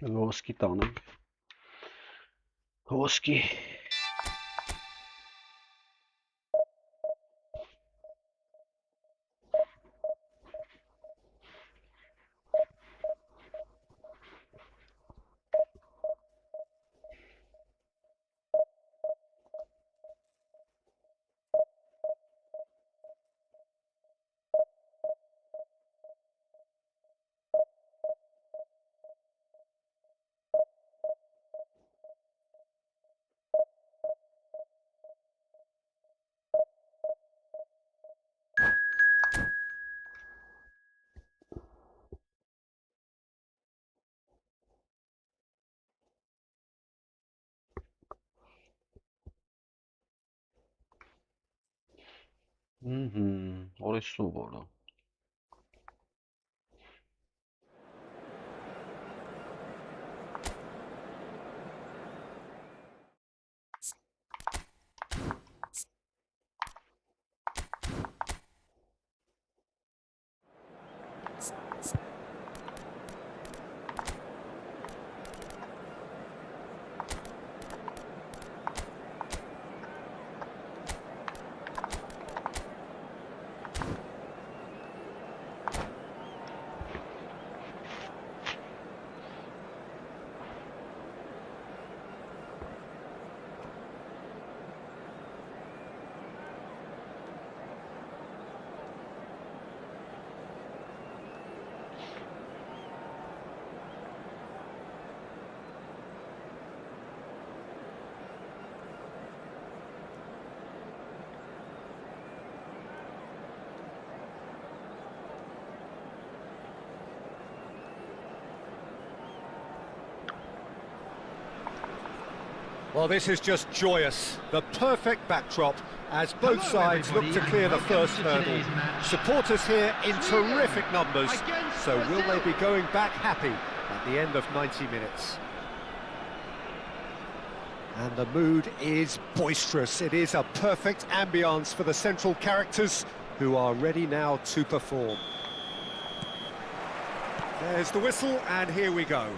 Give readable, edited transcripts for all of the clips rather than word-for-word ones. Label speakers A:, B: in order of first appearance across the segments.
A: Ոսկի տանենք, ոսկի, Ora su volo.
B: Well, this is just joyous. The perfect backdrop as both sides look to clear the first hurdle. Supporters here in terrific numbers. So will they be going back happy at the end of 90 minutes? And the mood is boisterous. It is a perfect ambience for the central characters who are ready now to perform. There's the whistle, and here we go.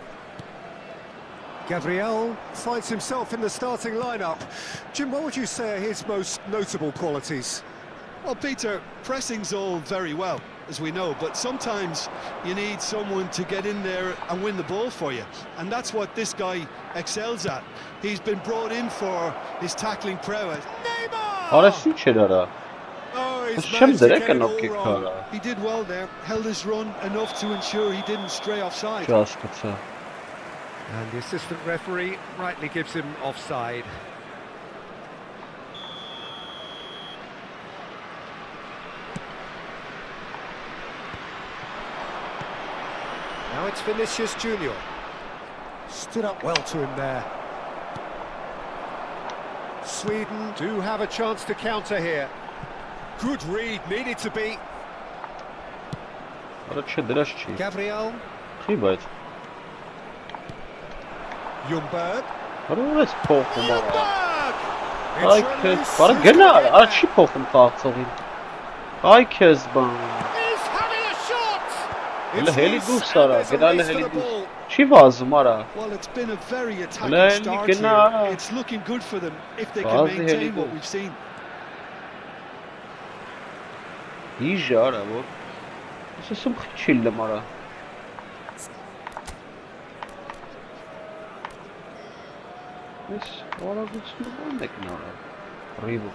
B: Gabriel finds himself in the starting lineup. Jim, what would you say are his most notable qualities?
C: Well, Peter, pressing's all very well, as we know, but sometimes you need someone to get in there and win the ball for you, and that's what this guy excels at. He's been brought in for his tackling prowess. Neymar! Oh, he's managed to get it all wrong. He did well there, held his run enough to ensure he didn't stray offside.
B: And the assistant referee rightly gives him offside. Now it's Vinicius Junior. Stood up well to him there. Sweden do have a chance to counter here. Good read, needed to be. Gabriel.
A: Khibet.
B: Ljungberg.
A: What փոխում արա։
B: It's
A: Այքես,
B: released.
A: բարը գնա, արա չի փոխում խաղացողին։ Այքես բան։
B: He's having a shot.
A: Հələ հելի դուրս արա,
B: And there's a
A: գնալը
B: race for
A: հելի
B: the
A: դուրս։
B: ball.
A: Չի վազում արա։
C: Well, it's been a very attacking
A: Lel,
C: start
A: genau.
C: here. It's looking good for them if they can
A: Bazı
C: maintain
A: heli
C: what
A: gol.
C: we've seen.
A: Իժ արա, որ։ Ասում խիչիլը արա։ Ես արագությունը ո՞րն եք նորա։ Ռիվը։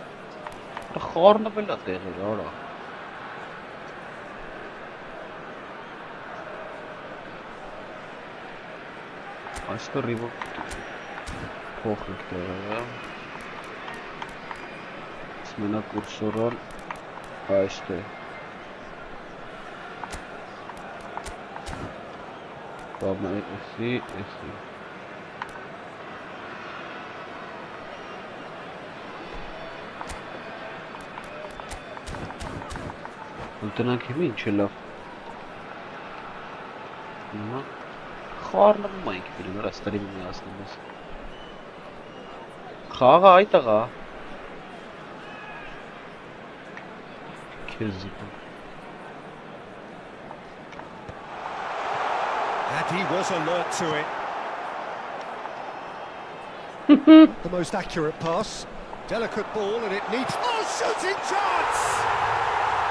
A: Խառնվել է տեղեր, արա։ Այստեղ ռիվը փոխենք տեղերը։ Սմենա կուրսորան այստեղ։ Բավնա էսի։ Տնանք հիմի ինչ է լավ։ Հիմա խառնում ենք բերում ռաստերի միացնում ես։ Խաղը այդ աղա։ Քեզիկը։
B: And he was alert to it. The most accurate pass. Delicate ball and it needs... Oh, shooting chance!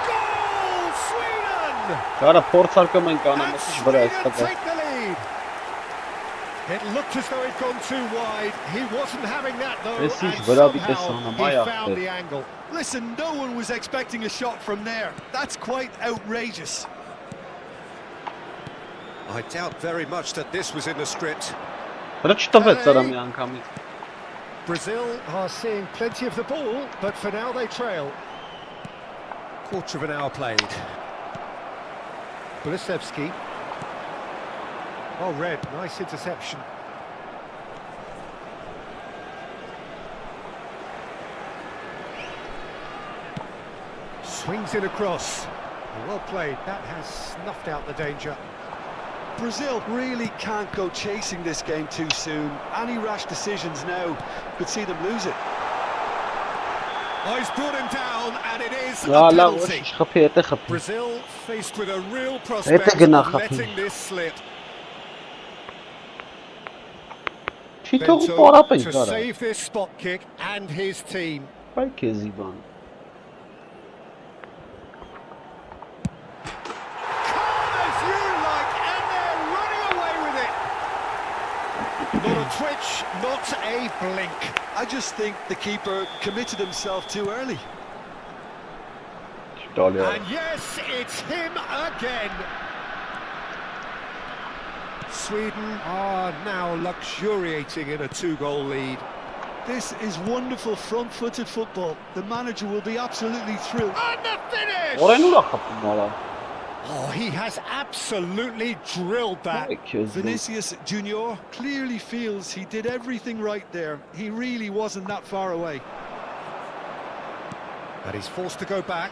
B: Goal, Sweden!
A: Կարա փորձարկում ենք
B: And
A: անամասի վրա
B: Sweden
A: այստեղ։
B: take the lead. It looked as though it'd gone too wide. He wasn't having that though,
A: This is
B: and
A: vëra bitës
B: somehow
A: anamaj
B: he
A: after.
B: found the angle.
C: Listen, no one was expecting a shot from there. That's quite outrageous.
B: I doubt very much that this was in the script.
A: Վրա չտվեց արա մի անգամից։
B: Brazil are seeing plenty of the ball, but for now they trail. Quarter of an hour played. Kulusevski. Oh, red, nice interception. Swings in across. Well played, that has snuffed out the danger.
C: Brazil really can't go chasing this game too soon. Any rash decisions now could see them lose it.
B: Oh, he's brought him down, and it is a
A: Լա,
B: penalty.
A: խփի, էտե խփի։
B: Brazil faced with a real prospect
A: գնա
B: of
A: խփի։
B: letting this slip.
A: Չի թողում
B: Bento
A: պարապենք
B: to
A: արա։
B: save this spot kick and his team.
A: Բայ քեզի բան։
B: Calm as you like, and they're running away with it. Not a twitch, not a blink.
C: I just think the keeper committed himself too early.
B: And yes, it's him again. Sweden are now luxuriating in a two-goal lead.
C: This is wonderful front-footed football. The manager will be absolutely thrilled.
B: And the finish!
A: Որեն ուրա խփում արա։
B: Oh, he has absolutely drilled that.
A: Բայ քեզ։
C: Vinicius Junior clearly feels he did everything right there. He really wasn't that far away.
B: And he's forced to go back.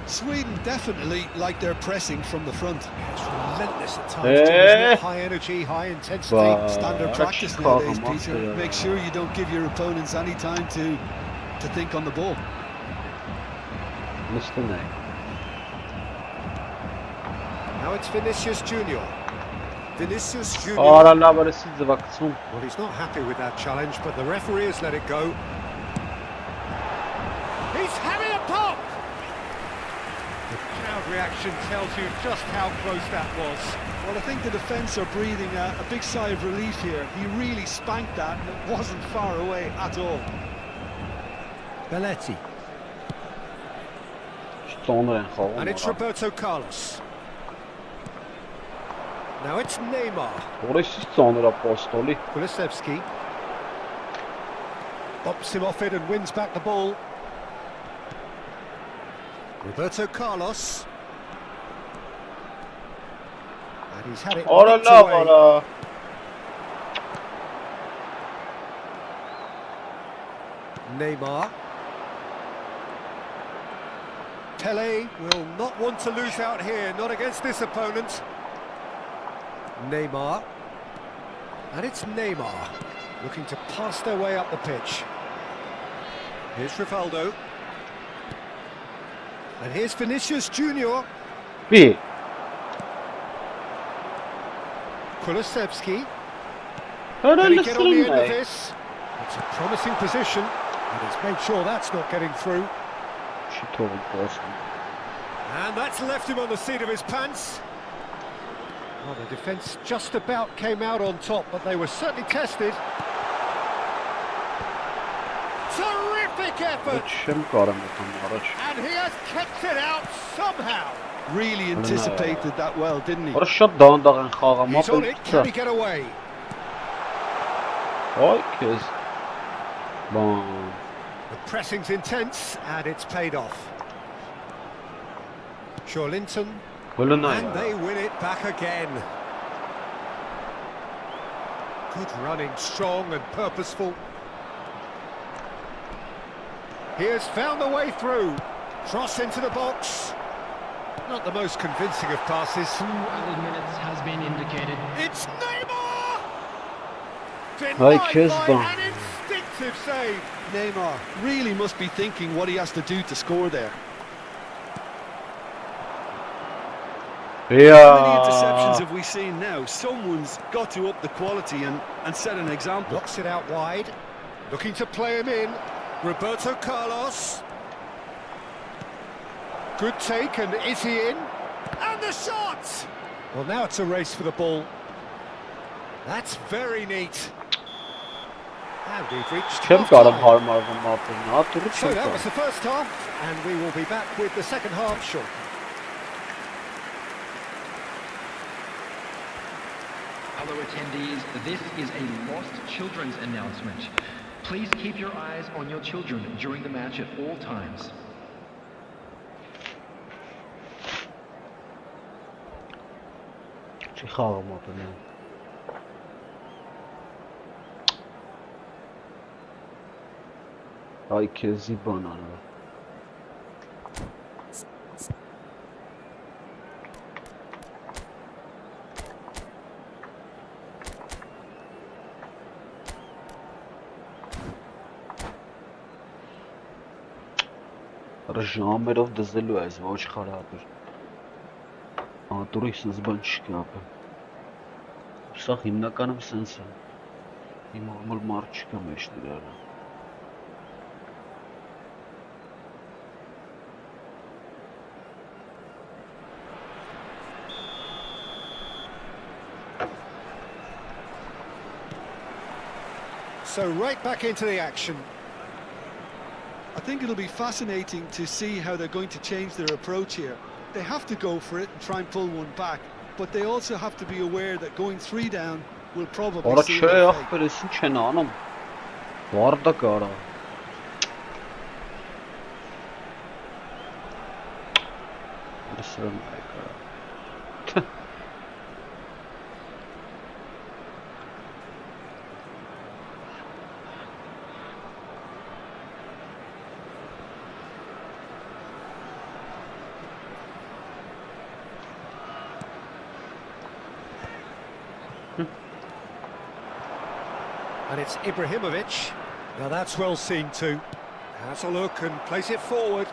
C: Sweden definitely like their pressing from the front.
B: It's relentless at times, isn't it? High energy, high intensity.
A: Bah.
C: Standard practice
A: That's
C: nowadays,
A: calm,
C: Peter.
A: yeah.
C: Make sure you don't give your opponents any time to think on the ball.
A: Մստն է։
B: Now it's Vinicius Junior. Vinicius Junior.
A: Արա լավ արեցի ձվակցում։
B: Well, he's not happy with that challenge, but the referee has let it go. He's having a pop! The crowd reaction tells you just how close that was.
C: Well, I think the defence are breathing a big sigh of relief here. He really spanked that and it wasn't far away at all.
B: Belletti.
A: Ծոնր են խաղում։
B: And it's Roberto Carlos. Now it's Neymar.
A: Որոշի ծանր ապոստոլի։
B: Kulusevski. Bops him off it and wins back the ball. Roberto Carlos. And he's had it nicked away. Neymar. Pele will not want to lose out here, not against this opponent. Neymar. And it's Neymar, looking to pass their way up the pitch. Here's Rivaldo. And here's Vinicius Junior.
A: B.
B: Kulusevski. Can he get on the end of this? It's a promising position, and he's made sure that's not getting through. And that's left him on the seat of his pants. Well, the defence just about came out on top, but they were certainly tested. Terrific effort! And he has kept it out somehow.
C: Really anticipated that well, didn't he?
B: He's on it, can he get away? The pressing's intense, and it's paid off. Linton, and they win it back again. Good running, strong and purposeful. He has found the way through. Cross into the box. Not the most convincing of passes.
D: 2 added minutes has been indicated.
B: It's Neymar! Denied by an instinctive save.
C: Neymar really must be thinking what he has to do to score there. How many interceptions have we seen now? Someone's got to up the quality and set an example.
B: Blocks it out wide. Looking to play him in. Roberto Carlos. Good take, and is he in? And the shot! Well, now it's a race for the ball. That's very neat. And we've reached half-time. So that was the first half, and we will be back with the second half shortly.
D: Hello attendees, this is a lost children's announcement. Please keep your eyes on your children during the match at all times.
A: Ay kezi banana. Ժամերով դզելու է, ոչ խարապ էր։ Ատուրի սնզբան չկա։ Սա հիմնականում սենց է։ Հիմա ամուր մարդ չկա մեջ դրանը։
B: So right back into the action.
C: I think it'll be fascinating to see how they're going to change their approach here. They have to go for it and try and pull one back, but they also have to be aware that going 3 down will probably see them
B: And it's Ibrahimovic. Now that's well seen too. Has a look and plays it forward.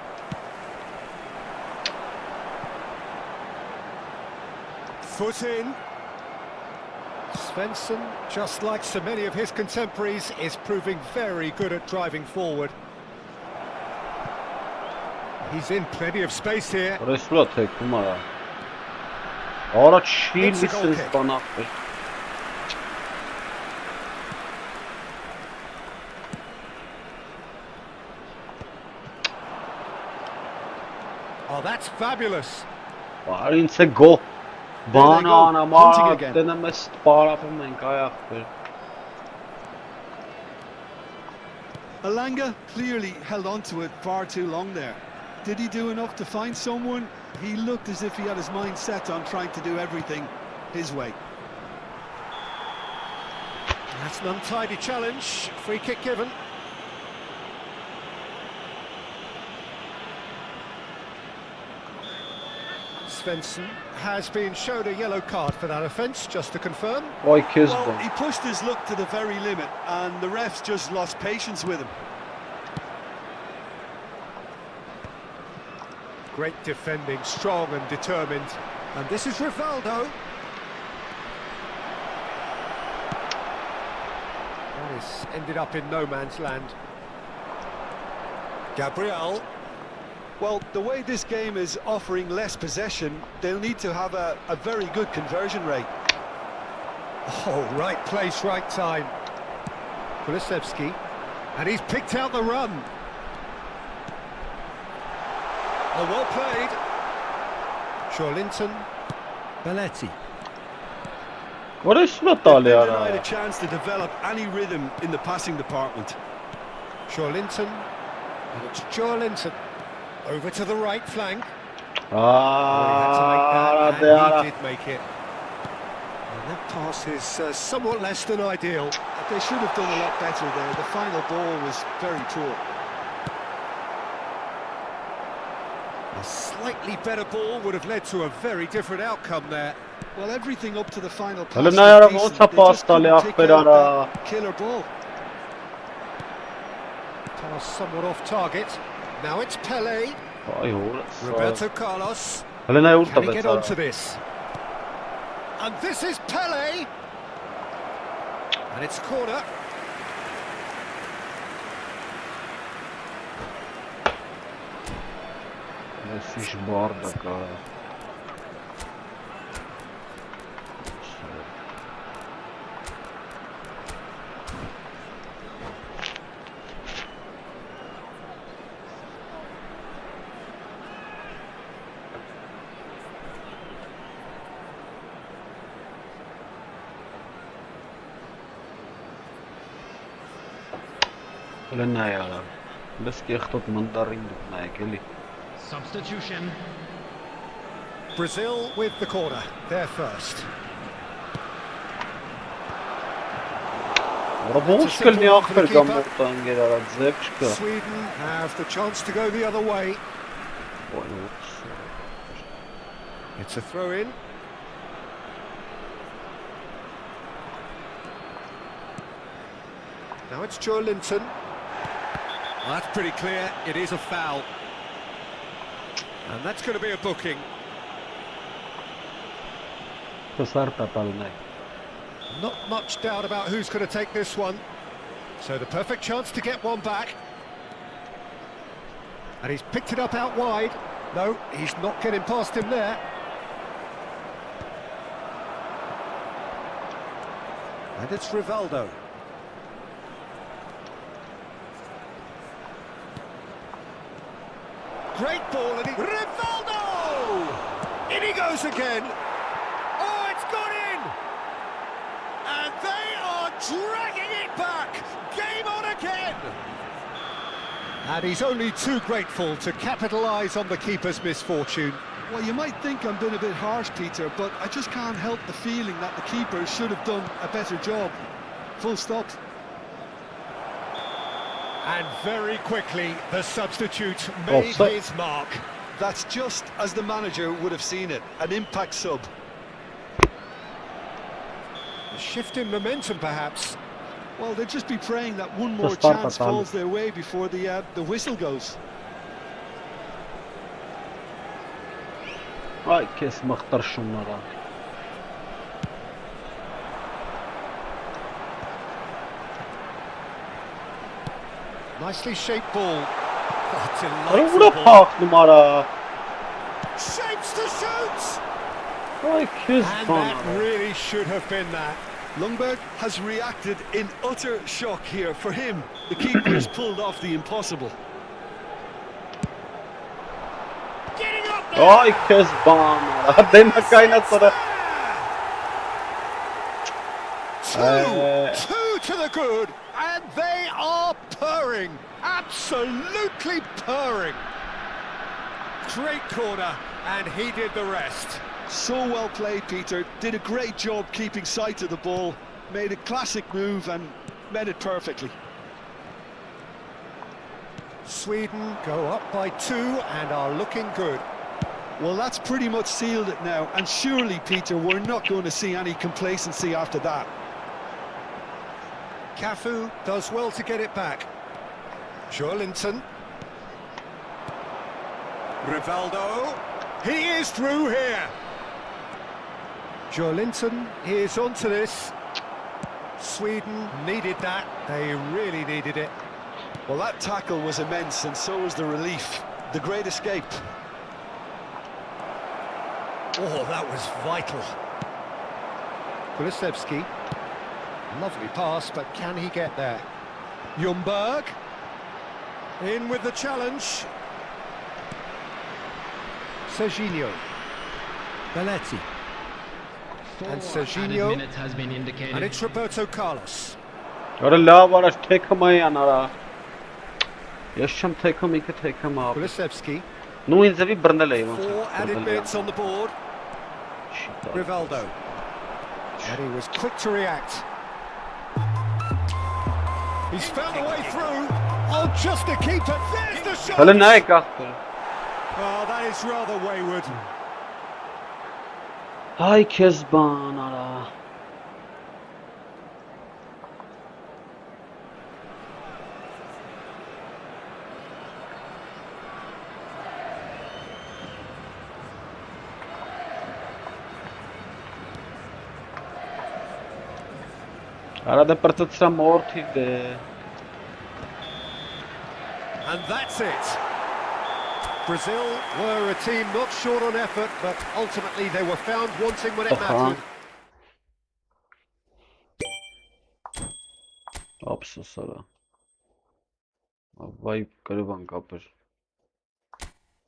B: Foot in. Svensson, just like so many of his contemporaries, is proving very good at driving forward. He's in plenty of space here. It's a goal kick. Oh, that's fabulous.
A: It's a goal. Banana, mara, denemez parafım ben kayak bir.
C: Elanga clearly held on to it far too long there. Did he do enough to find someone? He looked as if he had his mind set on trying to do everything his way.
B: That's an untidy challenge. Free kick given. Svensson has been showed a yellow card for that offence, just to confirm.
A: Vay kez
C: Well,
A: bu.
C: he pushed his luck to the very limit and the refs just lost patience with him.
B: Great defending, strong and determined. And this is Rivaldo. That is ended up in no man's land. Gabriel.
C: Well, the way this game is offering less possession, they'll need to have a very good conversion rate.
B: Oh, right place, right time. Kulisevski. And he's picked out the run. Oh, well played. Shawlinton. Belletti.
A: What is
C: They've
A: Natali
C: been denied a
A: ara?
C: chance to develop any rhythm in the passing department.
B: Shawlinton. And it's Shawlinton. Over to the right flank.
A: Aa,
B: He did make it. And that pass is somewhat less than ideal.
C: They should have done a lot better there. The final ball was very poor.
B: A slightly better ball would have led to a very different outcome there.
C: Well, everything up to the final pass
A: Hele
C: was
A: ne yara
C: decent.
A: olsa
C: They
A: pas
C: just couldn't
A: tali
C: pick
A: akber
C: out
A: ara.
C: that killer ball.
B: Pass somewhat off target. Now it's Pele.
A: Vay oğlum.
B: Roberto Carlos.
A: Hele ne yurtta
B: Can he
A: be
B: get
A: sana?
B: onto this? And this is Pele. And it's a corner.
A: Nesiš bardak ara. Hele ne yara? Bes ki echt tot mandarin doet mij, Kelly.
D: Substitution.
B: Brazil with the corner. They're first.
A: Ora boşkel niye akber gamottan gel ara zepçka.
B: Sweden have the chance to go the other way.
A: Vay oğlum.
B: It's a throw in. Now it's Joe Linton. Well, that's pretty clear. It is a foul. And that's going to be a booking.
A: Kısar tapalnay.
B: Not much doubt about who's going to take this one. So the perfect chance to get one back. And he's picked it up out wide. No, he's not getting past him there. And it's Rivaldo. Great ball, and Rivaldo! In he goes again. Oh, it's gone in! And they are dragging it back. Game on again. And he's only too grateful to capitalise on the keeper's misfortune.
C: Well, you might think I'm being a bit harsh, Peter, but I just can't help the feeling that the keeper should have done a better job. Full stop.
B: And very quickly, the substitute made
A: Offside.
B: his mark.
C: That's just as the manager would have seen it, an impact sub.
B: A shift in momentum, perhaps.
C: Well, they'd just be praying that one more
A: Just start
C: chance
A: that one.
C: falls their way before the whistle goes.
A: Vay kes mıhtır şunlara.
B: Nicely shaped ball. Oh,
A: Ay
B: delightful
A: bura
B: ball.
A: pak numara.
B: Shapes to shoot!
A: Vay kes
B: And
A: bana.
B: that really should have been that.
C: Lundberg has reacted in utter shock here. For him, the keeper has pulled off the impossible.
B: Getting up there!
A: Ay kes bana. Deme kaynat sana.
B: Two to the good, and they are purring, absolutely purring. Great corner, and he did the rest.
C: So well played, Peter. Did a great job keeping sight of the ball, made a classic move and met it perfectly.
B: Sweden go up by 2 and are looking good.
C: Well, that's pretty much sealed it now, and surely, Peter, we're not going to see any complacency after that.
B: Cafu does well to get it back. Joelinton. Rivaldo. He is through here. Joelinton is onto this. Sweden needed that. They really needed it.
C: Well, that tackle was immense, and so was the relief. The great escape.
B: Oh, that was vital. Kulusevski. Lovely pass, but can he get there? Ljungberg. In with the challenge. Serginho. Belletti. And Serginho. And it's Roberto Carlos. Kulusevski. 4 added minutes on the board. Rivaldo. And he was quick to react. He's found a way through. Oh, just to keep it. There's the shot. Oh, that is rather wayward.
A: Ay Kezban ara. Arada parçatsam ortide.
B: And that's it. Brazil were a team not short on effort, but ultimately they were found wanting when it mattered.
A: Absasara. Vay karavan kapır.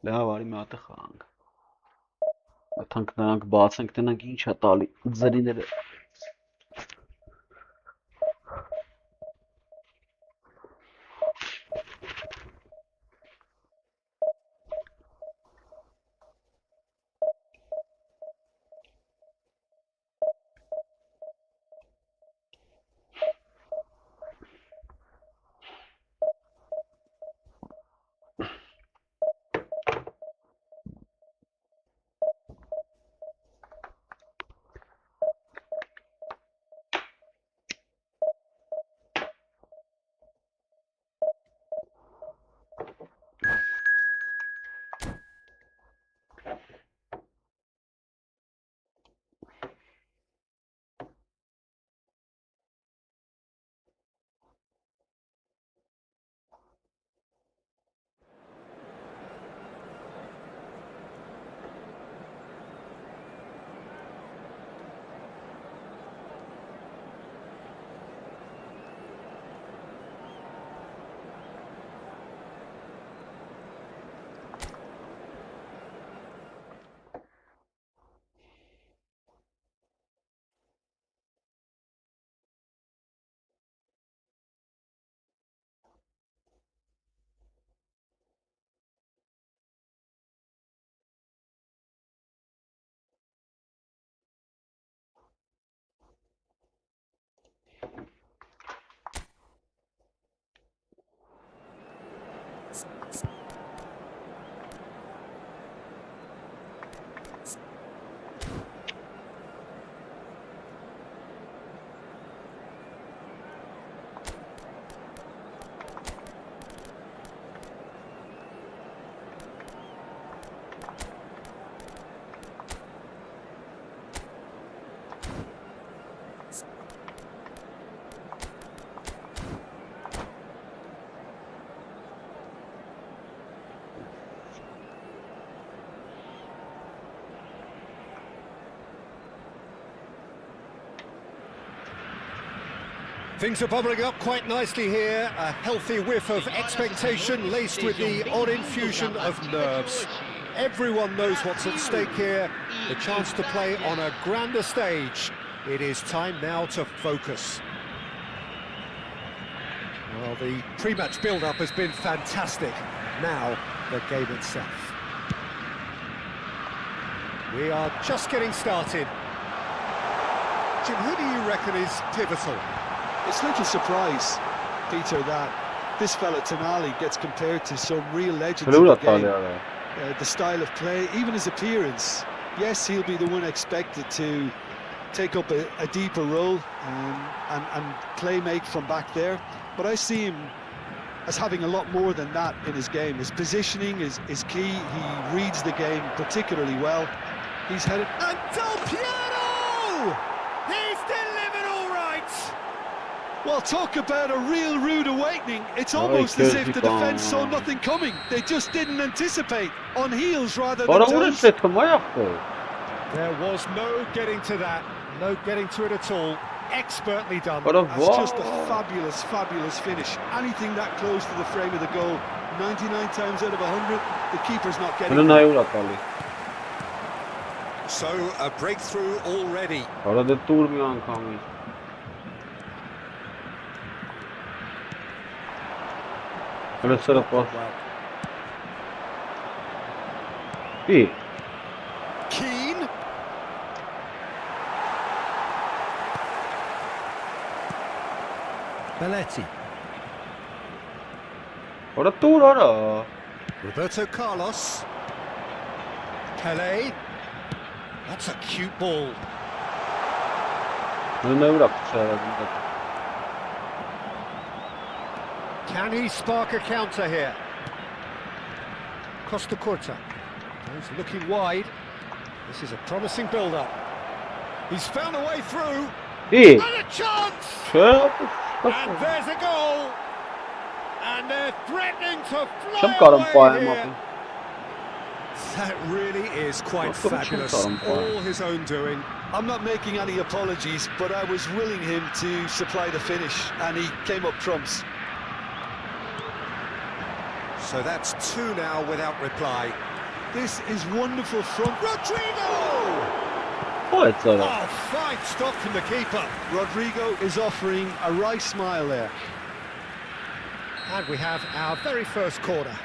A: Լավ արի մի հատ խանք։ Թանք նրանք բացենք տնանք ինչ է տալի ձրիները։
B: Things are bubbling up quite nicely here. A healthy whiff of expectation laced with the odd infusion of nerves. Everyone knows what's at stake here. The chance to play on a grander stage. It is time now to focus. Well, the pre-match build-up has been fantastic. Now, the game itself. We are just getting started. Jim, who do you reckon is pivotal?
C: It's little surprise, Peter, that this fella Tonali gets compared to some real legends of the game. The style of play, even his appearance. Yes, he'll be the one expected to take up a deeper role and play make from back there. But I see him as having a lot more than that in his game. His positioning is key. He reads the game particularly well. He's headed...
B: And Del Piero! He's delivered all right!
C: Well, talk about a real rude awakening. It's almost as if the defence saw nothing coming. They just didn't anticipate. On heels rather than toes.
B: There was no getting to that. No getting to it at all. Expertly done.
C: That's just a fabulous, fabulous finish. Anything that close to the frame of the goal, 99 times out of 100, the keeper's not getting it.
B: So, a breakthrough already.
C: Keane.
B: Belletti. Roberto Carlos. Pele. That's a cute ball. Can he spark a counter here? Costa Curta. He's looking wide. This is a promising build-up. He's found a way through. And a chance! And there's a goal! And they're threatening to fly away here. That really is quite fabulous. All his own doing.
C: I'm not making any apologies, but I was willing him to supply the finish, and he came up trumps.
B: So that's two now without reply.
C: This is wonderful front.
B: Rodrigo!
A: Oh,
B: fine stop from the keeper.
C: Rodrigo is offering a wry smile there.
B: And we have our very first corner.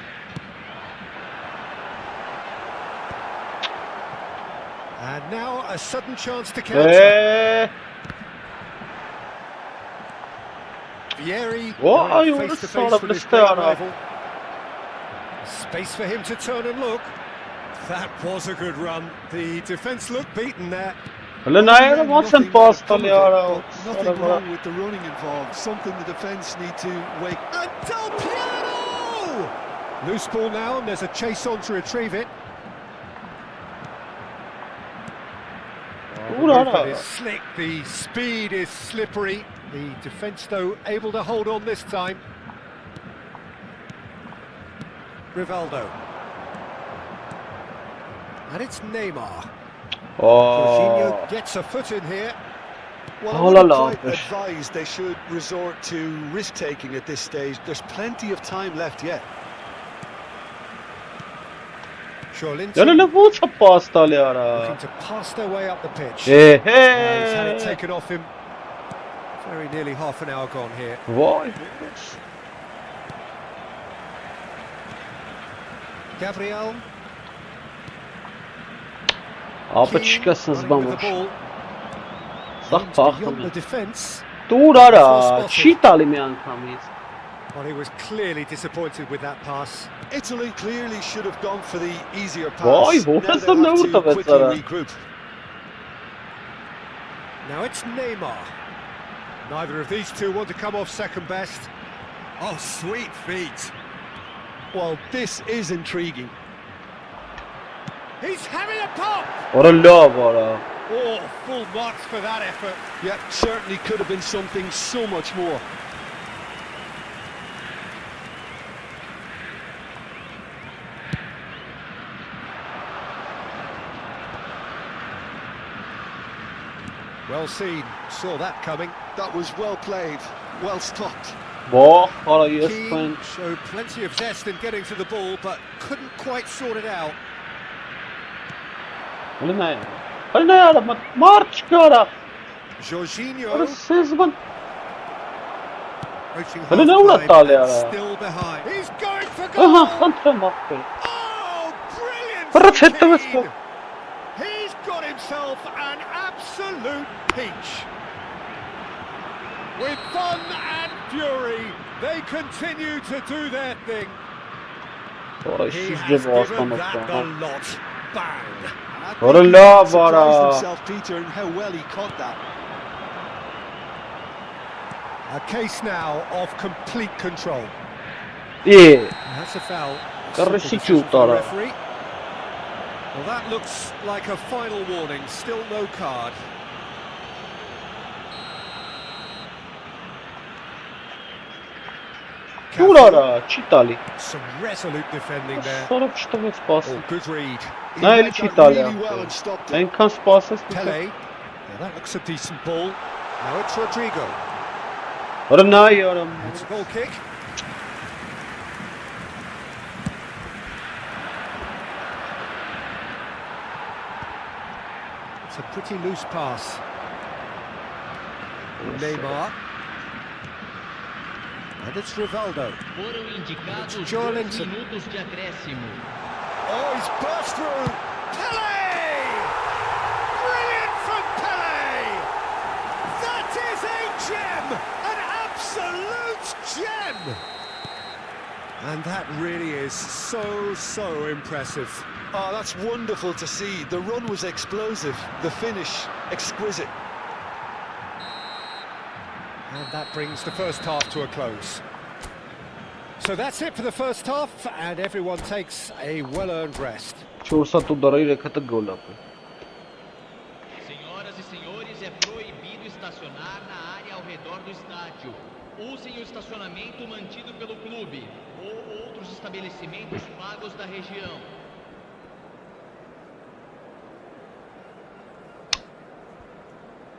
B: And now a sudden chance to counter. Vieri face to face with his great rival. Space for him to turn and look. That was a good run. The defence looked beaten there.
C: Nothing wrong with the running involved. Something the defence need to wake.
B: And Del Piero! Loose ball now, and there's a chase on to retrieve it. The movement is slick, the speed is slippery. The defence, though, able to hold on this time. Rivaldo. And it's Neymar. Jorginho gets a foot in here.
C: Well, I wouldn't quite advise they should resort to risk-taking at this stage. There's plenty of time left yet.
B: Looking to pass their way up the pitch. He's had it taken off him. Very nearly half an hour gone here. Gabriel.
A: Apıçkasız bamış.
B: Beyond the defence.
A: Çiğtalim yankamayız.
B: Well, he was clearly disappointed with that pass.
C: Italy clearly should have gone for the easier pass.
A: Now they
C: have to quickly regroup.
B: Now it's Neymar. Neither of these two want to come off second best. Oh, sweet feet.
C: Well, this is intriguing.
B: He's having a pop!
C: Oh, full marks for that effort. Yep, certainly could have been something so much more.
B: Well seen, saw that coming.
C: That was well played, well stopped.
B: Keane showed plenty of zest in getting to the ball, but couldn't quite sort it out. Jorginho.
A: Sezban.
B: Approaching
A: Hele ne uğrattı
B: half-time,
A: ya?
B: still behind. He's going for
A: Aha,
B: goal!
A: antrenman mahveli.
B: Oh, brilliant
A: Bırak
B: from
A: etmez bu.
B: Keane! He's got himself an absolute peach. With fun and fury, they continue to do their thing.
A: Sonra
B: He
A: sizce
B: has
A: bu
B: given
A: aslan
B: that the
A: aslan.
B: lot. Bang!
A: Orada
C: He
A: la
C: surprised
A: var ha.
C: himself, Peter, and how well he caught that.
B: A case now of complete control.
A: İyi.
B: That's a foul.
A: Karışık
B: Simple decision from the
A: yurtlara.
B: referee. Well, that looks like a final warning. Still no card.
A: Urara, čitali.
B: Some resolute defending there.
A: Sonra što me spasi.
B: Oh, good read.
C: He
A: Najeli
C: read that
A: čitali.
C: really well and stopped it.
A: En kan spasi.
B: Pele. Yeah, that looks a decent ball. Now it's Rodrigo.
A: Orada ne yiyorum?
B: It's a goal kick. It's a pretty loose pass. Neymar. And it's Rivaldo.
E: Foram indicados
B: It's
E: 2
B: Joelinton.
E: minutos de acréscimo.
B: Oh, he's burst through. Pele! Brilliant from Pele! That is a gem! An absolute gem! And that really is so impressive.
C: Oh, that's wonderful to see. The run was explosive, the finish exquisite.
B: And that brings the first half to a close. So that's it for the first half, and everyone takes a well-earned rest.
A: 4 saat udara rekata gol yaptı.
E: Senhoras e senhores, é proibido estacionar na área ao redor do estádio. Usem o estacionamento mantido pelo clube ou outros estabelecimentos pagos da região.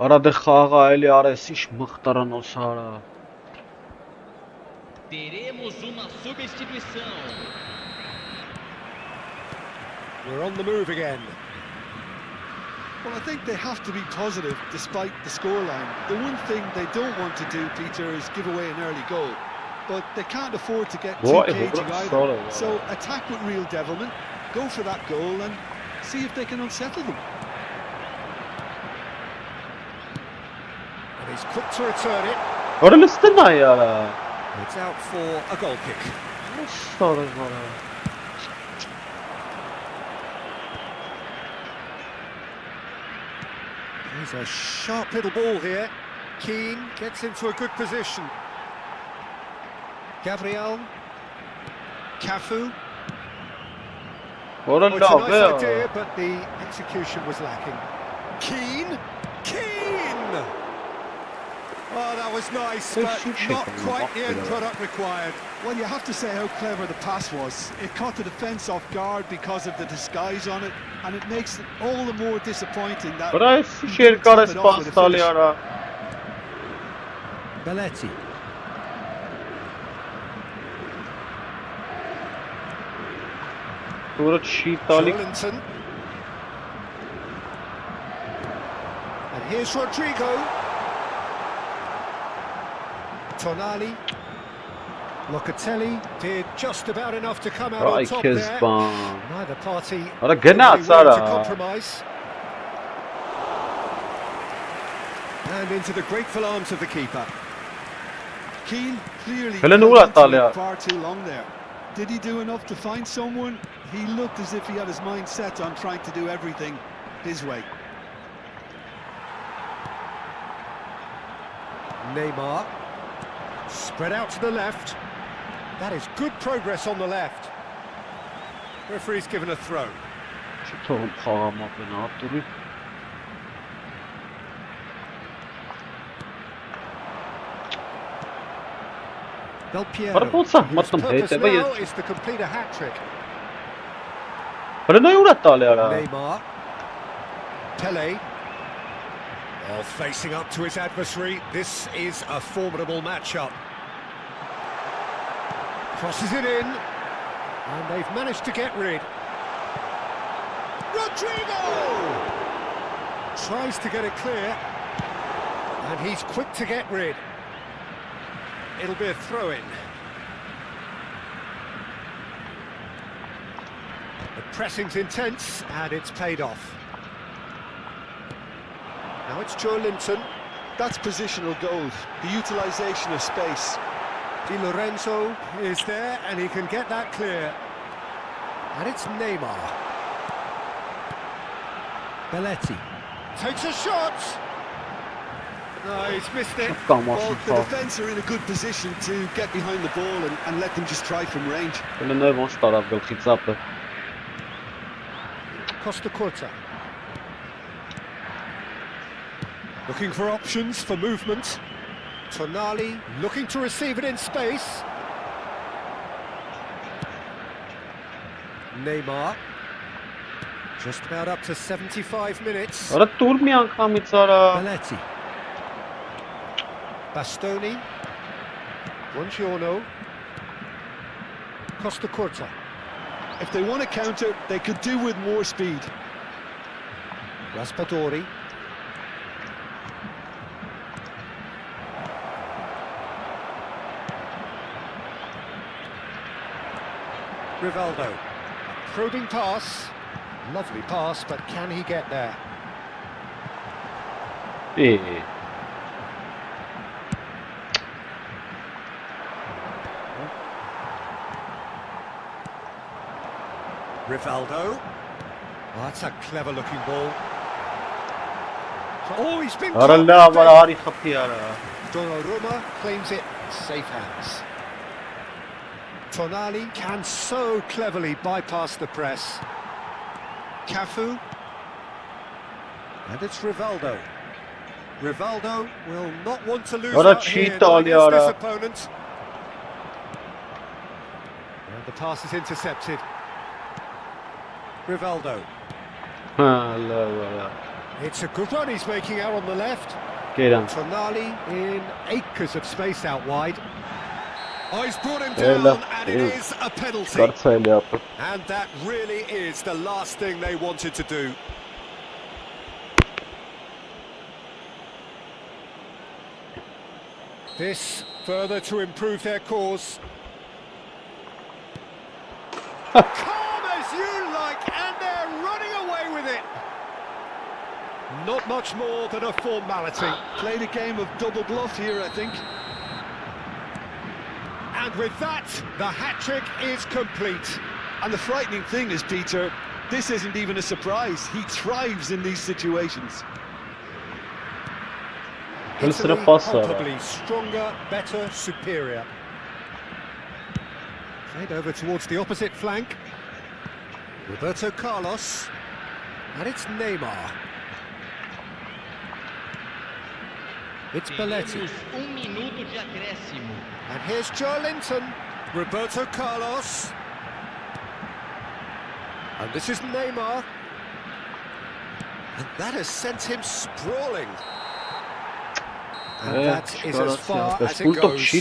A: Arada խաղը այլի արես իշ մխտարանոս արա.
E: Teremos uma substituição.
B: We're on the move again.
C: Well, I think they have to be positive despite the scoreline. The one thing they don't want to do, Peter, is give away an early goal. But they can't afford to get too
A: What?
C: cagey
A: Sorry.
C: either. So attack with real devilment, go for that goal and see if they can unsettle them.
B: And he's quick to return it.
A: Orada listena ya.
B: It's out for a goal kick.
A: Sonra var.
B: There's a sharp little ball here. Keane gets into a good position. Gabriel. Cafu.
A: Orada
B: Oh, it's a
A: lav
B: nice
A: ya.
B: idea, but the execution was lacking. Keane! Keane! Oh, that was nice,
A: They
B: but
A: should
B: not
A: shake them
B: quite
A: off
B: the end
A: with it.
B: product required.
C: Well, you have to say how clever the pass was. It caught the defence off guard because of the disguise on it, and it makes it all the more disappointing that
A: Orada
C: he
A: իշ
C: didn't
A: երկար
C: top it off with a
A: սպասալի
C: finish.
A: արա.
B: Belletti.
A: Որը չի տալի.
B: Joelinton. And here's Rodrigo. Tonali. Locatelli did just about enough to come out on
A: Ay
B: top there.
A: kezban.
B: Neither party
A: Ara
B: really
A: gnas
B: willing to
A: ara.
B: compromise. And into the grateful arms of the keeper.
C: Keane clearly
A: Hele ne
C: held
A: uğrattı
C: onto it
A: hala?
C: far too long there. Did he do enough to find someone? He looked as if he had his mind set on trying to do everything his way.
B: Neymar. Spread out to the left. That is good progress on the left. Referee's given a throw.
A: Չի թողում խաղամապեն ապտուրի.
B: Del Piero.
A: Para ոնց է
B: His
A: մտնում
B: purpose
A: հետևը
B: now
A: ես.
B: is to complete a hat-trick.
A: Հրնայ ուրա տալի արա.
B: Neymar. Pele. Well, facing up to his adversary, this is a formidable matchup. Crosses it in, and they've managed to get rid. Rodrigo! Tries to get it clear. And he's quick to get rid. It'll be a throw-in. The pressing's intense, and it's paid off. Now it's Joe Linton.
C: That's positional gold, the utilisation of space.
B: Di Lorenzo is there, and he can get that clear. And it's Neymar. Belletti takes a shot. No, he's missed it.
C: Well, the defence are in a good position to get behind the ball and let them just try from range.
B: Costa Curta. Looking for options for movement. Tonali looking to receive it in space. Neymar. Just about up to 75 minutes. Belletti. Bastoni. Buongiorno. Costa Curta.
C: If they want to counter, they could do with more speed.
B: Raspadori. Rivaldo. Probing pass. Lovely pass, but can he get there?
A: Yeah.
B: Rivaldo. Oh, that's a clever looking ball. Oh, he's been Donnarumma claims it, safe hands. Tonali can so cleverly bypass the press. Cafu. And it's Rivaldo. Rivaldo will not want to lose out here against this opponent. And the pass is intercepted. Rivaldo. It's a good run he's making out on the left. Tonali in acres of space out wide. Oh, he's brought him down, and it is a penalty. And that really is the last thing they wanted to do. This further to improve their cause. Calm as you like, and they're running away with it. Not much more than a formality.
C: Played a game of double bluff here, I think.
B: And with that, the hat-trick is complete.
C: And the frightening thing is, Peter, this isn't even a surprise. He thrives in these situations.
B: Italy palpably stronger, better, superior. Played over towards the opposite flank. Roberto Carlos. And it's Neymar. It's Belletti. And here's Joe Linton. Roberto Carlos. And this is Neymar. And that has sent him sprawling. And that is as far as it goes.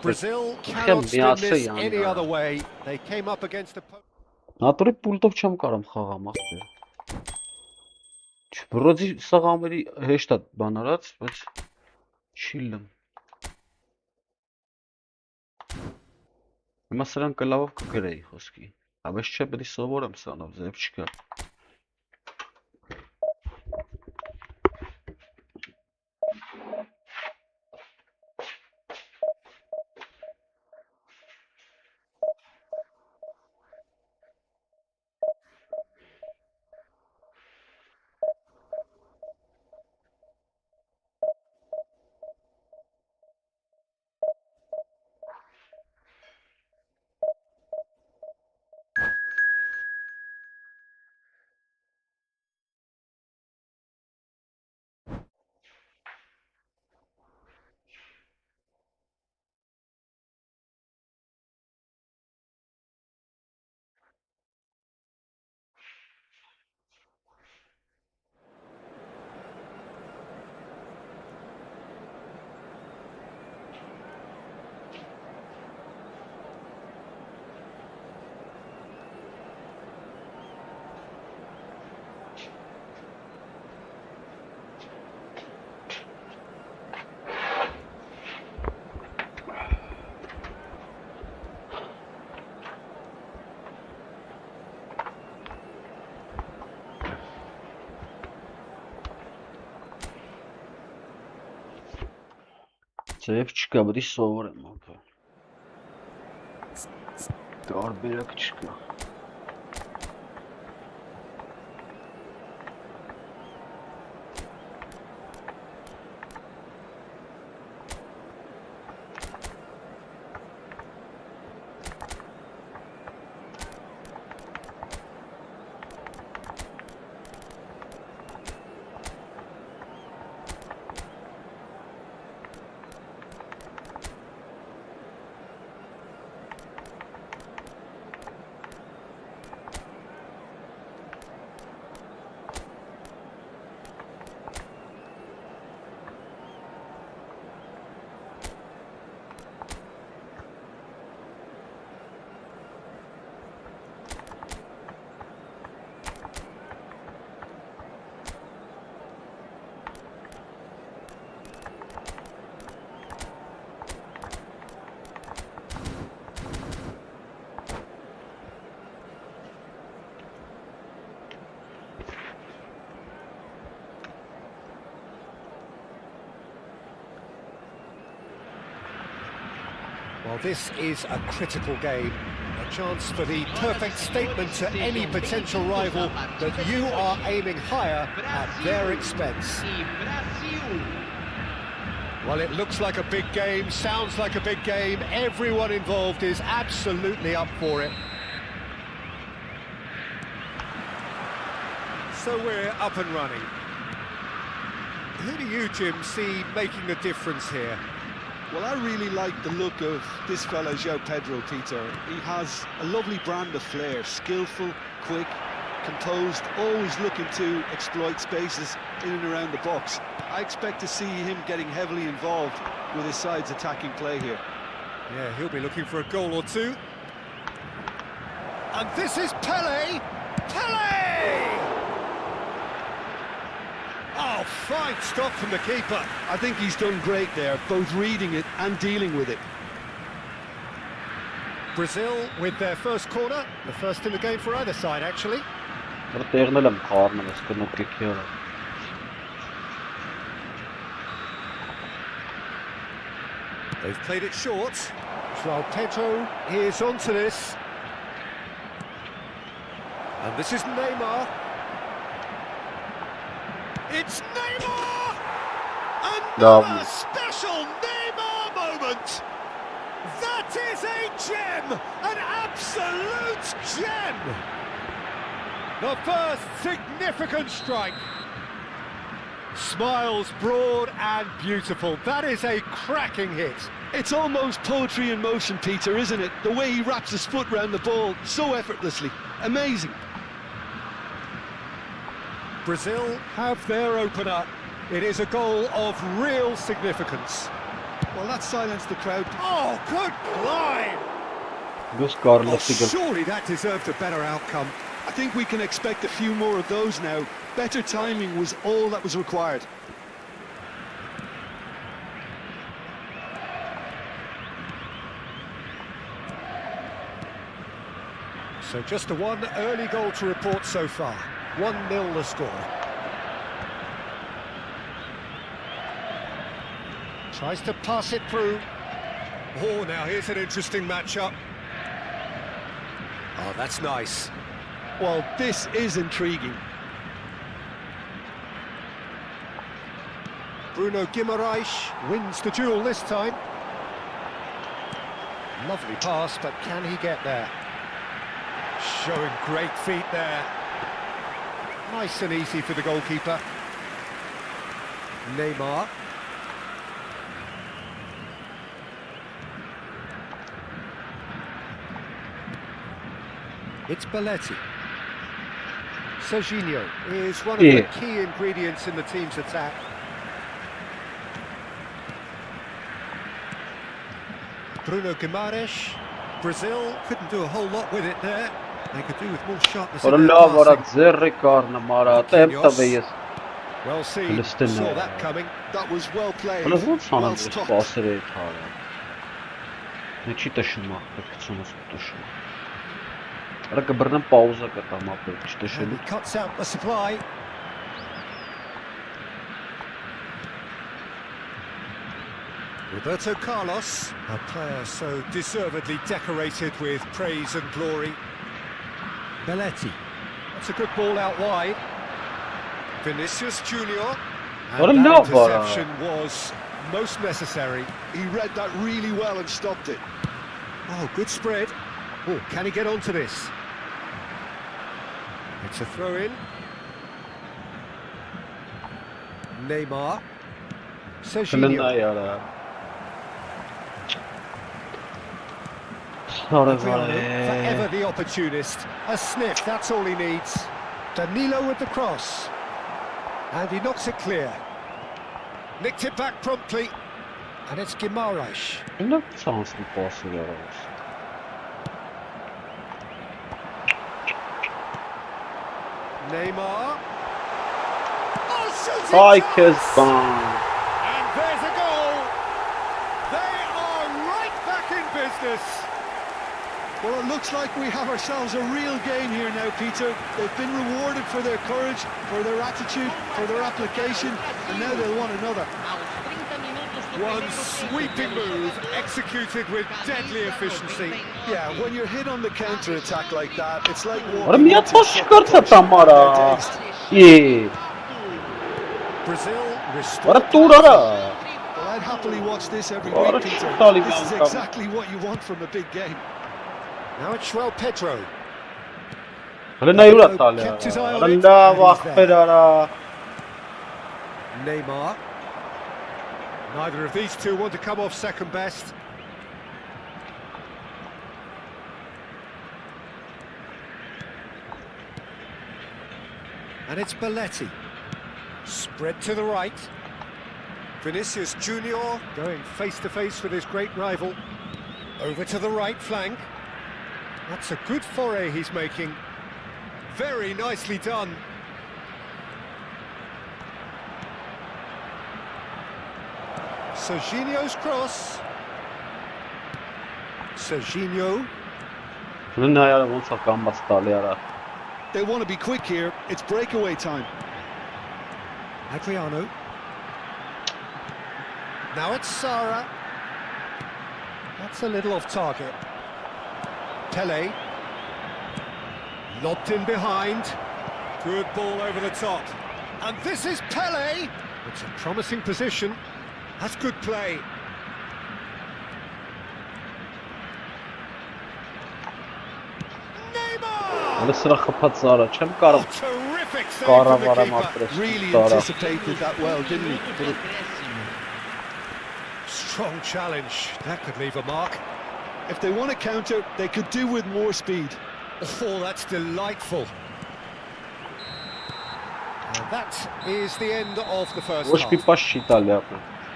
B: Brazil cannot spin this any other way. They came up against a...
A: Naturի պուլտով չեմ կարամ խաղամ ասել։ Չբրոձի սաղամերի հեշտ է բան արած, բայց չիլեմ։ Հիմա սրան կլավով կգրեի խոսքի։ Բայց չէ, պետք է սովորեմ սրանով, ձև չկա։ Ձև չկա, պետք է սովորեմ ապա։ Տարբերակ չկա։
B: Well, this is a critical game, a chance for the perfect statement to any potential rival that you are aiming higher at their expense. Well, it looks like a big game, sounds like a big game. Everyone involved is absolutely up for it. So we're up and running. Who do you, Jim, see making a difference here?
C: Well, I really like the look of this fella, João Pedro, Peter. He has a lovely brand of flair, skillful, quick, composed, always looking to exploit spaces in and around the box. I expect to see him getting heavily involved with his side's attacking play here.
B: Yeah, he'll be looking for a goal or two. And this is Pelé! Pelé! Oh, fine stop from the keeper.
C: I think he's done great there, both reading it and dealing with it.
B: Brazil with their first corner, the first in the game for either side, actually. They've played it short. João Pedro is onto this. And this is Neymar. It's Neymar! Another special Neymar moment! That is a gem! An absolute gem! The first significant strike. Smiles broad and beautiful. That is a cracking hit.
C: It's almost poetry in motion, Peter, isn't it? The way he wraps his foot round the ball so effortlessly. Amazing.
B: Brazil have their opener. It is a goal of real significance.
C: Well, that silenced the crowd.
B: Oh, good line! Oh, surely that deserved a better outcome.
C: I think we can expect a few more of those now. Better timing was all that was required.
B: So just the one early goal to report so far. 1-0 the score. Tries to pass it through. Oh, now here's an interesting matchup. Oh, that's nice.
C: Well, this is intriguing.
B: Bruno Guimaraes wins the duel this time. Lovely pass, but can he get there? Showing great feet there. Nice and easy for the goalkeeper. Neymar. It's Belletti. Serginho is one of the key ingredients in the team's attack. Bruno Guimaraes. Brazil couldn't do a whole lot with it there. They could do with more sharpness in their passing. Well seen, saw that coming.
C: That was well played, well stopped.
B: And he cuts out the supply. Roberto Carlos, a player so deservedly decorated with praise and glory. Belletti. That's a good ball out wide. Vinicius Junior.
A: What a
B: And that
A: knock,
B: interception was most necessary.
C: He read that really well and stopped it.
B: Oh, good spread. Oh, can he get onto this? It's a throw-in. Neymar. Serginho. Forever the opportunist. A sniff, that's all he needs. Danilo with the cross. And he knocks it clear. Nicked it back promptly. And it's Guimaraes.
A: Ainda são se posso ver.
B: Neymar. Oh, shooting
A: Ai,
B: chance!
A: que bom!
B: And there's a goal. They are right back in business.
C: Well, it looks like we have ourselves a real game here now, Peter. They've been rewarded for their courage, for their attitude, for their application, and now they'll want another.
B: One sweeping move executed with deadly efficiency.
C: Yeah, when you're hit on the counter-attack like that, it's like
A: Ora
C: walking
A: minha
C: into
A: tocha
C: sucker
A: corta
C: punch.
A: tamara. E
B: Brazil
A: ora
B: restored.
A: tudo ora.
C: Well, I'd happily watch this every
A: Ora
C: week, Peter.
A: está
C: This is
A: ligado.
C: exactly what you want from a big game.
B: Now it's João Pedro.
A: Olha na Euro Itália. Andava a esperar.
B: Neymar. Neither of these two want to come off second best. And it's Belletti. Spread to the right. Vinicius Junior going face to face with his great rival. Over to the right flank. That's a good foray he's making. Very nicely done. Serginho's cross. Serginho.
A: Olha na Euro vão sacar bastante ora.
C: They want to be quick here. It's breakaway time.
B: Adriano. Now it's Sara. That's a little off target. Pele. Lobbed in behind. Good ball over the top. And this is Pele. It's a promising position. That's good play. Neymar!
A: Olha sıra kapatsalar. Çem karım.
B: Oh, terrific save
A: Kara
B: from the
A: vara
B: keeper.
A: matres.
C: Really
A: Sara.
C: anticipated that well, didn't he?
B: Strong challenge. That could leave a mark.
C: If they want to counter, they could do with more speed.
B: Oh, that's delightful. And that is the end of the first
A: Hoş bir
B: half.
A: baş İtalya.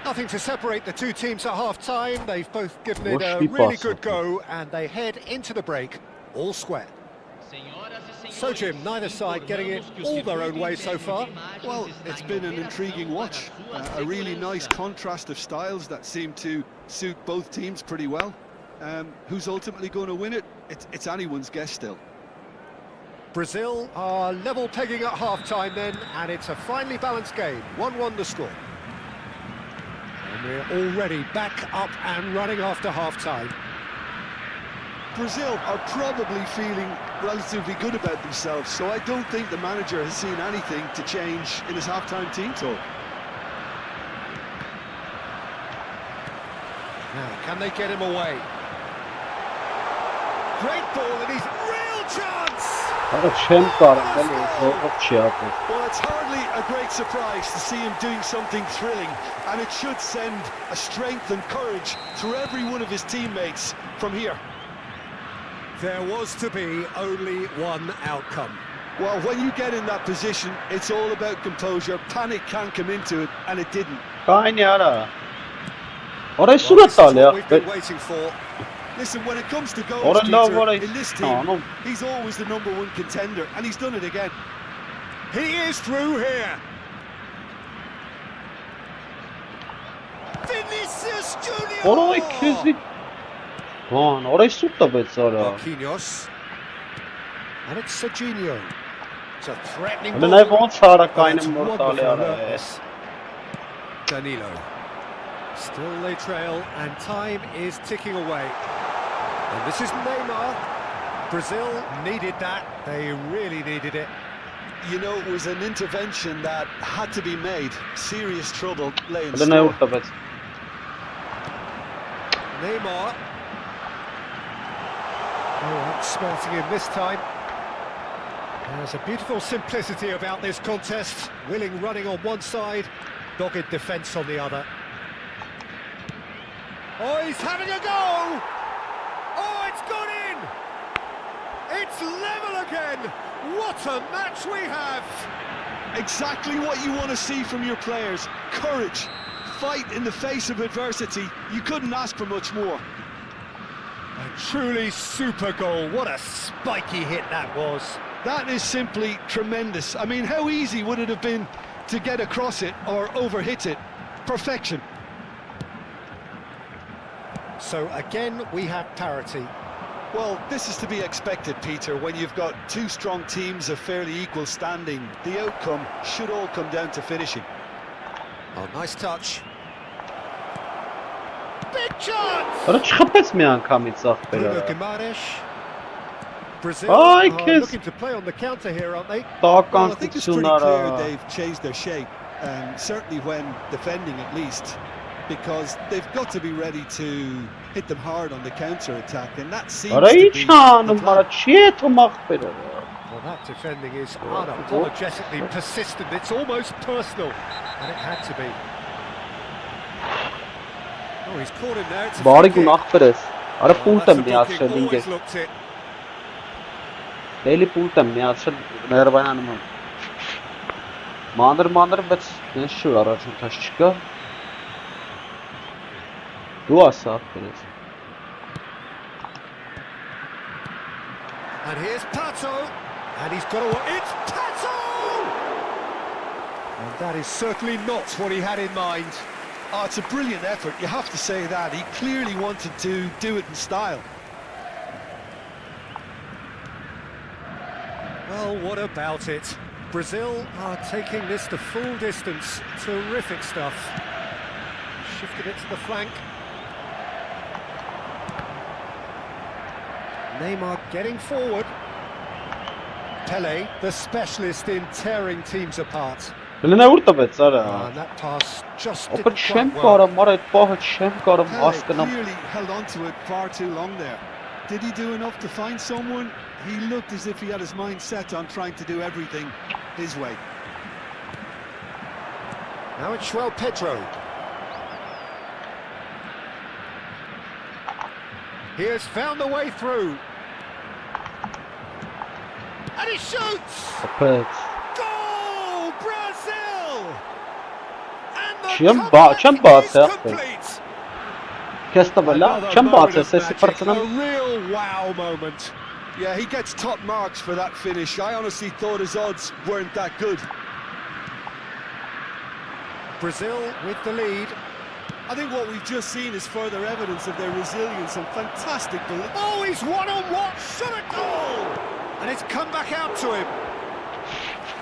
B: Nothing to separate the two teams at half-time. They've both given it
A: Hoş
B: a
A: bir
B: really
A: pas.
B: good go, and they head into the break all square. So, Jim, neither side getting it all their own way so far.
C: Well, it's been an intriguing watch. A really nice contrast of styles that seem to suit both teams pretty well. Who's ultimately going to win it? It's anyone's guess still.
B: Brazil are level pegging at half-time then, and it's a finely balanced game. 1-1 the score. And we're already back up and running after half-time.
C: Brazil are probably feeling relatively good about themselves, so I don't think the manager has seen anything to change in his half-time team talk.
B: Now, can they get him away? Great ball, and he's real chance!
A: Ora çem karım. Çok şey yapıyor.
C: Well, it's hardly a great surprise to see him doing something thrilling, and it should send a strength and courage through every one of his teammates from here.
B: There was to be only one outcome.
C: Well, when you get in that position, it's all about composure. Panic can come into it, and it didn't.
A: Kaynara. Ora
B: Well,
A: sıra
B: this is what
A: İtalya.
B: we've been waiting for.
C: Listen, when it comes to goals,
A: Ora no,
C: Peter,
A: ora-
C: in this
A: no,
C: team,
A: no.
C: he's always the #1 contender, and he's done it again.
B: He is through here. Vinicius Junior!
A: Ora ikizi. Lan orayı tut da betsara.
B: Marquinhos. And it's Serginho. It's a threatening
A: Öyle
B: ball.
A: ne von Sara
B: Oh, that's
A: kaynım
B: wonderful
A: mortalya.
B: alertness. Danilo. Still they trail, and time is ticking away. And this is Neymar. Brazil needed that. They really needed it.
C: You know, it was an intervention that had to be made. Serious trouble lay in
A: Edhe na
C: store.
A: urtëvet.
B: Neymar. Oh, outsmarting him this time. There's a beautiful simplicity about this contest. Willing running on one side, dogged defence on the other. Oh, he's having a go! Oh, it's gone in! It's level again! What a match we have!
C: Exactly what you want to see from your players. Courage, fight in the face of adversity. You couldn't ask for much more.
B: A truly super goal. What a spiky hit that was.
C: That is simply tremendous. I mean, how easy would it have been to get across it or overhit it? Perfection.
B: So again, we have parity.
C: Well, this is to be expected, Peter, when you've got two strong teams of fairly equal standing. The outcome should all come down to finishing.
B: Oh, nice touch. Big chance!
A: Արա չխփեց մի անգամից ախպերը։
B: Bruno Guimaraes. Brazil
A: Ay,
B: are
A: kiss.
B: looking to play on the counter here, aren't they?
C: Well, I think it's pretty
A: Տականություն
C: clear
A: արա։
C: they've changed their shape, certainly when defending at least, because they've got to be ready to hit them hard on the counter-attack, and that seems
A: Արա
C: to be
A: ի՞նչ
C: the
A: անում,
C: plan.
A: արա չի էթում ախպերը։
B: Well, that defending is unapologetically persistent. It's almost personal, and it had to be. Oh, he's caught him there. It's a
A: Բարի
B: free
A: գուն
B: kick.
A: ախպերես։ Արա
B: Oh,
A: պուլտ
B: that's
A: եմ
B: a
A: միացրել
B: booking,
A: ինձ։
B: always looked it.
A: Էլի պուլտ եմ միացրել ներվայանում եմ։ Մանր, բայց ես շուր առաջընթաց չկա։ Դու ասա ախպերես։
B: And here's Pato, and he's got to... It's Pato! And that is certainly not what he had in mind.
C: Oh, it's a brilliant effort, you have to say that. He clearly wanted to do it in style.
B: Well, what about it? Brazil are taking this the full distance. Terrific stuff. Shifted it to the flank. Neymar getting forward. Pele, the specialist in tearing teams apart.
A: Դե նա ուր տվեց արա։
B: And that pass just
A: Ապա
B: didn't
A: չեմ
B: quite work.
A: կարամ, արա այդ պահը չեմ կարամ
C: Pele
A: հասկանամ։
C: clearly held on to it far too long there. Did he do enough to find someone? He looked as if he had his mind set on trying to do everything his way.
B: Now it's João Pedro. He has found the way through. And he shoots!
A: Ապեց։
B: Goal! Brazil! And the
A: Չեմ
B: comeback is
A: բացել։
B: complete!
A: Քեզ տվելա,
B: Another
A: չեմ
B: moment
A: բացել,
B: of
A: սեսի
B: magic,
A: պրծնեմ։
B: a real wow moment.
C: Yeah, he gets top marks for that finish. I honestly thought his odds weren't that good.
B: Brazil with the lead.
C: I think what we've just seen is further evidence of their resilience and fantastic belief.
B: Oh, he's one-on-one, shot a goal! And it's come back out to him.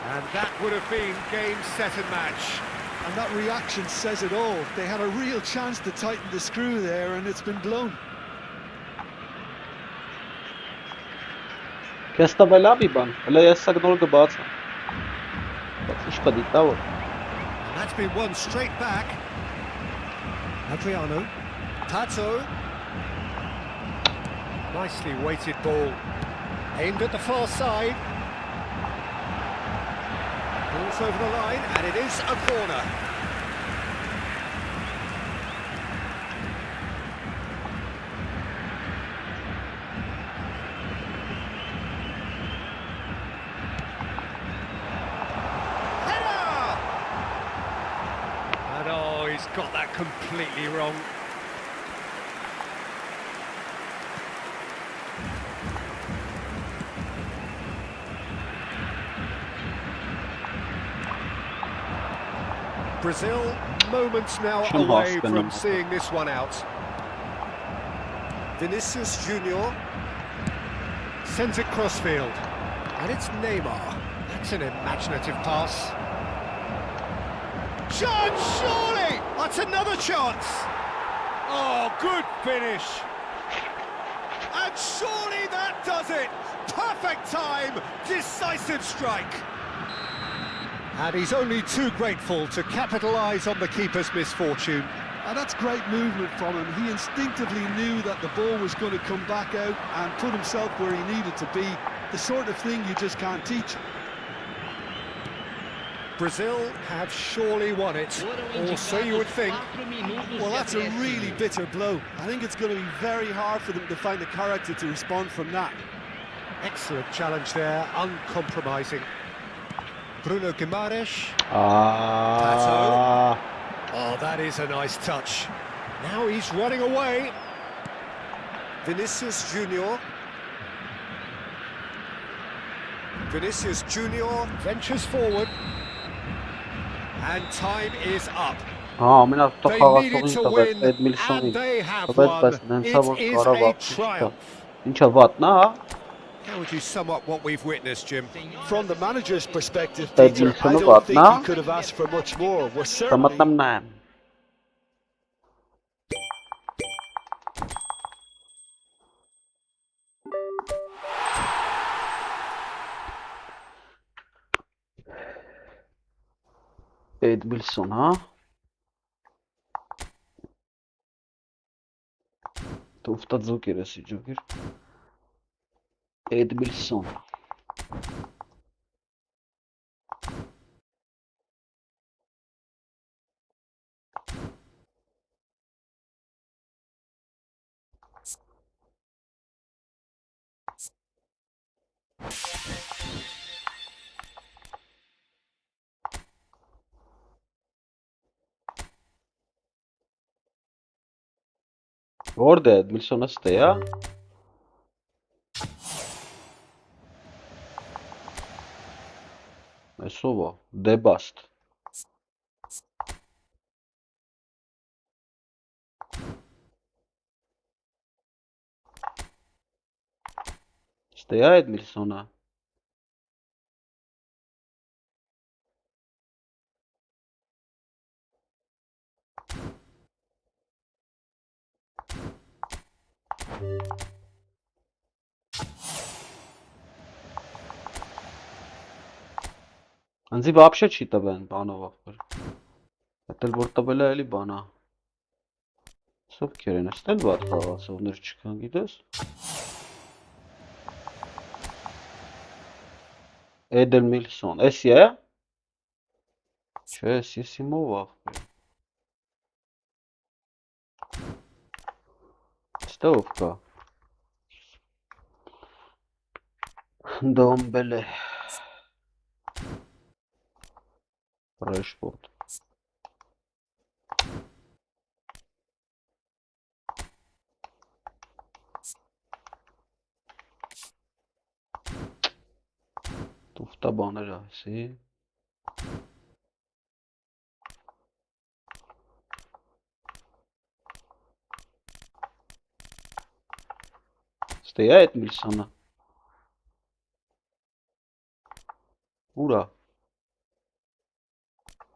B: And that would have been game, set and match.
C: And that reaction says it all. They had a real chance to tighten the screw there, and it's been blown.
A: Քեզ տվելա մի բան, հələ ես սա գնոր կբացա։ Բայց ինչ պետք է որ։
B: And that's been won straight back. Adriano. Pato. Nicely weighted ball. Aimed at the far side. Balls over the line, and it is a corner. Header! And oh, he's got that completely wrong. Brazil moments now away from seeing this one out. Vinicius Junior sends it crossfield, and it's Neymar. That's an imaginative pass. Chance, surely! I That's another chance. Oh, good finish. And surely that does it. Perfect time, decisive strike. And he's only too grateful to capitalise on the keeper's misfortune.
C: And that's great movement from him. He instinctively knew that the ball was going to come back out and put himself where he needed to be. The sort of thing you just can't teach.
B: Brazil have surely won it, or so you would think.
C: Well, that's a really bitter blow. I think it's going to be very hard for them to find the character to respond from that.
B: Excellent challenge there, uncompromising. Bruno Guimaraes. Oh, that is a nice touch. Now he's running away. Vinicius Junior. Vinicius Junior ventures forward. And time is up. They needed to win, and they have won. It is a triumph. How would you sum up what we've witnessed, Jim?
C: From the manager's perspective, Peter, I don't think he could have asked for much more. We're certainly...
A: Edmilson, ha? Tufta Zucker esse Joker. Edmilson. Orada Edmilson'a site ya. Esovo, Debast. Site ya Edmilson'a. Անձի вообще չի տվեն բանով ախպեր։ Հետել որ տվել է էլի բանա։ Սով կերեն, ստել բատ խաղացողներ չկան, գիտես։ Edmilson, էսի է։ Չէ, Սիսիմով ախպեր։ Ստով կա։ Դոմբելե։ Rashford. Tufta baner asi. Steya Edmilson'a. Ura.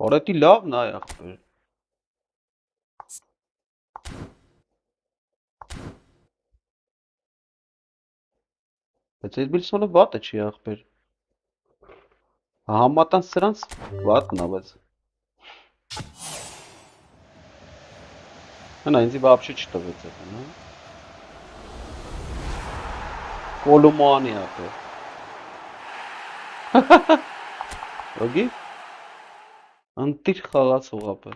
A: Oreti լավ նա ախպեր։ Բայց Edmilsonը վատը չի ախպեր։ Համատան սրանց վատն է, բայց Հնա ինձի вообще չտվեց այդ, հա։ Կոլոմանի ախպեր։ Ոգի։ Անտիր խաղացող ապը։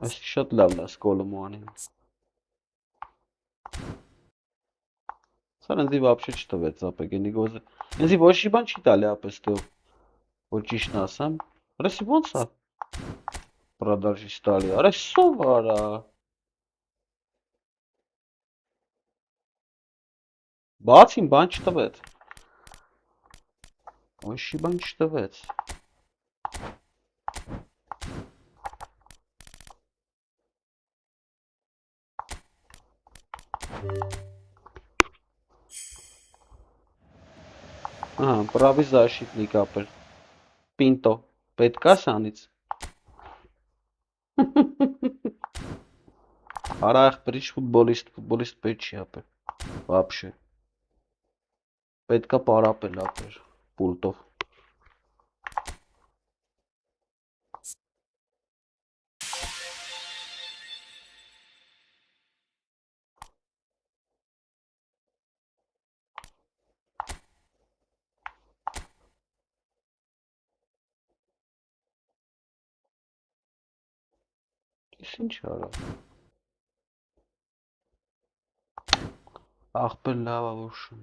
A: Այս շատ լավն է Կոլոմանին։ Սա ինձի вообще չտվեց ապը, գենի գոզը։ Ինձի ոչ մի բան չի տալի ապը ստով, որ ճիշտն ասեմ։ Արեսի ոնց է։ Продажи стали. Արեսով արա։ Բացին բան չտվեց։ Ոչ մի բան չտվեց։ Правый защитник ապեր։ Պինտո, պետք է սանից։ Արա ախպերիչ ֆուտբոլիստ պետք չի ապել, вообще, պետքա պարապել ապեր, պուլտով, Ես ինչ արա, ախպեր լավա ոշում,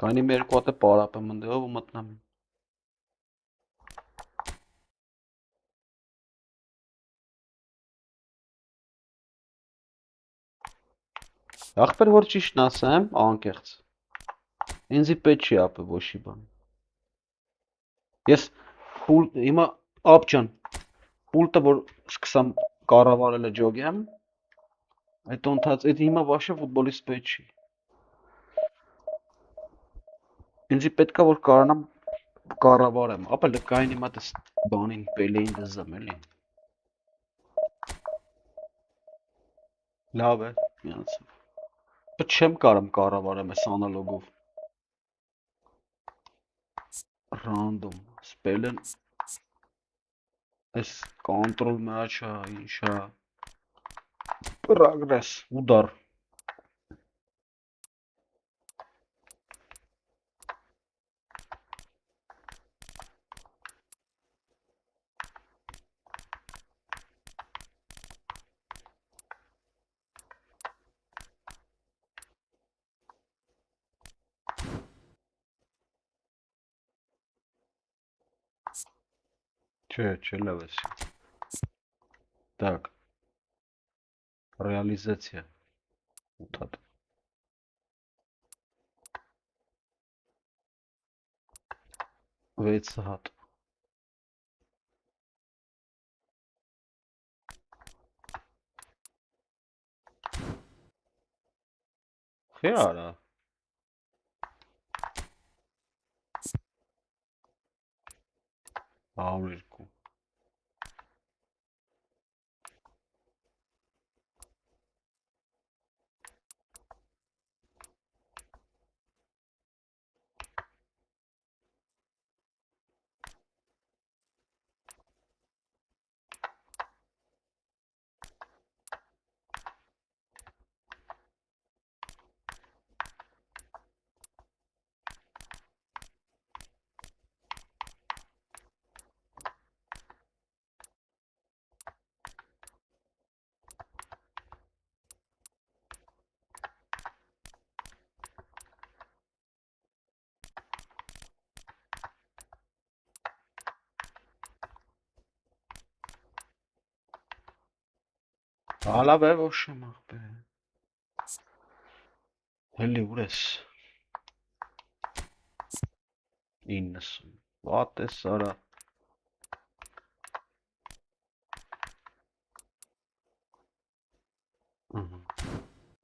A: կանի մեր երկու հատ է պարապեմ ընդեղով ու մտնամ, ախպեր որ ճիշտն ասեմ, անկեղծ, ինձի պետք չի ապել ոչի բան, ես հիմա ապջան, պուլտը որ սկսամ կառավարելը ջոգեմ, այդ հիմա вообще ֆուտբոլիստ պետք չի, ինձի պետքա որ կարողանամ կառավարեմ, ապա լկային հիմա դες բանին պելեին դզեմ էլի, լավ է, միացավ, բայց չեմ կարամ կառավարեմ այս անալոգով, random, spell-ն, այս control match-ա, ինչա, progress, ուդար, Չէ, լավ է, так, реализация, ուտատ, 6 հատ, խի արա, Հավերկու, Ալավ է ոշեմ ախպեր, հելի ուր ես, 90, վատ ես արա,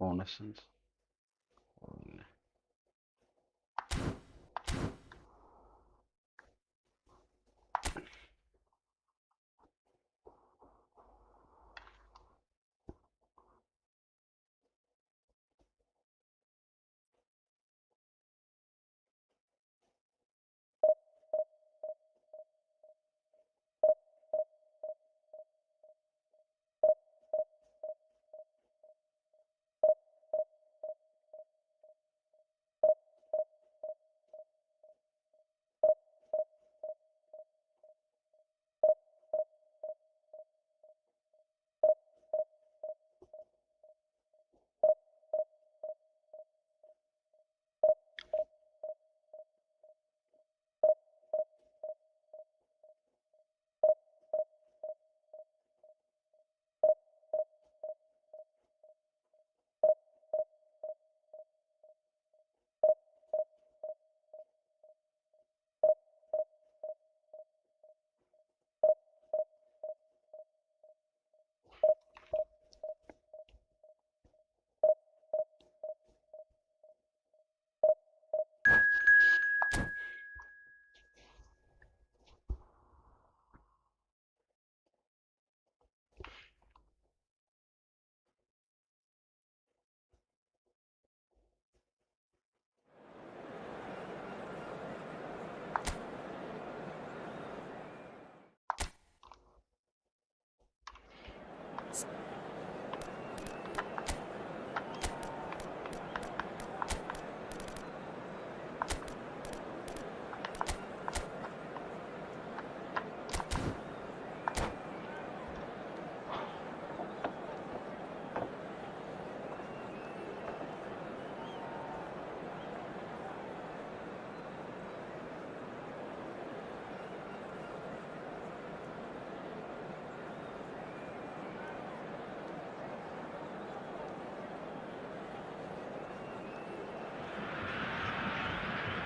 A: on ես ինձ,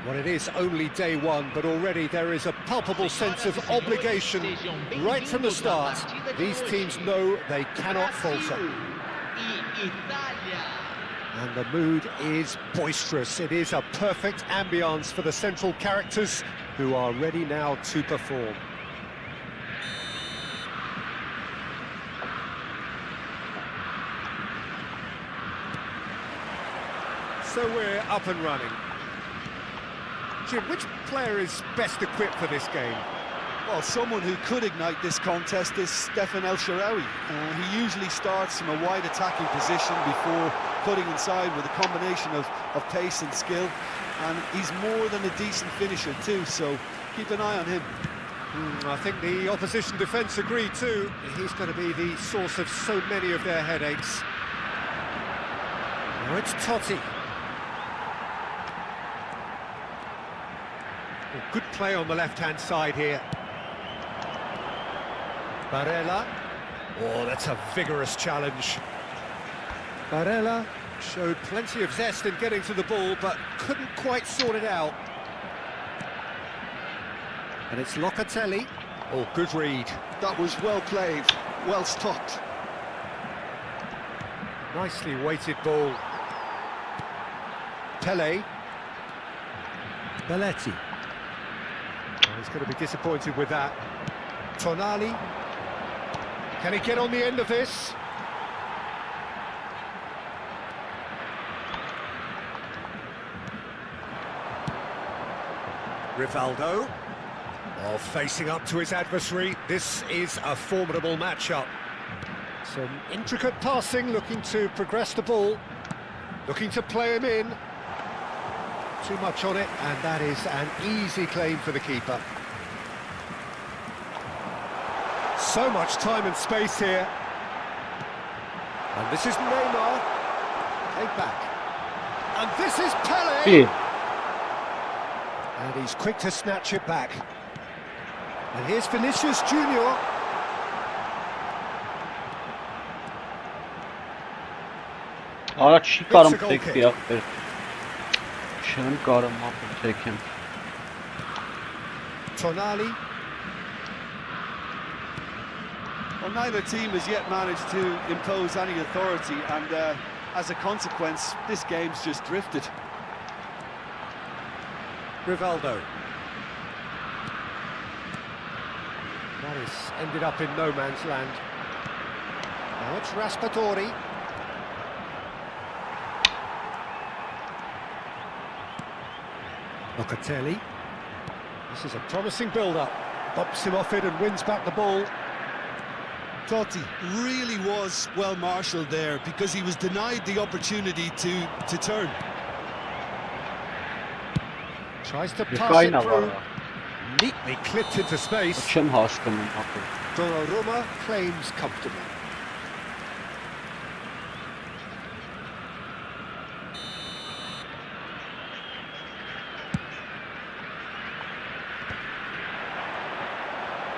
B: Well, it is only day one, but already there is a palpable sense of obligation right from the start. These teams know they cannot falter. And the mood is boisterous. It is a perfect ambience for the central characters who are ready now to perform. So we're up and running. Jim, which player is best equipped for this game?
C: Well, someone who could ignite this contest is Stefan El Shaarawy. He usually starts from a wide attacking position before cutting inside with a combination of pace and skill. And he's more than a decent finisher too, so keep an eye on him.
B: I think the opposition defence agree too. He's going to be the source of so many of their headaches. Now it's Totti. Good play on the left-hand side here. Barella. Oh, that's a vigorous challenge. Barella showed plenty of zest in getting to the ball, but couldn't quite sort it out. And it's Locatelli. Oh, good read.
C: That was well played, well stopped.
B: Nicely weighted ball. Pele. Belletti. Oh, he's going to be disappointed with that. Tonali. Can he get on the end of this? Rivaldo. Oh, facing up to his adversary. This is a formidable matchup. Some intricate passing, looking to progress the ball. Looking to play him in. Too much on it, and that is an easy claim for the keeper. So much time and space here. And this is Neymar. Take back. And this is Pele.
A: Yeah.
B: And he's quick to snatch it back. And here's Vinicius Junior.
A: Չի կարում թեքվի ախպեր։ Չեմ կարում ապր թեքեմ։
B: Tonali.
C: Well, neither team has yet managed to impose any authority, and as a consequence, this game's just drifted.
B: Rivaldo. That has ended up in no man's land. Now it's Raspadori. Locatelli. This is a promising build-up. Bumps him off it and wins back the ball.
C: Totti really was well marshalled there because he was denied the opportunity to turn.
B: Tries to pass it through. Neatly clipped into space.
A: Չեմ հասկանում ապր։
B: Donnarumma claims comfortably.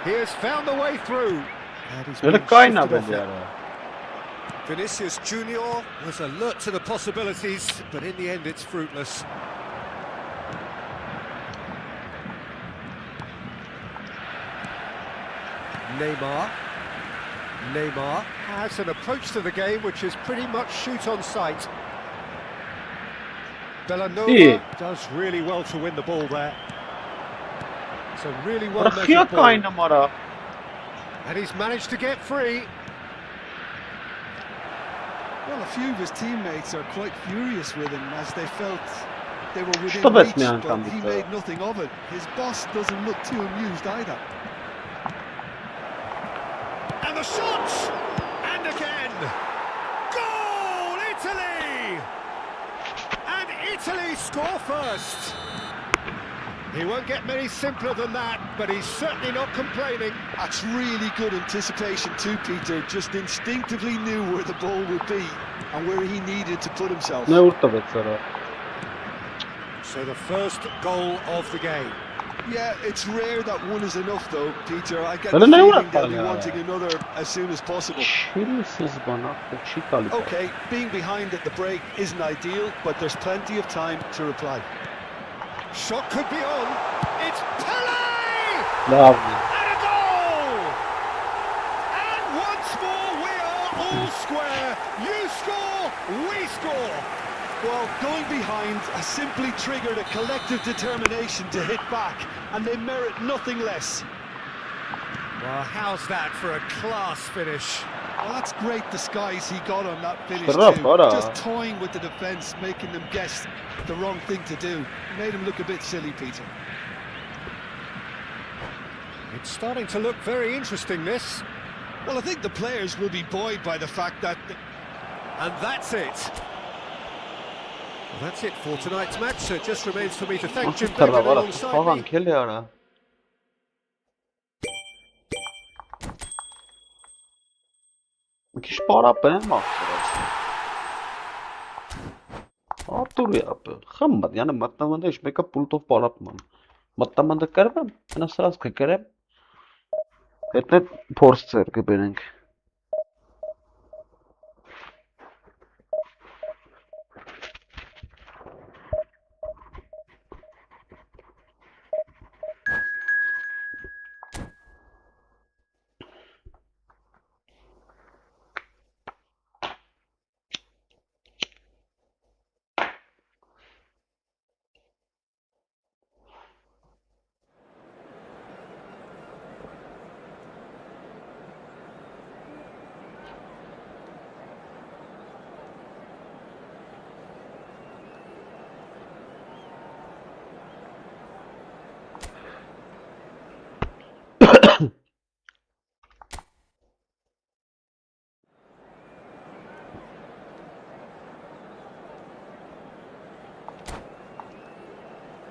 B: He has found the way through. And he's been shifted off it. Vinicius Junior was alert to the possibilities, but in the end it's fruitless. Neymar has an approach to the game which is pretty much shoot on sight. Bellanova does really well to win the ball there. It's a really well measured ball. And he's managed to get free.
C: Well, a few of his teammates are quite furious with him as they felt they were within reach, but he made nothing of it. His boss doesn't look too amused either.
B: And the shot! And again! Goal, Italy! And Italy score first! He won't get many simpler than that, but he's certainly not complaining.
C: That's really good anticipation too, Peter. Just instinctively knew where the ball would be and where he needed to put himself.
B: So the first goal of the game.
C: Yeah, it's rare that one is enough though, Peter. I get the feeling they'll be wanting another as soon as possible. Okay, being behind at the break isn't ideal, but there's plenty of time to reply.
B: Shot could be on. It's Pele!
A: Lovely.
B: And a goal! And once more we are all square. You score, we score.
C: Well, going behind has simply triggered a collective determination to hit back, and they merit nothing less.
B: Well, how's that for a class finish?
C: Well, that's great disguise he got on that finish
A: Rough,
C: too.
A: brother.
C: Just toying with the defence, making them guess the wrong thing to do. Made him look a bit silly, Peter.
B: It's starting to look very interesting, this.
C: Well, I think the players will be buoyed by the fact that...
B: And that's it. Well, that's it for tonight's match, so it just remains for me to thank Jim David alongside
A: Falan
B: me.
A: kill yara. Bir kişi para ben mi aktarırsın? Dur ya be. Xammat, yani matlamanda iş meka pultov para yapmam. Matlamanda karmam. Ben sırası kekerem. Etnet porster geberenk.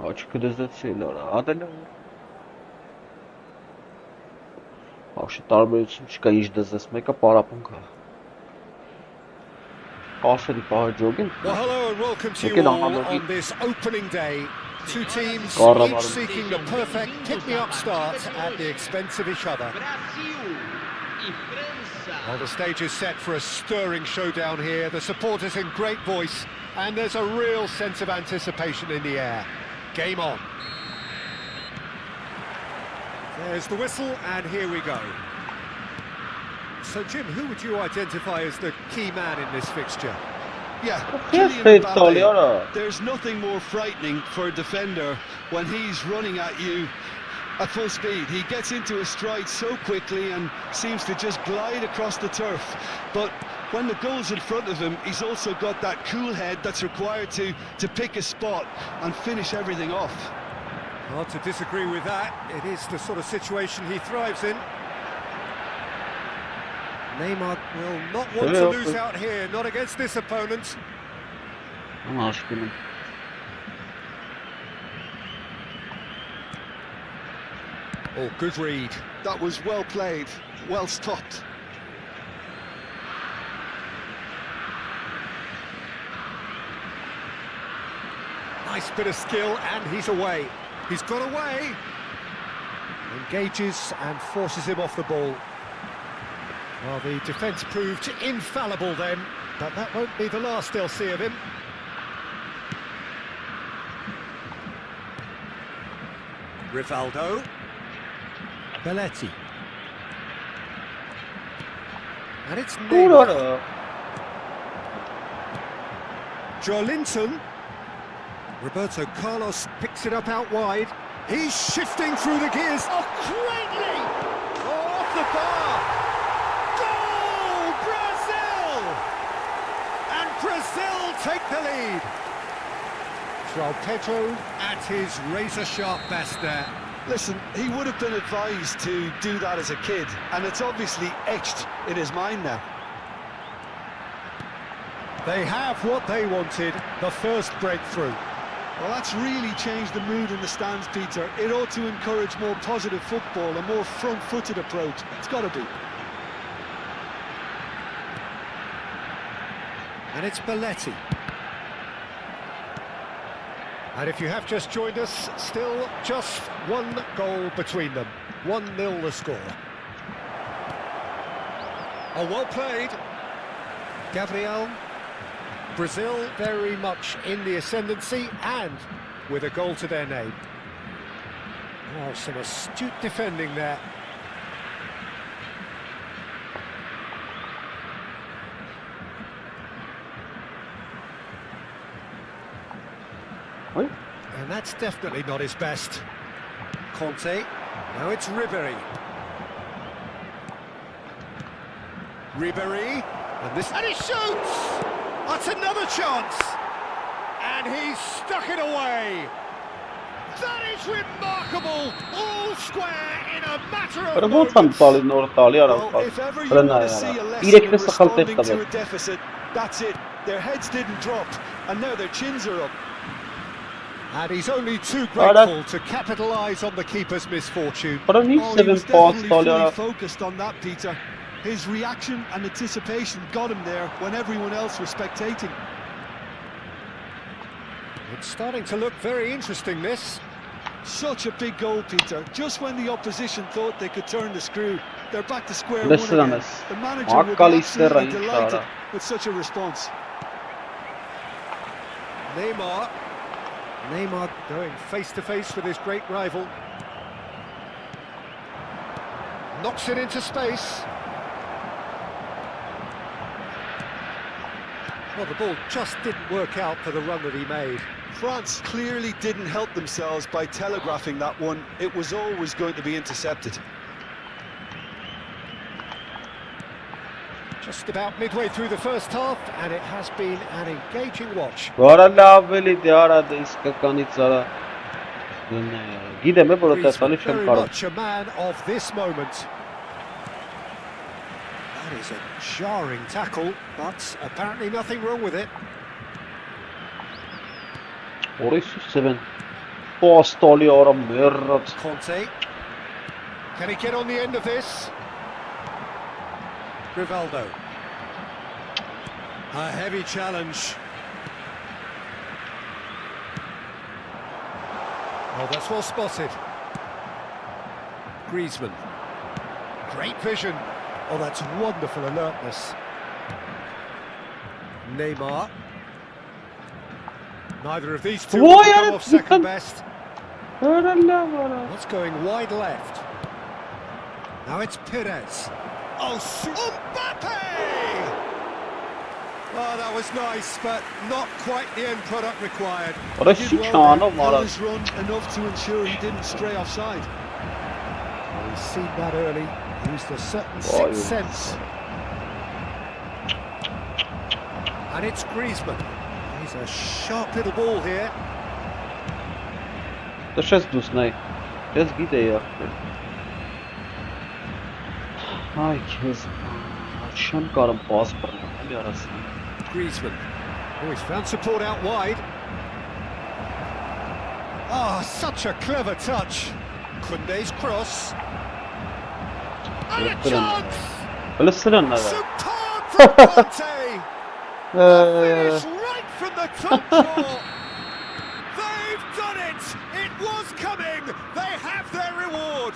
A: Açık ödezetseler. Adela. Вообще տարբերություն չկա ինչ դզես մեկը պարապունք է։ Ասերի պահաջոգին։
B: Well, hello and welcome to you all on this opening day. Two teams each seeking the perfect pick-me-up start at the expense of each other.
E: Brasil e França.
B: Well, the stage is set for a stirring showdown here. The supporters in great voice, and there's a real sense of anticipation in the air. Game on. There's the whistle, and here we go. So, Jim, who would you identify as the key man in this fixture?
C: Yeah,
A: Yes,
C: Kylian
A: it's all
C: Mbappe.
A: yara.
C: There's nothing more frightening for a defender when he's running at you at full speed. He gets into his stride so quickly and seems to just glide across the turf. But when the goal's in front of him, he's also got that cool head that's required to pick a spot and finish everything off.
B: Hard to disagree with that. It is the sort of situation he thrives in. Neymar will not want to lose out here, not against this opponent.
A: I'm asking him.
B: Oh, good read.
C: That was well played, well stopped.
B: Nice bit of skill, and he's away. He's got away. Engages and forces him off the ball. Well, the defence proved infallible then, but that won't be the last they'll see of him. Rivaldo. Belletti. And it's Neymar. Joelinton. Roberto Carlos picks it up out wide. He's shifting through the gears. Oh, greatly! Oh, off the bar. Goal, Brazil! And Brazil take the lead. João Pedro at his razor-sharp best there.
C: Listen, he would have been advised to do that as a kid, and it's obviously etched in his mind now.
B: They have what they wanted, the first breakthrough.
C: Well, that's really changed the mood in the stands, Peter. It ought to encourage more positive football, a more front-footed approach. It's got to be.
B: And it's Belletti. And if you have just joined us, still just one goal between them. 1-0 the score. Oh, well played. Gabriel. Brazil very much in the ascendancy, and with a goal to their name. Oh, some astute defending there.
A: Oi.
B: And that's definitely not his best. Conte, now it's Ribéry. Ribéry, and he shoots! That's another chance! And he's stuck it away! That is remarkable! All square in a matter of moments!
C: Well, if ever you want to see a lesson in responding to a deficit, that's it. Their heads didn't drop, and now their chins are up.
B: And he's only too grateful to capitalise on the keeper's misfortune.
C: Oh, he was definitely fully focused on that, Peter. His reaction and anticipation got him there when everyone else was spectating.
B: It's starting to look very interesting, this.
C: Such a big goal, Peter. Just when the opposition thought they could turn the screw, they're back to square one again. The manager will be absolutely delighted with such a response.
B: Neymar going face-to-face with his great rival. Knocks it into space. Well, the ball just didn't work out for the run that he made.
C: France clearly didn't help themselves by telegraphing that one. It was always going to be intercepted.
B: Just about midway through the first half, and it has been an engaging watch.
A: Very
B: much a man of this moment. That is a jarring tackle, but apparently nothing wrong with it. Conte. Can he get on the end of this? Rivaldo. A heavy challenge. Oh, that's well spotted. Griezmann. Great vision. Oh, that's wonderful alertness. Neymar. Neither of these two will come off second best. What's going wide left? Now it's Perez. Oh, Mbappe! Oh, that was nice, but not quite the end product required.
C: Held his run enough to ensure he didn't stray offside.
B: Well, he's seen that early. Used a certain sixth sense. And it's Griezmann. He's a sharp little ball here. Griezmann. Oh, he's found support out wide. Ah, such a clever touch. Koundé's cross. And a chance! Superb from Conte! Finish right from the top draw. They've done it! It was coming! They have their reward!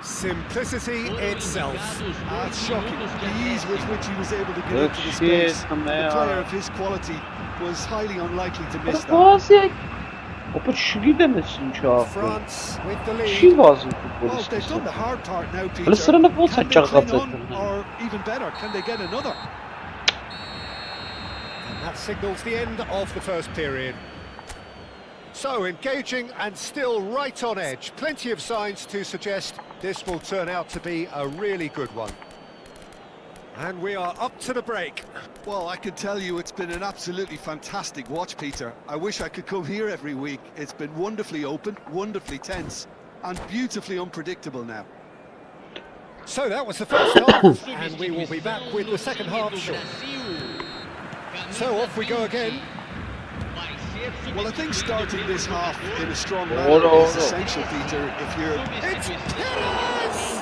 B: Simplicity itself.
C: That's shocking. The ease with which he was able to get into the space. A player of his quality was highly unlikely to miss that.
B: France with the lead.
C: Well, they've done the hard part now, Peter. Can they cling on, or even better, can they get another?
B: And that signals the end of the first period. So, engaging and still right on edge. Plenty of signs to suggest this will turn out to be a really good one. And we are up to the break.
C: Well, I can tell you it's been an absolutely fantastic watch, Peter. I wish I could come here every week. It's been wonderfully open, wonderfully tense, and beautifully unpredictable now.
B: So that was the first half, and we will be back with the second half shortly. So off we go again.
C: Well, I think starting this half in a strong manner is essential, Peter, if you're...
B: It's Perez!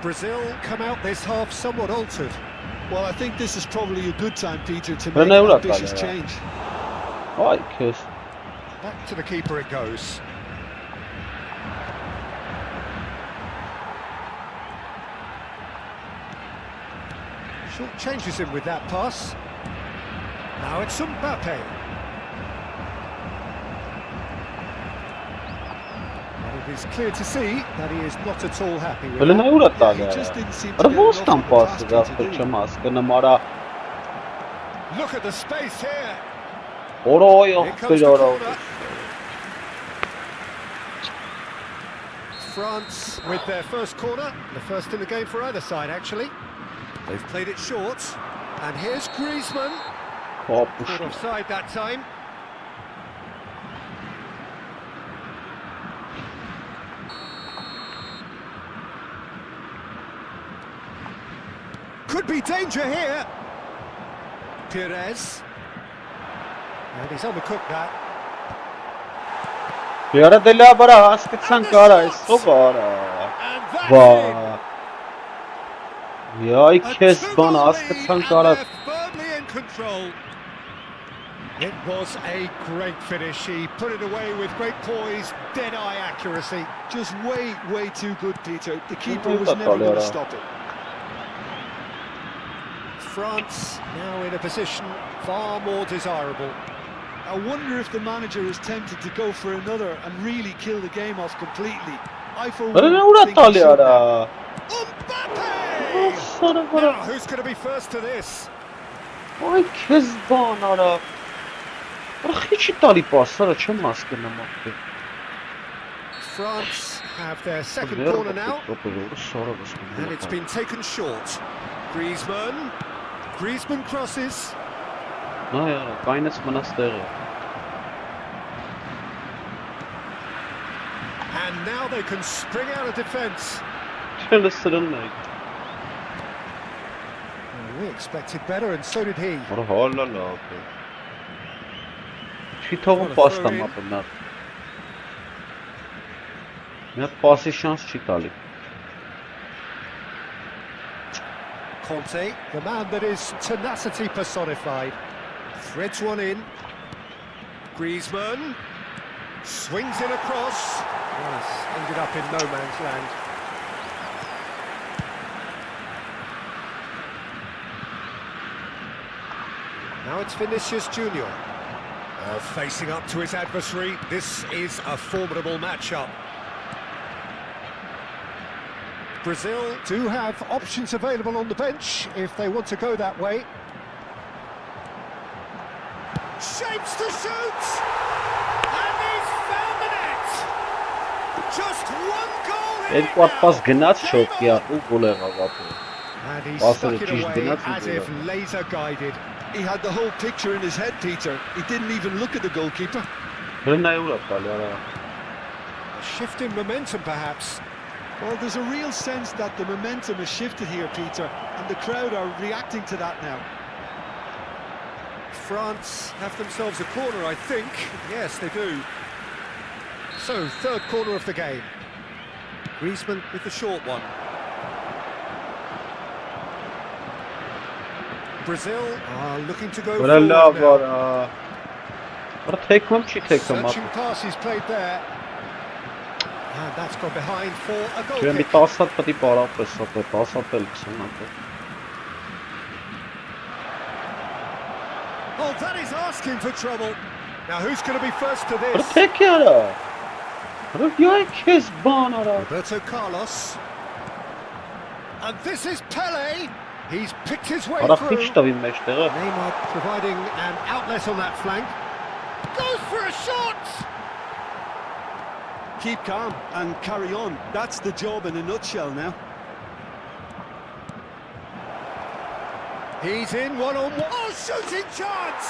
B: Brazil come out this half somewhat altered.
C: Well, I think this is probably a good time, Peter, to make an ambitious change.
B: Back to the keeper it goes. Short changes him with that pass. Now it's Mbappe. It is clear to see that he is not at all happy with
A: Հələ
B: that.
A: նա ուրա տալի
C: He
A: է։
C: just didn't seem to
A: Արա
C: get
A: ո՞նց
C: enough
A: կամ
C: of the pass
A: պասը
C: to
A: գախտը
C: do.
A: չեմ հասկանում, արա
B: Look at the space here.
A: օրոյ
B: Here comes
A: ախպեր
B: the
A: արա։
B: corner. France with their first corner, the first in the game for either side actually. They've played it short, and here's Griezmann.
A: Կապուշ։
B: Caught offside that time. Could be danger here. Perez. And he's undercooked that.
A: Яра դելա բարա հասկացան կարա, այսով արա։
B: And that's
A: Վա։
B: it.
A: Yay
B: A
A: քեզ
B: 2-goal
A: բան
B: lead,
A: հասկացան
B: and
A: կարա։
B: they're firmly in control. It was a great finish. He put it away with great poise, dead-eye accuracy.
C: Just way too good, Peter. The keeper was never going to stop it.
B: France now in a position far more desirable.
C: I wonder if the manager is tempted to go for another and really kill the game off completely. I for
A: Արա նա
C: one
A: ուրա
C: think he
A: տալի
C: should
A: արա։
C: now.
B: Mbappe!
A: Սարը վրա։
B: Now, who's going to be first to this?
A: Ay քեզ բան արա։ Արա խիչի տալի պասը, չեմ հասկանում ախպեր։
B: France have their second corner now, and it's been taken short. Griezmann. Griezmann crosses.
A: Նա яրա, կայնեց մնաց տեղը։
B: And now they can spring out of defence.
A: Չելը սրնն է։
B: We expected better, and so did he.
A: Արա հալա լավ է։ Չի թողում պաստամ ապնա։ Մի հատ պասի շանս չի տալի։
B: Conte, the man that is tenacity personified, threads one in. Griezmann swings in across. Yes, ended up in no man's land. Now it's Vinicius Junior. Facing up to his adversary. This is a formidable matchup. Brazil do have options available on the bench if they want to go that way. Shapes to shoot! And he's found the net! Just one goal in it
A: Երկու հատ պաս
B: now.
A: գնաց շոկիա ու գոլ եղավ ապը։
B: And he
A: Passer
B: stuck it
A: ճիշտ
B: away
A: գնաց ու
B: as
A: գոլ
B: if
A: եղավ։
B: laser guided.
C: He had the whole picture in his head, Peter. He didn't even look at the goalkeeper.
A: Հրնայ ուրա տալի արա։
B: A shift in momentum perhaps.
C: Well, there's a real sense that the momentum has shifted here, Peter, and the crowd are reacting to that now.
B: France have themselves a corner, I think. Yes, they do. So, third corner of the game. Griezmann with the short one. Brazil are looking to go
A: Վրա
B: forward
A: լավ
B: now.
A: արա։ Արա թեքում չի թեքում
B: Searching
A: ապը։
B: pass he's played there. And that's gone behind for a goal
A: Չեմ մի
B: kick.
A: 10 հատ պետք է պարապես ապը, 10 հատ էլ 20 հատ։
B: Oh, that is asking for trouble. Now, who's going to be first to
A: Արա
B: this?
A: թեք արա։ Արա yay քեզ բան արա։
B: Roberto Carlos. And this is Pele. He's picked his way
A: Արա
B: through.
A: խիչ տվի մեջտեղը։
B: Neymar providing an outlet on that flank. Goes for a shot!
C: Keep calm and carry on. That's the job in a nutshell now.
B: He's in one-on-one. Oh, shooting chance!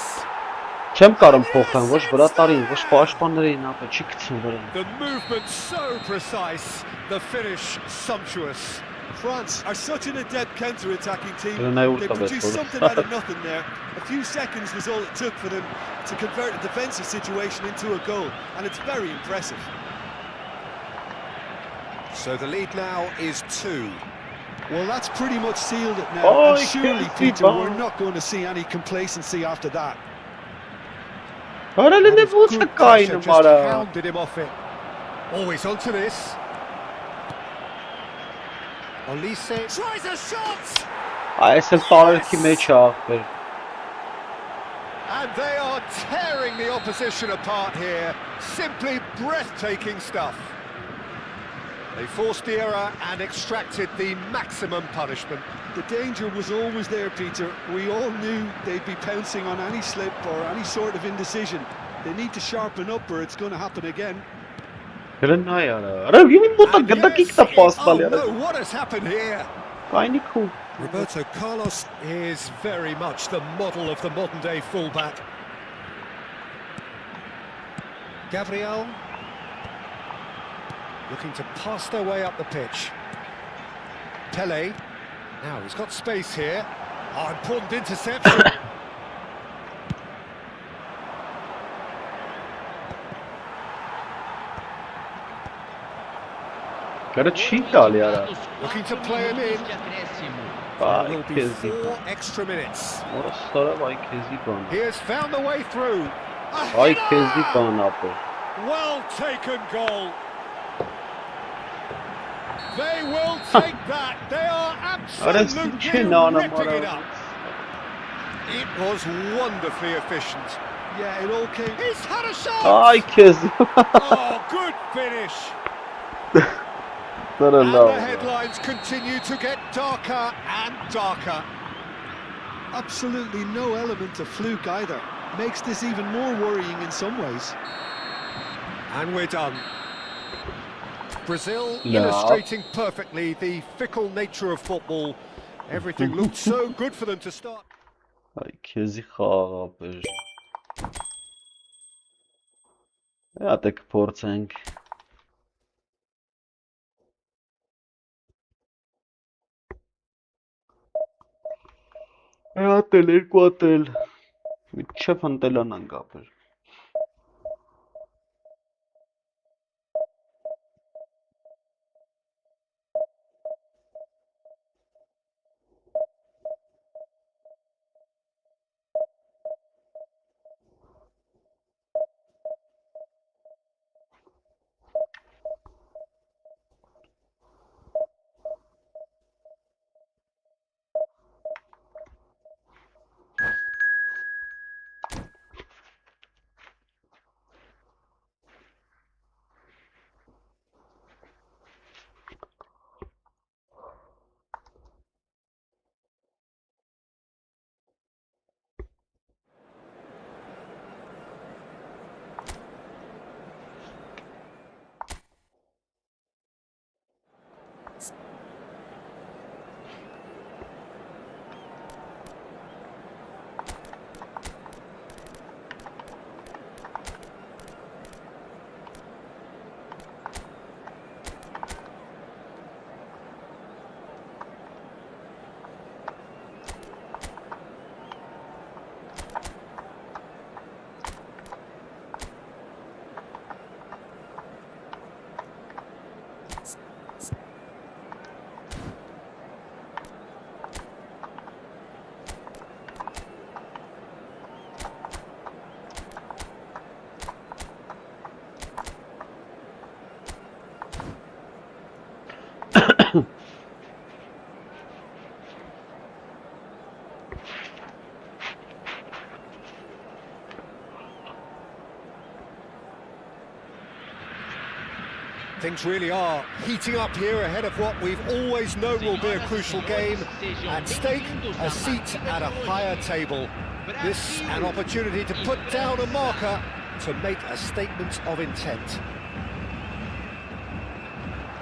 A: Չեմ կարող փոխեմ, ոչ վրա տարին, ոչ պաշտպաններին ապը, չի գցում վրան։
B: The movement so precise, the finish sumptuous.
C: France are such an adept counter-attacking team.
A: Hırnayı
C: They
A: vurdu
C: produced
A: tabii,
C: something out of nothing there. A few seconds was all it took for them to convert a defensive situation into a goal, and it's very impressive.
B: So the lead now is 2.
C: Well, that's pretty much sealed it now.
A: Oh,
C: And surely,
A: he
C: Peter,
A: ball.
C: we're not going to see any complacency after that.
A: Արա
B: And
A: լենե
B: with
A: ո՞նց է
B: good pressure,
A: կայնում
B: just
A: արա։
B: hounded him off it. Oh, he's onto this. Olise tries a shot!
A: Այս էլ տարերքի մեջ է ախպեր։
B: And they are tearing the opposition apart here. Simply breathtaking stuff. They forced the error and extracted the maximum punishment.
C: The danger was always there, Peter. We all knew they'd be pouncing on any slip or any sort of indecision. They need to sharpen up or it's going to happen again.
B: And yes, oh no, what has happened here? Roberto Carlos is very much the model of the modern-day fullback. Gabriel looking to pass their way up the pitch. Pele, now he's got space here. Oh, important interception. Looking to play him in. Will be 4 extra minutes. He has found the way through. Well taken goal. They will take that. They are absolutely ripping it up. It was wonderfully efficient.
C: Yeah, it all came.
B: He's had a shot. Oh, good finish. And the headlines continue to get darker and darker.
C: Absolutely no element of fluke either. Makes this even more worrying in some ways.
B: And we're done. Brazil illustrating perfectly the fickle nature of football. Everything looked so good for them to start. Things really are heating up here ahead of what we've always known will be a crucial game. At stake, a seat at a higher table. This an opportunity to put down a marker to make a statement of intent.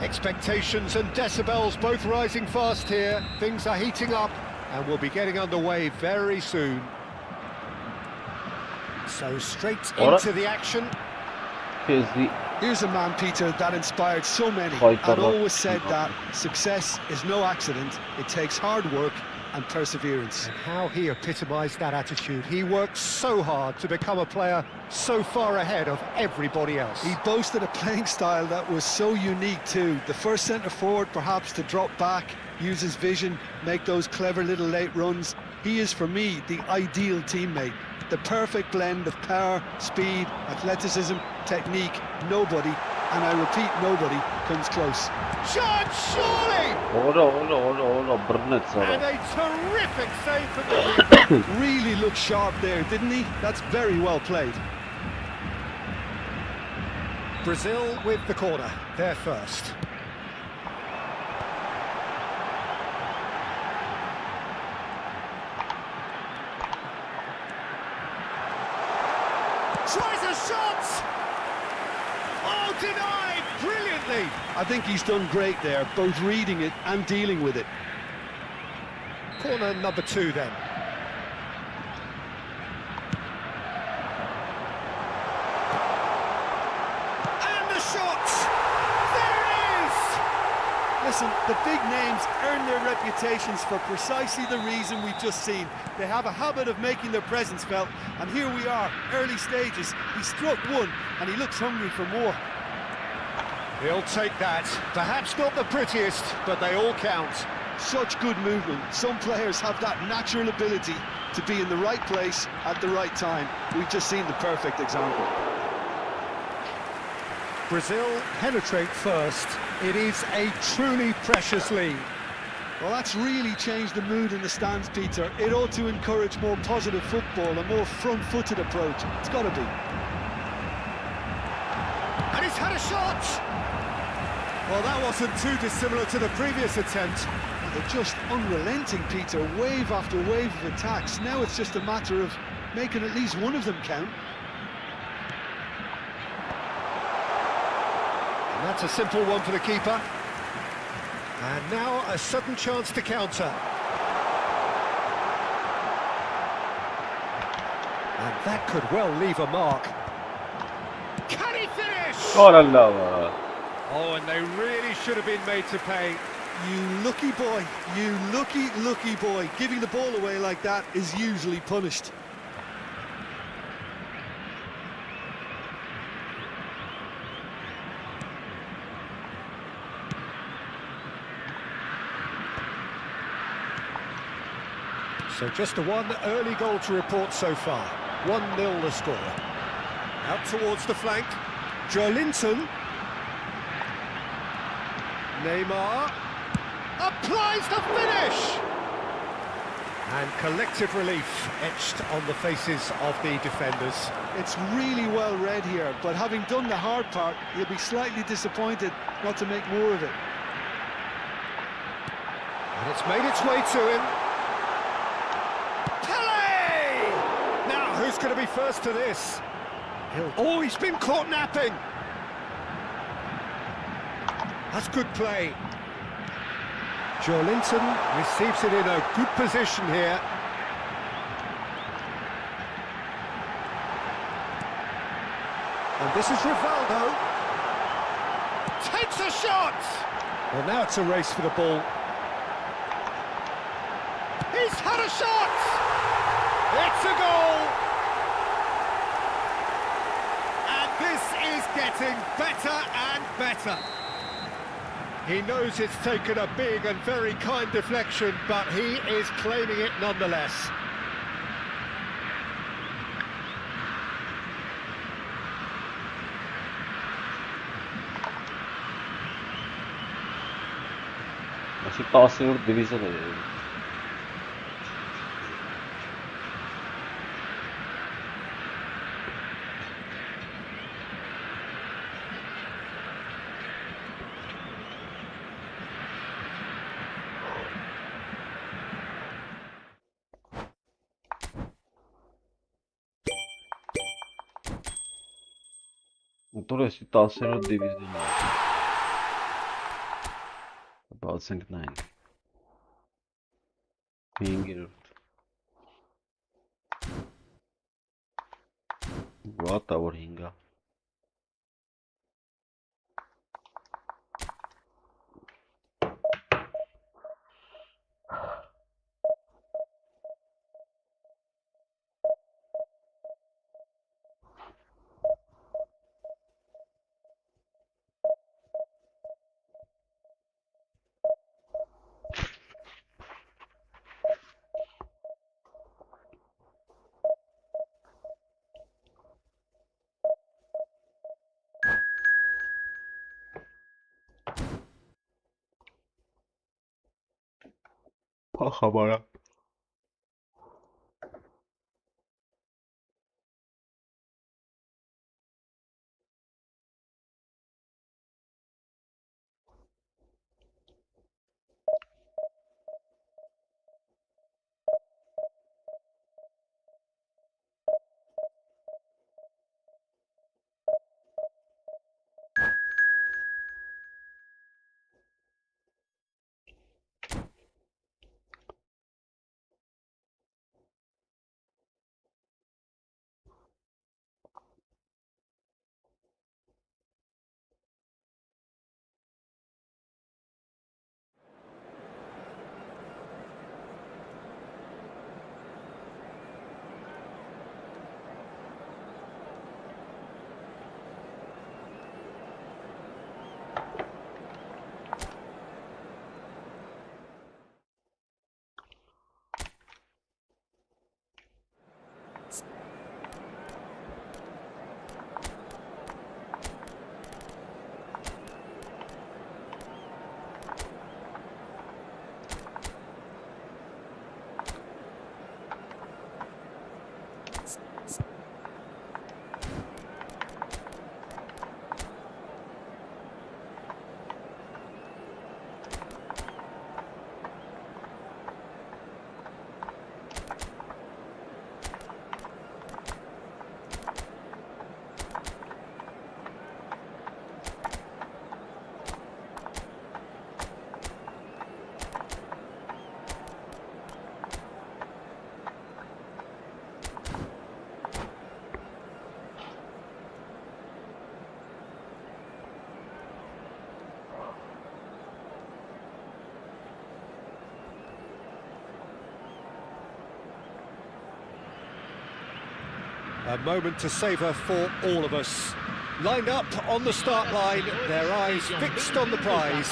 B: Expectations and decibels both rising fast here. Things are heating up and we'll be getting underway very soon. So straight into the action.
C: Here's a man, Peter, that inspired so many and always said that success is no accident. It takes hard work and perseverance.
B: And how he epitomised that attitude. He worked so hard to become a player so far ahead of everybody else.
C: He boasted a playing style that was so unique too. The first centre-forward perhaps to drop back, use his vision, make those clever little late runs. He is, for me, the ideal teammate. The perfect blend of power, speed, athleticism, technique. Nobody, and I repeat, nobody, comes close.
B: Chance, surely! And a terrific save from the keeper.
C: Really looked sharp there, didn't he? That's very well played.
B: Brazil with the corner, they're first. Tries a shot! Oh, denied brilliantly!
C: I think he's done great there, both reading it and dealing with it.
B: Corner number 2 then. And the shot! There it is!
C: Listen, the big names earn their reputations for precisely the reason we've just seen. They have a habit of making their presence felt, and here we are, early stages. He struck one, and he looks hungry for more.
B: He'll take that. Perhaps not the prettiest, but they all count.
C: Such good movement. Some players have that natural ability to be in the right place at the right time. We've just seen the perfect example.
B: Brazil penetrate first. It is a truly precious lead.
C: Well, that's really changed the mood in the stands, Peter. It ought to encourage more positive football, a more front-footed approach. It's got to be.
B: And he's had a shot! Well, that wasn't too dissimilar to the previous attempt.
C: They're just unrelenting, Peter. Wave after wave of attacks. Now it's just a matter of making at least one of them count.
B: And that's a simple one for the keeper. And now a sudden chance to counter. And that could well leave a mark. Can he finish?
A: Oh la la.
B: Oh, and they really should have been made to pay.
C: You lucky boy, you lucky boy. Giving the ball away like that is usually punished.
B: So just the one early goal to report so far. 1-0 the score. Out towards the flank. Joelinton. Neymar applies the finish! And collective relief etched on the faces of the defenders.
C: It's really well read here, but having done the hard part, he'll be slightly disappointed not to make more of it.
B: And it's made its way to him. Pele! Now, who's going to be first to this? Oh, he's been caught napping. That's good play. Joelinton receives it in a good position here. And this is Rivaldo. Takes a shot! Well, now it's a race for the ball. He's had a shot! It's a goal! And this is getting better and better. He knows it's taken a big and very kind deflection, but he is claiming it nonetheless.
A: Asi passer division है Τώρα εσύ passer division about 9 Finger What our hinga خبره
B: A moment to savour for all of us. Lined up on the start line, their eyes fixed on the prize.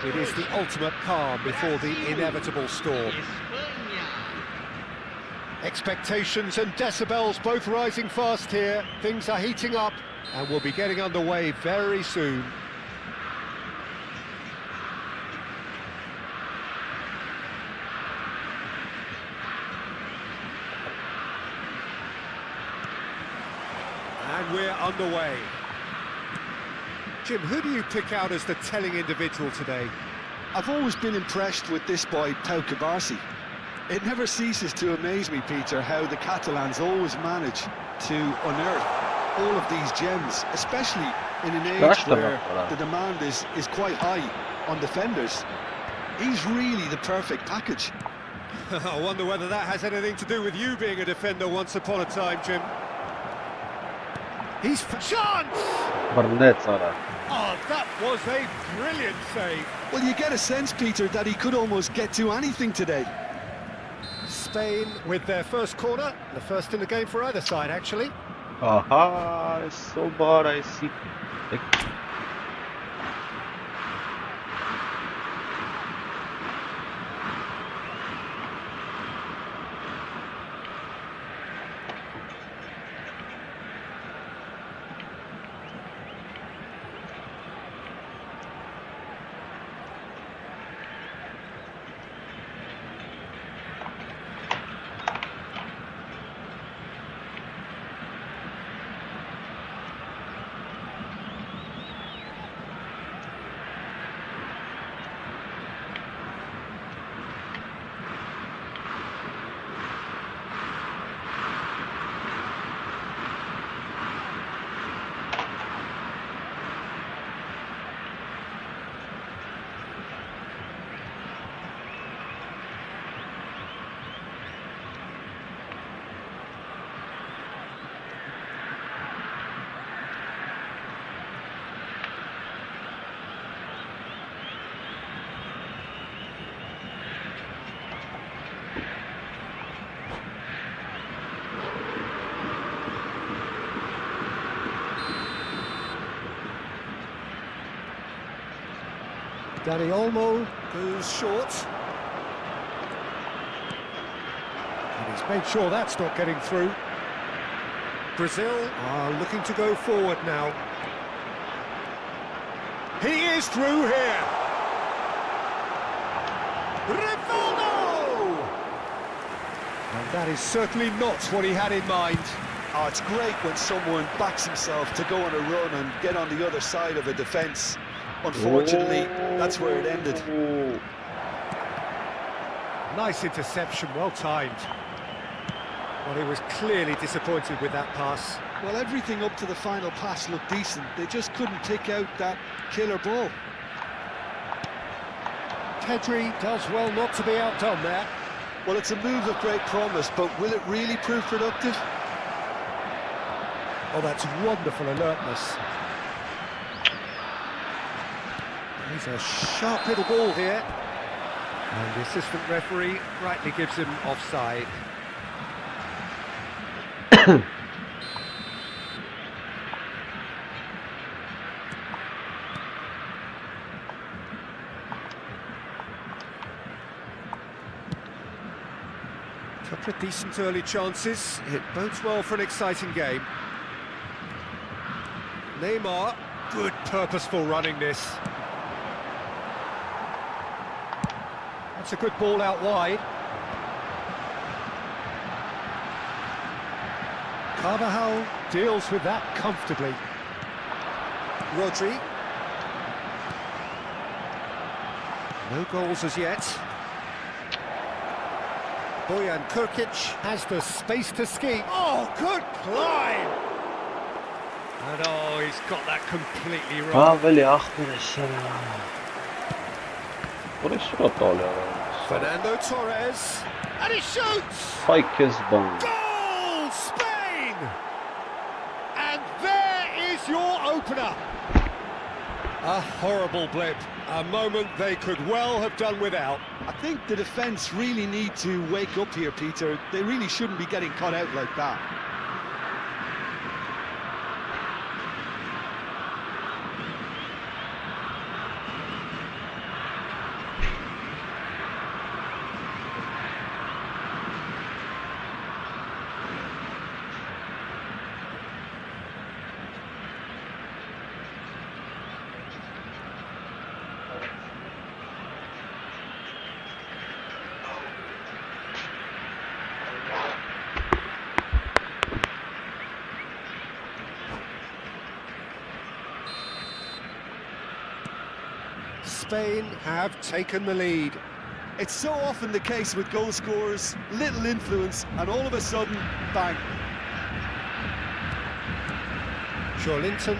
B: It is the ultimate calm before the inevitable storm. Expectations and decibels both rising fast here. Things are heating up and we'll be getting underway very soon. And we're underway. Jim, who do you pick out as the telling individual today?
C: I've always been impressed with this boy, Pau Cubarsí. It never ceases to amaze me, Peter, how the Catalans always manage to unearth all of these gems, especially in an age where the demand is quite high on defenders. He's really the perfect package.
B: I wonder whether that has anything to do with you being a defender once upon a time, Jim. He's chance! Oh, that was a brilliant save.
C: Well, you get a sense, Peter, that he could almost get to anything today.
B: Spain with their first corner, the first in the game for either side, actually.
A: Aha, it's so bad, I see.
B: Dani Olmo goes short. And he's made sure that's not getting through. Brazil are looking to go forward now. He is through here. Rivaldo! And that is certainly not what he had in mind.
C: Oh, it's great when someone backs himself to go on a run and get on the other side of a defence. Unfortunately, that's where it ended.
B: Nice interception, well timed. Well, he was clearly disappointed with that pass.
C: Well, everything up to the final pass looked decent. They just couldn't pick out that killer ball.
B: Pedri does well not to be outdone there.
C: Well, it's a move of great promise, but will it really prove productive?
B: Oh, that's wonderful alertness. He's a sharp little ball here. And the assistant referee rightly gives him offside. Couple of decent early chances. It bodes well for an exciting game. Neymar, good purposeful running this. That's a good ball out wide. Carvajal deals with that comfortably. Rodri. No goals as yet. Bojan Kurkic has the space to ski. Oh, good climb! And oh, he's got that completely wrong. Fernando Torres, and he shoots! Goal, Spain! And there is your opener. A horrible blip, a moment they could well have done without.
C: I think the defence really need to wake up here, Peter. They really shouldn't be getting caught out like that.
B: Spain have taken the lead.
C: It's so often the case with goal scorers, little influence, and all of a sudden, bang.
B: Linton.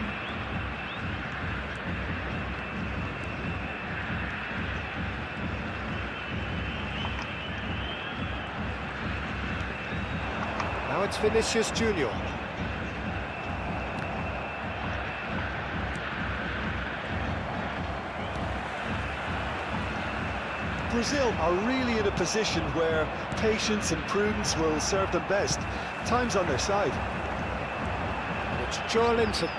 B: Now it's Vinicius Junior.
C: Brazil are really in a position where patience and prudence will serve them best. Time's on their side.
B: It's Linton.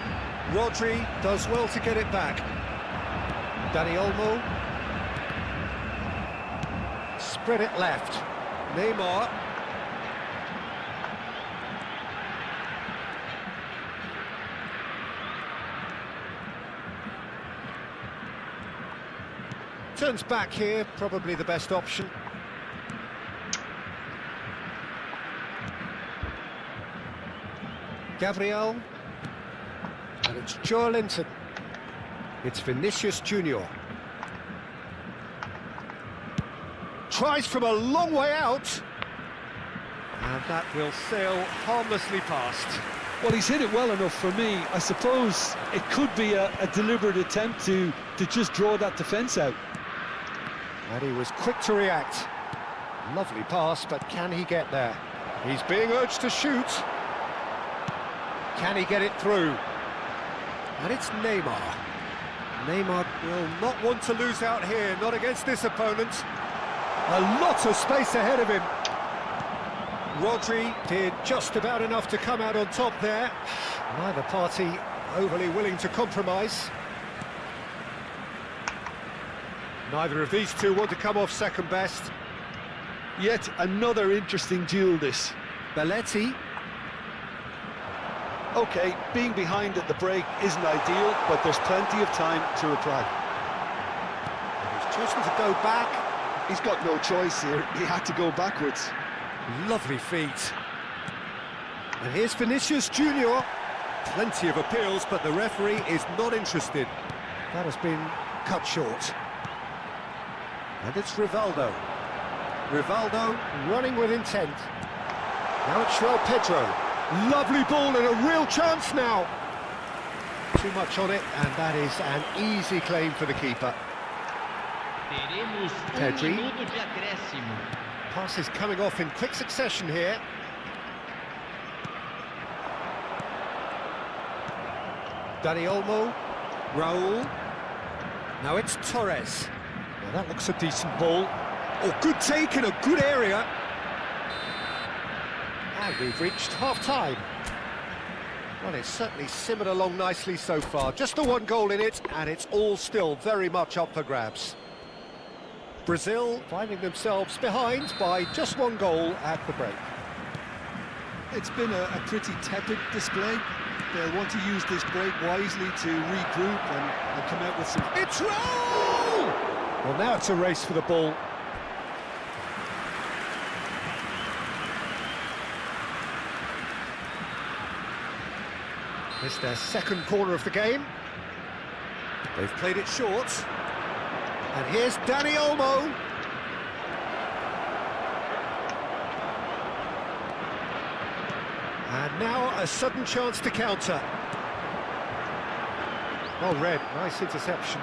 B: Rodri does well to get it back. Dani Olmo. Spread it left. Neymar. Turns back here, probably the best option. Gabriel. And it's Linton. It's Vinicius Junior. Tries from a long way out. And that will sail harmlessly past.
C: Well, he's hit it well enough for me. I suppose it could be a deliberate attempt to just draw that defence out.
B: And he was quick to react. Lovely pass, but can he get there? He's being urged to shoot. Can he get it through? And it's Neymar. Neymar will not want to lose out here, not against this opponent. A lot of space ahead of him. Rodri did just about enough to come out on top there. Neither party overly willing to compromise. Neither of these two want to come off second best.
C: Yet another interesting duel, this.
B: Belletti.
C: OK, being behind at the break isn't ideal, but there's plenty of time to reply.
B: He's chosen to go back.
C: He's got no choice here. He had to go backwards.
B: Lovely feet. And here's Vinicius Junior. Plenty of appeals, but the referee is not interested. That has been cut short. And it's Rivaldo. Rivaldo running with intent. Now it's João Pedro. Lovely ball and a real chance now. Too much on it, and that is an easy claim for the keeper. Pedri. Pass is coming off in quick succession here. Dani Olmo. Raul. Now it's Torres. Now that looks a decent ball. Oh, good take in a good area. And we've reached half-time. Well, it's certainly simmered along nicely so far. Just the one goal in it, and it's all still very much up for grabs. Brazil finding themselves behind by just one goal at the break.
C: It's been a pretty tepid display. They'll want to use this break wisely to regroup and come out with some...
B: It's Raul! Well, now it's a race for the ball. It's their second corner of the game. They've played it short. And here's Dani Olmo. And now a sudden chance to counter. Well read, nice interception.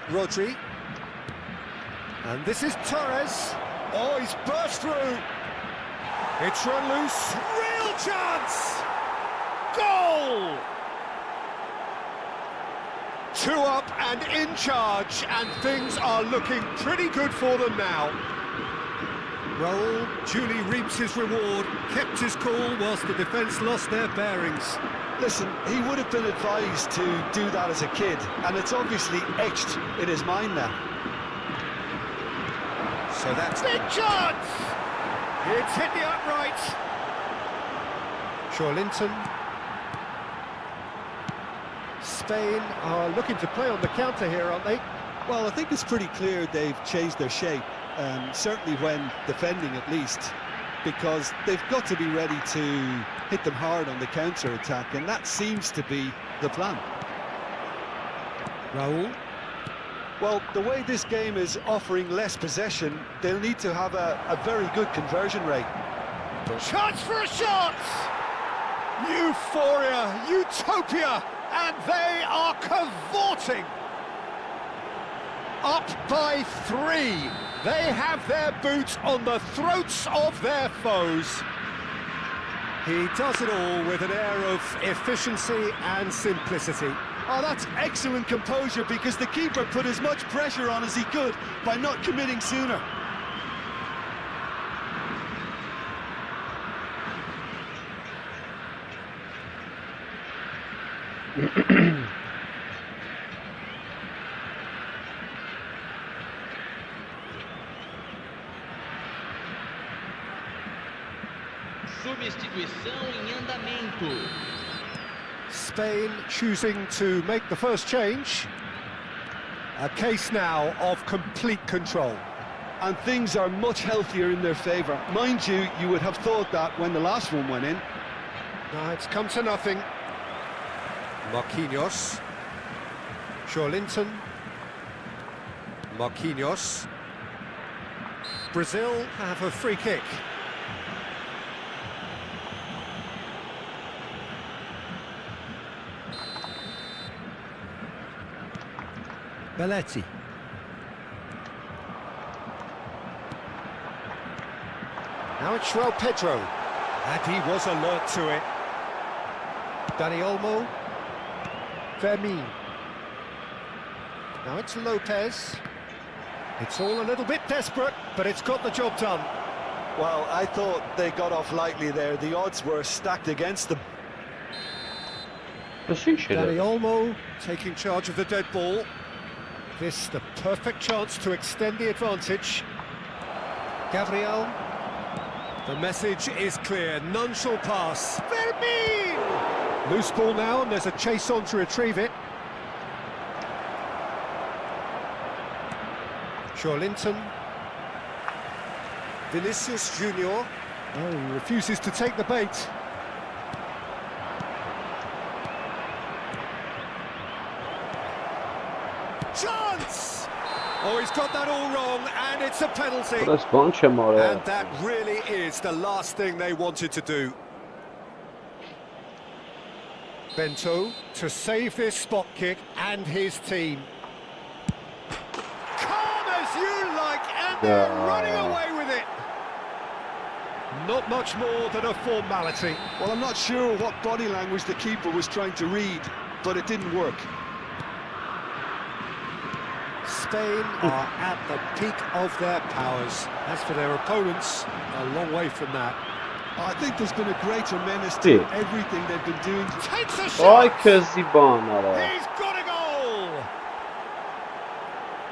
B: Rodri. And this is Torres. Oh, he's burst through. It's run loose. Real chance! Goal! 2 up and in charge, and things are looking pretty good for them now. Raul duly reaps his reward, kept his cool whilst the defence lost their bearings.
C: Listen, he would have been advised to do that as a kid, and it's obviously etched in his mind now.
B: So that's big chance! It's hit the upright. Linton. Spain are looking to play on the counter here, aren't they?
C: Well, I think it's pretty clear they've changed their shape, certainly when defending at least. because they've got to be ready to hit them hard on the counter-attack, and that seems to be the plan.
B: Raul.
C: Well, the way this game is offering less possession, they'll need to have a very good conversion rate.
B: Chance for a shot! Euphoria, utopia, and they are cavorting. Up by 3. They have their boots on the throats of their foes. He does it all with an air of efficiency and simplicity.
C: Oh, that's excellent composure, because the keeper put as much pressure on as he could by not committing sooner.
E: Substituição em andamento.
B: Spain choosing to make the first change. A case now of complete control.
C: And things are much healthier in their favour. Mind you, you would have thought that when the last one went in.
B: Now it's come to nothing. Marquinhos. Joelinton. Marquinhos. Brazil have a free kick. Belletti. Now it's João Pedro. And he was alert to it. Dani Olmo. Fermin. Now it's Lopez. It's all a little bit desperate, but it's got the job done.
C: Well, I thought they got off lightly there. The odds were stacked against them.
B: Dani Olmo taking charge of the dead ball. This the perfect chance to extend the advantage. Gabriel. The message is clear. None shall pass. Fermin! Loose ball now, and there's a chase on to retrieve it. Joelinton. Vinicius Junior. Oh, he refuses to take the bait. Chance! Oh, he's got that all wrong, and it's a penalty. And that really is the last thing they wanted to do. Bento to save this spot kick and his team. Calm as you like, and they're running away with it. Not much more than a formality.
C: Well, I'm not sure what body language the keeper was trying to read, but it didn't work.
B: Spain are at the peak of their powers. As for their opponents, a long way from that.
C: I think there's been a greater menace to everything they've been doing.
B: Takes a shot!
A: He's
B: got a goal!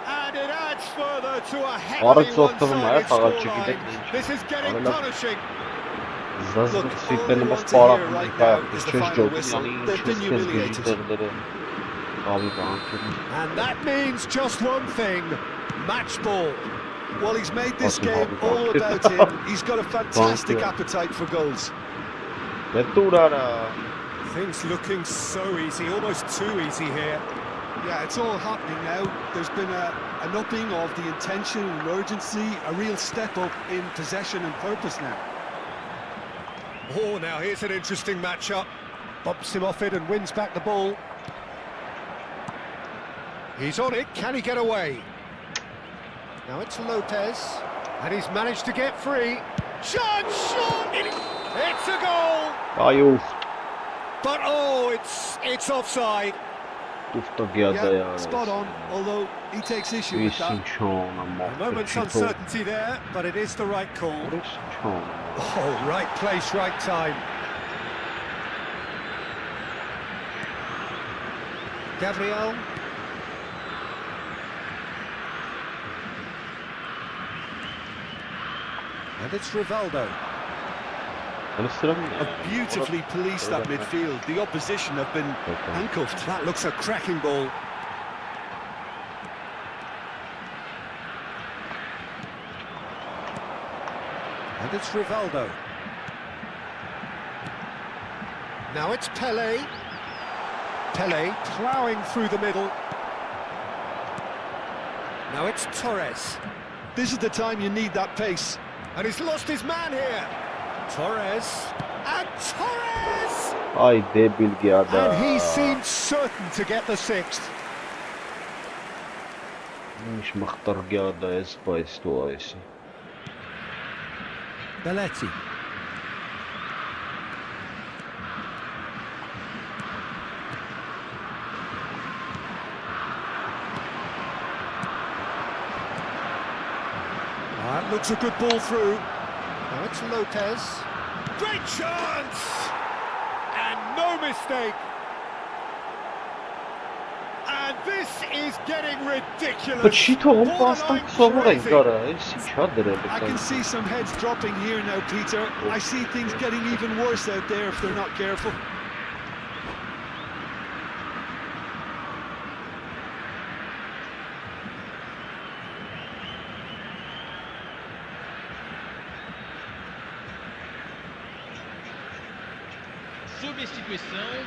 B: And it adds further to a heavily one-sided scoreline. This is getting punishing.
C: Look, all we want to hear right now is the final whistle. They've been humiliated.
B: And that means just one thing, match ball.
C: Well, he's made this game all about him. He's got a fantastic appetite for goals.
B: Things looking so easy, almost too easy here.
C: Yeah, it's all happening now. There's been an upping of the intention and urgency, a real step up in possession and purpose now.
B: Oh, now here's an interesting matchup. Bumps him off it and wins back the ball. He's on it, can he get away? Now it's Lopez, and he's managed to get free. Shot! It's a goal! But oh, it's offside.
C: Yeah, spot on, although he takes issue with that.
B: A moment's uncertainty there, but it is the right call. Oh, right place, right time. Gabriel. And it's Rivaldo.
C: Have beautifully policed that midfield. The opposition have been handcuffed.
B: That looks a cracking ball. And it's Rivaldo. Now it's Pele. Pele ploughing through the middle. Now it's Torres.
C: This is the time you need that pace.
B: And he's lost his man here. Torres. And Torres!
A: Ay debil gada.
B: And he seemed certain to get the sixth.
A: Ինչ մխտար գada էս բայց դու այսի.
B: Belletti. That looks a good ball through. Now it's Lopez. Great chance! And no mistake. And this is getting ridiculous.
A: But she told pastan sovorek gara, էսի չա դրել
C: I can see some heads dropping here now, Peter. I see things getting even worse out there if they're not careful.
E: Substituição.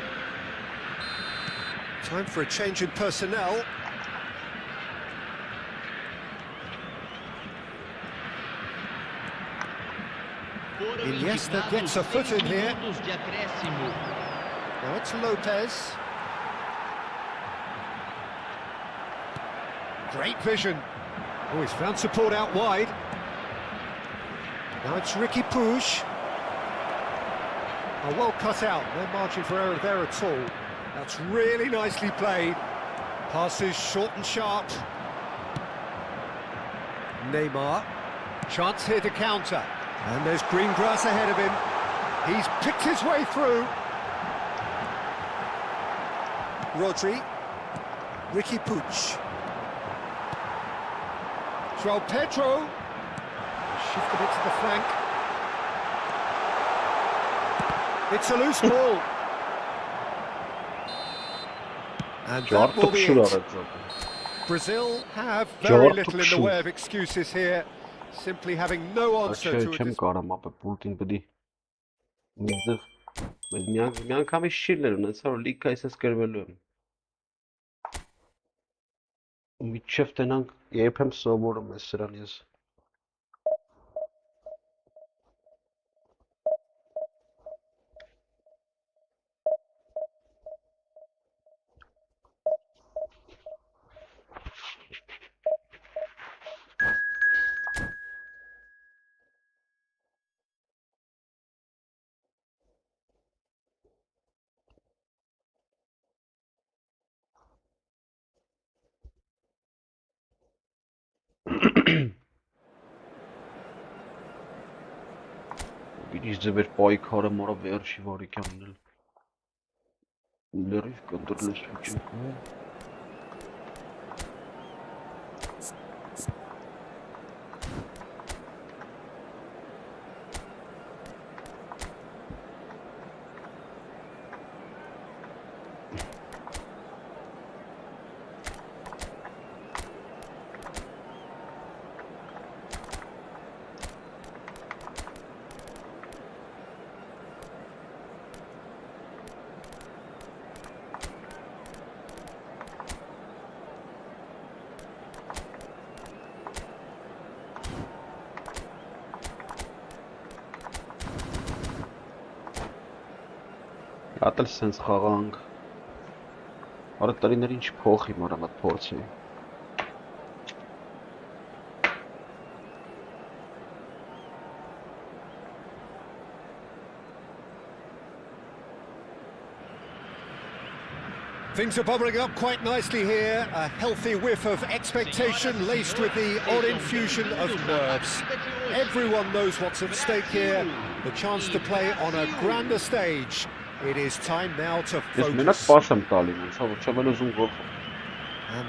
B: Time for a change in personnel. Iniesta gets a foot in here. Now it's Lopez. Great vision. Oh, he's found support out wide. Now it's Ricky Puig. Oh, well cut out, no margin for error there at all. That's really nicely played. Passes short and sharp. Neymar. Chance here to counter. And there's green grass ahead of him. He's picked his way through. Rodri. Ricky Puig. João Pedro. Shifted it to the flank. It's a loose ball. And that will be it. Brazil have very little in the way of excuses here, simply having no answer to it.
A: Vidíš, že být pojkárem mora věrší vary kamnil. Leriv kontrolně svičenku. Ատել սենց խաղանք Արա տարիներ ինչ փոխի մարամ այդ փորձի
B: Things are bubbling up quite nicely here. A healthy whiff of expectation laced with the odd infusion of nerves. Everyone knows what's at stake here. The chance to play on a grander stage. It is time now to focus. And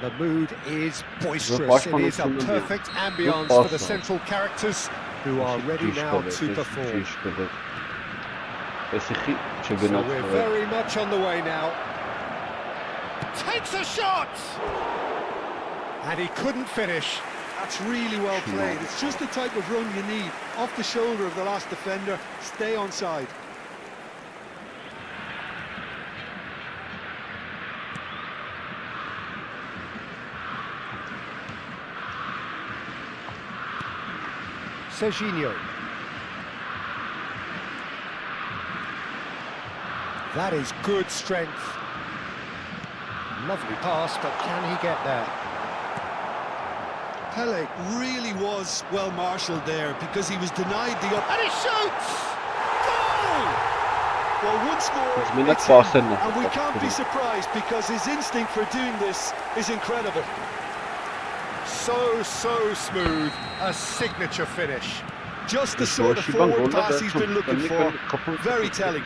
B: the mood is boisterous. It is a perfect ambience for the central characters who are ready now to perform. So we're very much on the way now. Takes a shot! And he couldn't finish.
C: That's really well played. It's just the type of run you need. Off the shoulder of the last defender, stay onside.
B: Serginho. That is good strength. Lovely pass, but can he get there?
C: Pele really was well marshalled there because he was denied the
B: And he shoots! Goal!
C: Well, one score,
A: minutes
C: it's in,
A: passing.
C: and we can't be surprised because his instinct for doing this is incredible.
B: So smooth, a signature finish.
C: Just the sort of forward pass he's been looking for. Very telling.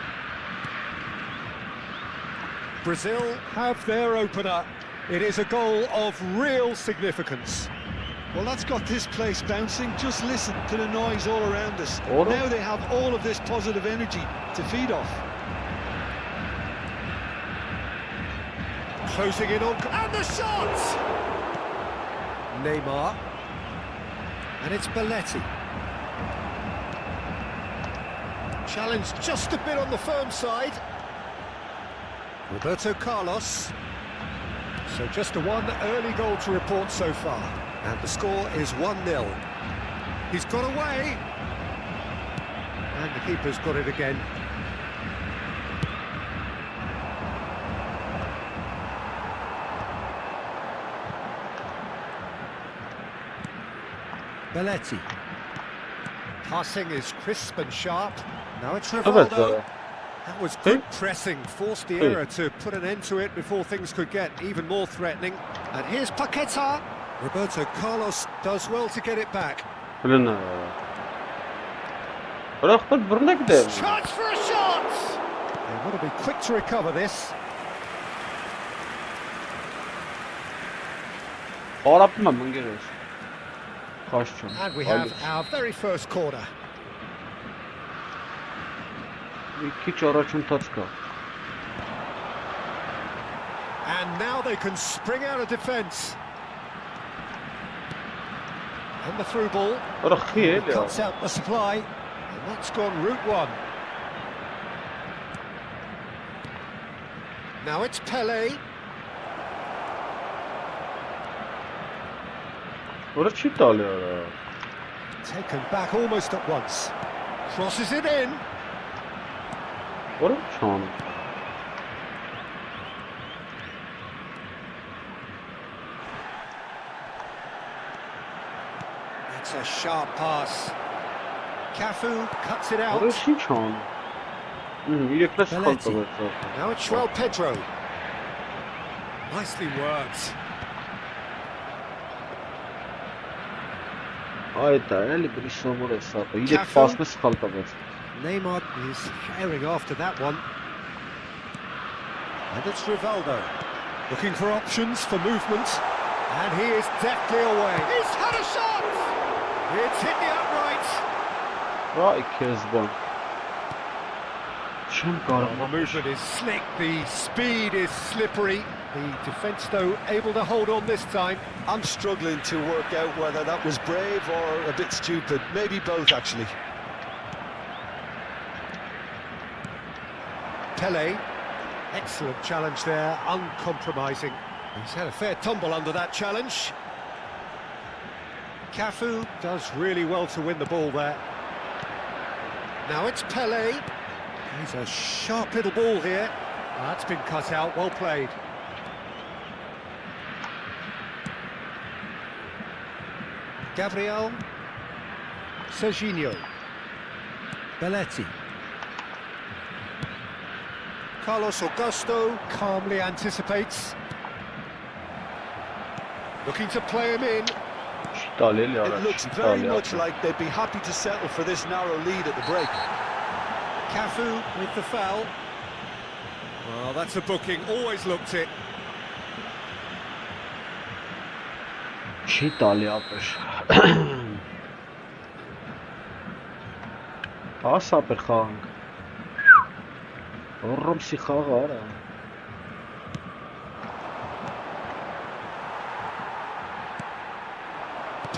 B: Brazil have their opener. It is a goal of real significance.
C: Well, that's got this place bouncing. Just listen to the noise all around us. Now they have all of this positive energy to feed off.
B: Closing in on... And the shot! Neymar. And it's Belletti. Challenge just a bit on the firm side. Roberto Carlos. So just a one early goal to report so far. And the score is 1-0. He's got away. And the keeper's got it again. Belletti. Passing is crisp and sharp. Now it's Rivaldo. That was good pressing, forced the error to put an end to it before things could get even more threatening. And here's Paqueta. Roberto Carlos does well to get it back. Chance for a shot! They want to be quick to recover this. And we have our very first corner. And now they can spring out of defence. And the through ball. Cuts out the supply. And that's gone route one. Now it's Pele. Taken back almost at once. Crosses it in. It's a sharp pass. Cafu cuts it out. Belletti. Now it's João Pedro. Nicely worked. Neymar is herring after that one. And it's Rivaldo. Looking for options for movement. And he is deftly away. He's had a shot! It's hit the upright. The movement is slick, the speed is slippery. The defence, though, able to hold on this time.
C: I'm struggling to work out whether that was brave or a bit stupid. Maybe both, actually.
B: Pele, excellent challenge there, uncompromising. He's had a fair tumble under that challenge. Cafu does really well to win the ball there. Now it's Pele. He's a sharp little ball here. That's been cut out, well played. Gabriel. Serginho. Belletti. Carlos Augusto calmly anticipates. Looking to play him in.
C: It looks very much like they'd be happy to settle for this narrow lead at the break.
B: Cafu with the foul. Well, that's a booking, always looked it.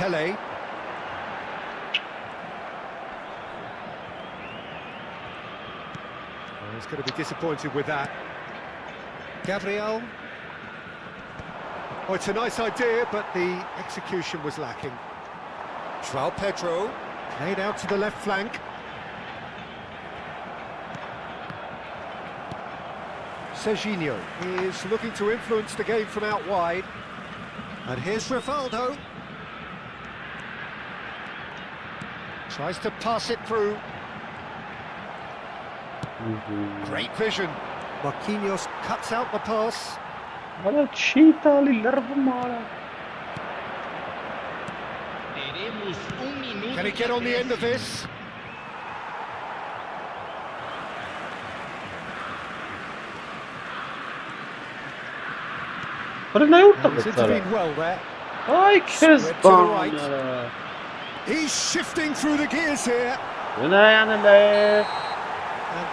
B: Pele. Oh, he's going to be disappointed with that. Gabriel. Oh, it's a nice idea, but the execution was lacking. João Pedro, played out to the left flank. Serginho is looking to influence the game from out wide. And here's Rivaldo. Tries to pass it through. Great vision. Marquinhos cuts out the pass. Can he get on the end of this? He's intervened well there. Spread to the right. He's shifting through the gears here. And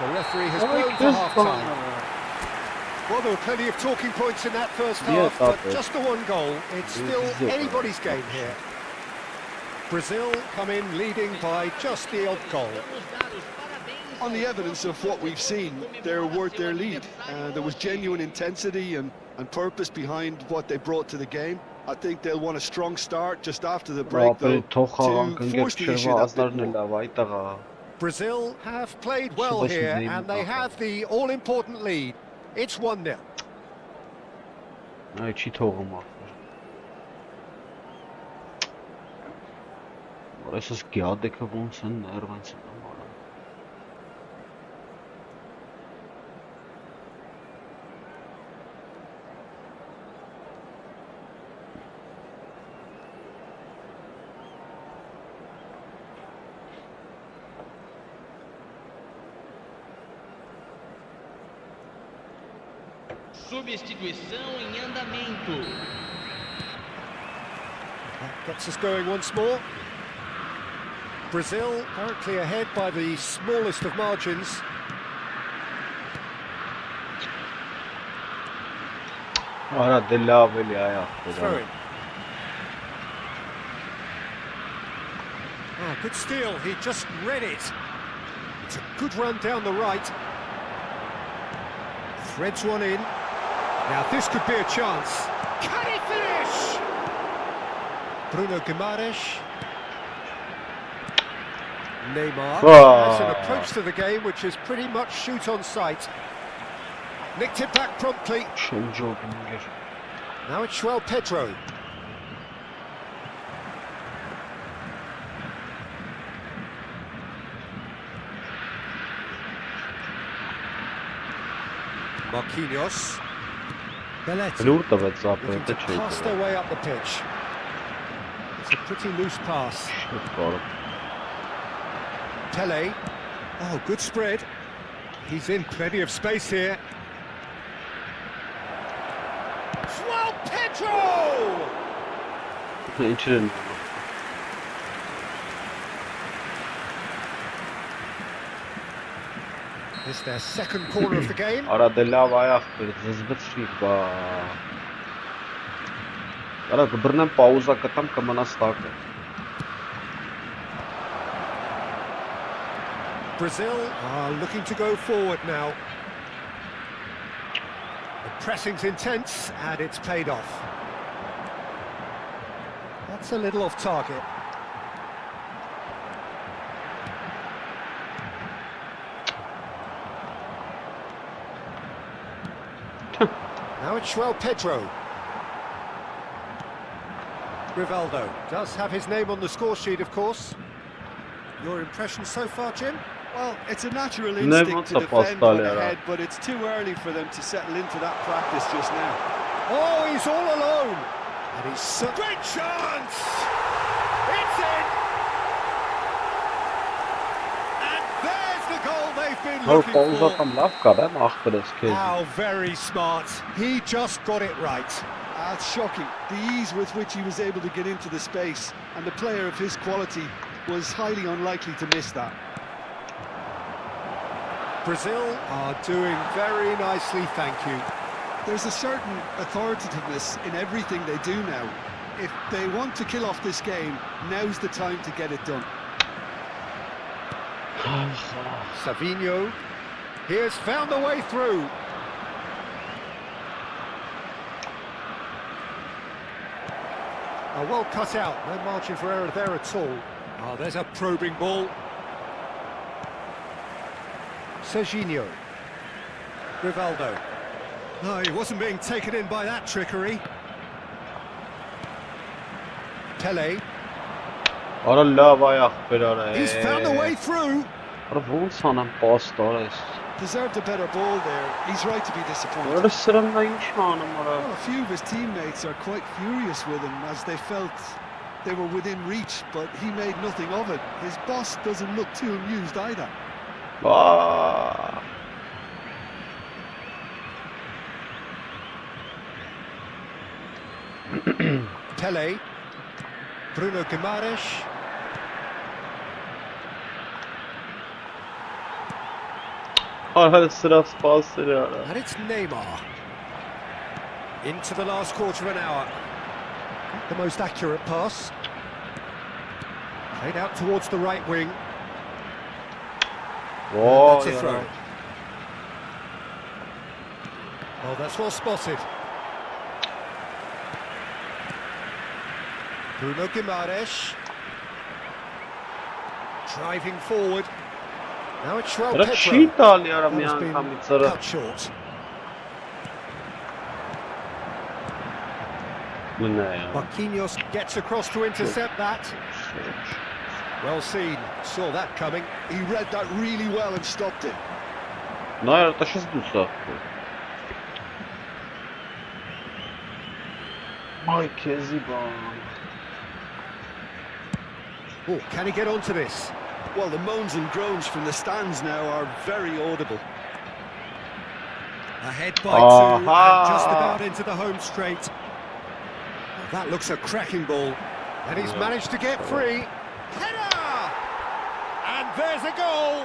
B: the referee has blown for half-time. Well, there were plenty of talking points in that first half, but just the one goal. It's still anybody's game here. Brazil come in leading by just the odd goal.
C: On the evidence of what we've seen, they're worth their lead. There was genuine intensity and purpose behind what they brought to the game. I think they'll want a strong start just after the break, though, to force the issue that bit more.
B: Brazil have played well here, and they have the all-important lead. It's 1-0.
A: Ay, çiğ tohum var. Orası skjade kavun sen nerven sen ama.
E: Substituição em andamento.
B: That gets us going once more. Brazil currently ahead by the smallest of margins.
A: Ora della velha
B: Throwing. Oh, good steal. He just read it. It's a good run down the right. Threads one in. Now this could be a chance. Can he finish? Bruno Guimaraes. Neymar has an approach to the game which is pretty much shoot on sight. Nicked it back promptly. Now it's João Pedro. Marquinhos. Belletti. Looking to pass their way up the pitch. It's a pretty loose pass. Pele. Oh, good spread. He's in plenty of space here. João Pedro! It's their second corner of the game.
A: Aradella ayaktır, zızbıt ba. Ara birden pauza katam kamana start.
B: Brazil are looking to go forward now. The pressing's intense and it's paid off. That's a little off target. Now it's João Pedro. Rivaldo does have his name on the score sheet, of course. Your impression so far, Jim?
C: Well, it's a natural instinct to defend on ahead, but it's too early for them to settle into that practice just now.
B: Oh, he's all alone. And he's a great chance! It's in! And there's the goal they've been looking for. How very smart. He just got it right.
C: That's shocking. The ease with which he was able to get into the space, and the player of his quality was highly unlikely to miss that.
B: Brazil are doing very nicely, thank you.
C: There's a certain authoritativeness in everything they do now. If they want to kill off this game, now's the time to get it done.
B: Savinho, he has found the way through. Well cut out, no margin for error there at all. Oh, there's a probing ball. Serginho. Rivaldo. No, he wasn't being taken in by that trickery. Pele. He's found a way through.
C: Deserved a better ball there. He's right to be disappointed. Well, a few of his teammates are quite furious with him as they felt they were within reach, but he made nothing of it. His boss doesn't look too amused either.
B: Pele. Bruno Guimaraes. And it's Neymar. Into the last quarter of an hour. Not the most accurate pass. Played out towards the right wing. That's a throw. Oh, that's well spotted. Bruno Guimaraes. Driving forward. Now it's Pedro. That has been cut short. Marquinhos gets across to intercept that. Well seen, saw that coming.
C: He read that really well and stopped it.
B: Oh, can he get onto this?
C: Well, the moans and groans from the stands now are very audible.
B: Ahead by two, and just about into the home straight. Well, that looks a cracking ball. And he's managed to get free. Header! And there's a goal!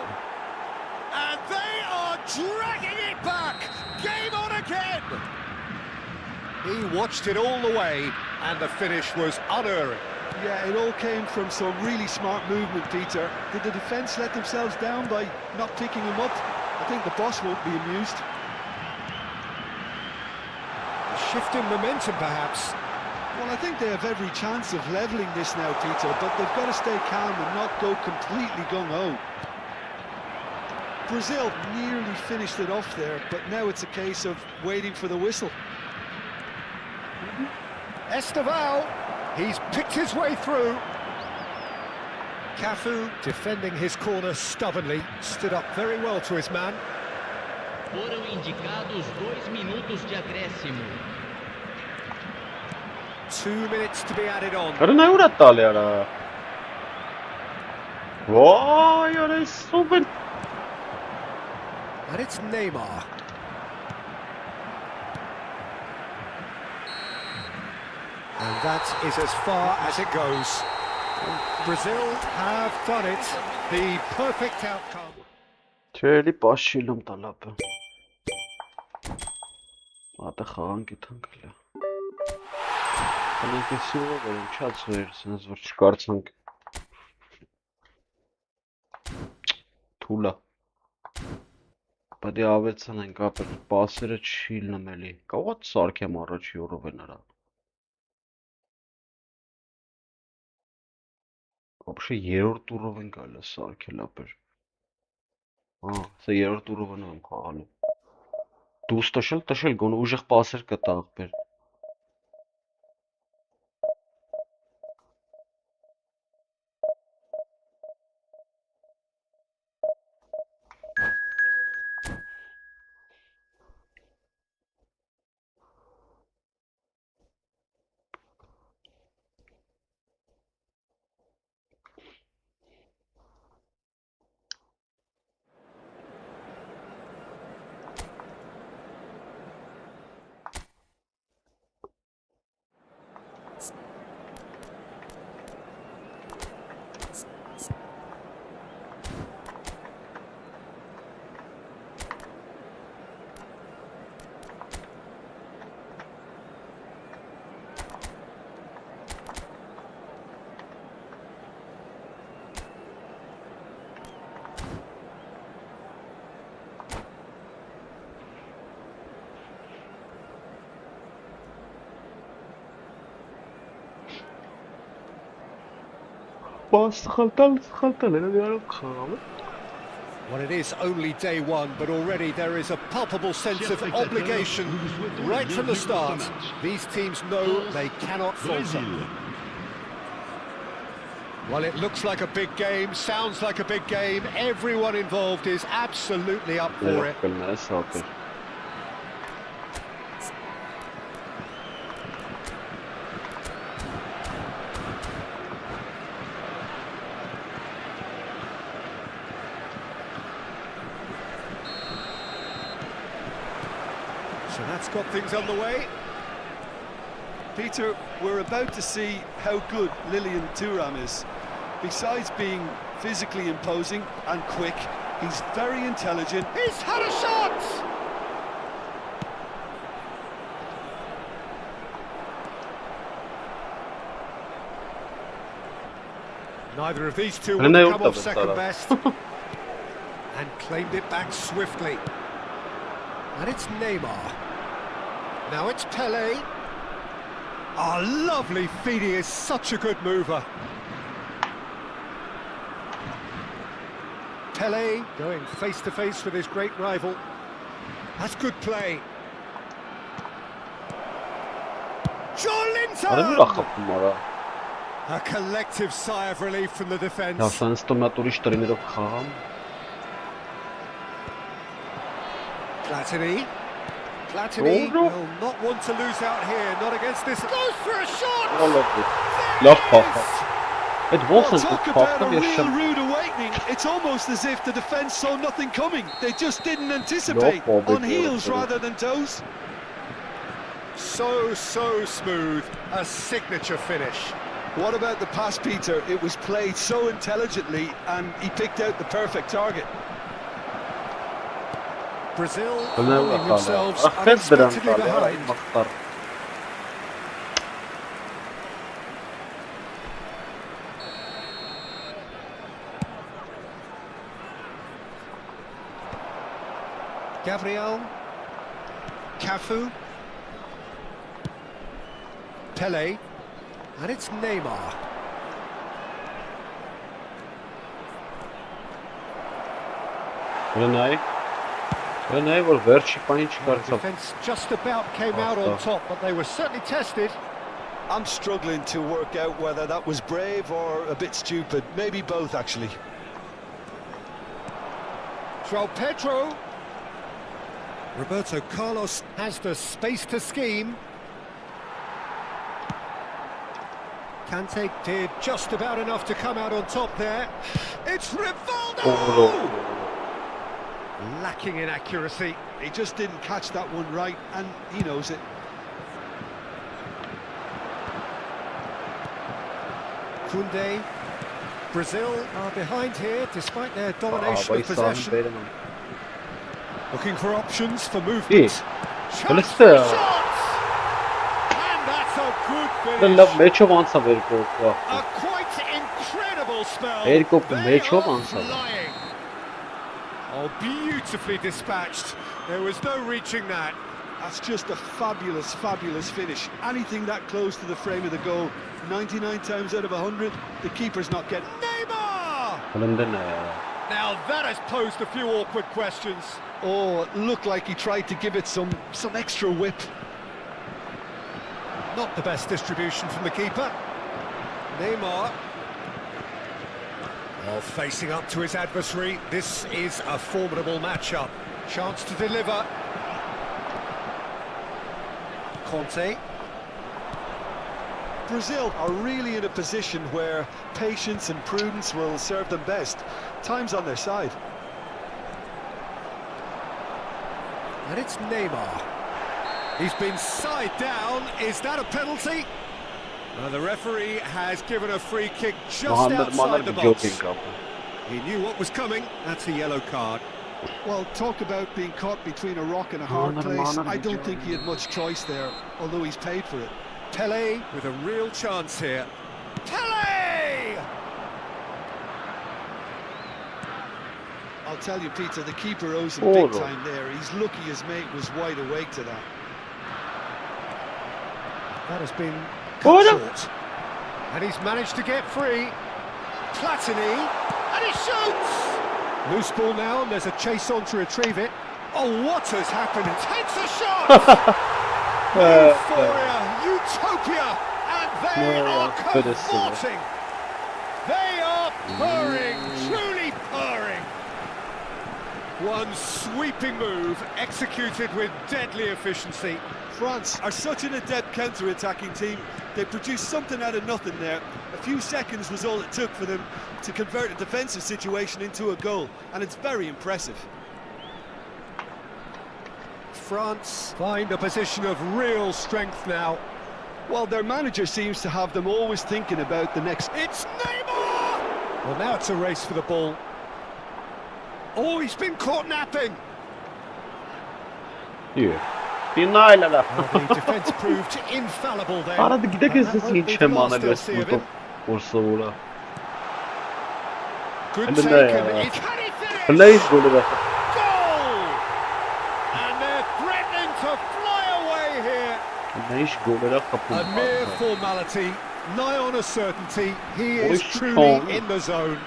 B: And they are dragging it back! Game on again! He watched it all the way, and the finish was unerring.
C: Yeah, it all came from some really smart movement, Peter. Did the defence let themselves down by not picking him up? I think the boss won't be amused.
B: A shift in momentum, perhaps.
C: Well, I think they have every chance of levelling this now, Peter, but they've got to stay calm and not go completely gung-ho. Brazil nearly finished it off there, but now it's a case of waiting for the whistle.
B: Esteval. He's picked his way through. Cafu, defending his corner stubbornly, stood up very well to his man.
E: Foram indicados 2 minutos de acréscimo.
B: 2 minutes to be added on. And it's Neymar. And that is as far as it goes. Brazil have done it. The perfect outcome.
A: Չելի պաշիլում տալապը։ Ատը խաղան գիտանքլա։ Կանենք է սուրը, որ ինչած վեր, սնազ որ չկարցանք։ Թուլա։ Պատի ավեցան ենք ապր, պասերը չի լնմելի։ Կաղատ սարքեմ առաջի ուրով է նրա։ Вообще երորդ տուրով են գալը սարքել ապեր։ Սա երորդ տուրով են եմ խաղալու։ Դուս տշել գոնը ուժեղ պասեր կտա աղբեր։
B: Well, it is only day one, but already there is a palpable sense of obligation right from the start. These teams know they cannot falter. Well, it looks like a big game, sounds like a big game. Everyone involved is absolutely up for it. So that's got things underway.
C: Peter, we're about to see how good Lilian Thuram is. Besides being physically imposing and quick, he's very intelligent.
B: He's had a shot! Neither of these two will come off second best. And claimed it back swiftly. And it's Neymar. Now it's Pele. Oh, lovely feed, he is such a good mover. Pele going face to face with his great rival. That's good play. Jolinton! A collective sigh of relief from the defence. Platini will not want to lose out here, not against this. Goes for a shot!
A: It wasn't
C: talk about a real rude awakening. It's almost as if the defence saw nothing coming. They just didn't anticipate. On heels rather than toes.
B: So smooth. A signature finish.
C: What about the pass, Peter? It was played so intelligently and he picked out the perfect target.
B: Brazil finding themselves unexpectedly behind. Gabriel, Cafu, Pele, and it's Neymar. Defence just about came out on top, but they were certainly tested.
C: I'm struggling to work out whether that was brave or a bit stupid. Maybe both, actually.
B: João Pedro. Roberto Carlos has the space to scheme. Kante did just about enough to come out on top there. It's Rivaldo! Lacking in accuracy.
C: He just didn't catch that one right, and he knows it.
B: Koundé. Brazil are behind here despite their domination of possession. Looking for options for movement. Chance for a shot! And that's a good finish. A quite incredible spell. They are flying. Oh, beautifully dispatched. There was no reaching that.
C: That's just a fabulous finish. Anything that close to the frame of the goal, 99 times out of 100, the keeper's not getting.
B: Neymar! Now that has posed a few awkward questions.
C: Oh, it looked like he tried to give it some extra whip.
B: Not the best distribution from the keeper. Neymar. Oh, facing up to his adversary. This is a formidable matchup. Chance to deliver. Conte.
C: Brazil are really in a position where patience and prudence will serve them best. Time's on their side.
B: And it's Neymar. He's been side down. Is that a penalty? The referee has given a free kick just outside the box. He knew what was coming. That's a yellow card.
C: Well, talk about being caught between a rock and a hard place. I don't think he had much choice there, although he's paid for it.
B: Pele with a real chance here. Pele!
C: I'll tell you, Peter, the keeper owes him big time there. He's lucky his mate was wide awake to that.
B: That has been cut short. And he's managed to get free. Platini, and he shoots! Loose ball now, and there's a chase on to retrieve it. Oh, what has happened? It takes a shot! Euphoria, utopia, and they are cavorting! They are purring, truly purring! One sweeping move, executed with deadly efficiency.
C: France are such an adept counter-attacking team. They produced something out of nothing there. A few seconds was all it took for them to convert a defensive situation into a goal, and it's very impressive.
B: France find a position of real strength now.
C: Well, their manager seems to have them always thinking about the next...
B: It's Neymar! Well, now it's a race for the ball. Oh, he's been caught napping!
A: Yeah. Finale la.
B: The defence proved infallible then.
A: Ara gidek izlesin çem analiz burada Ursula.
B: Good
A: And then
B: taken. Can he finish?
A: Play golü de.
B: Goal! And they're threatening to fly away here.
A: Ne iş golü de
B: A mere formality, nigh on a certainty. He is truly in the zone.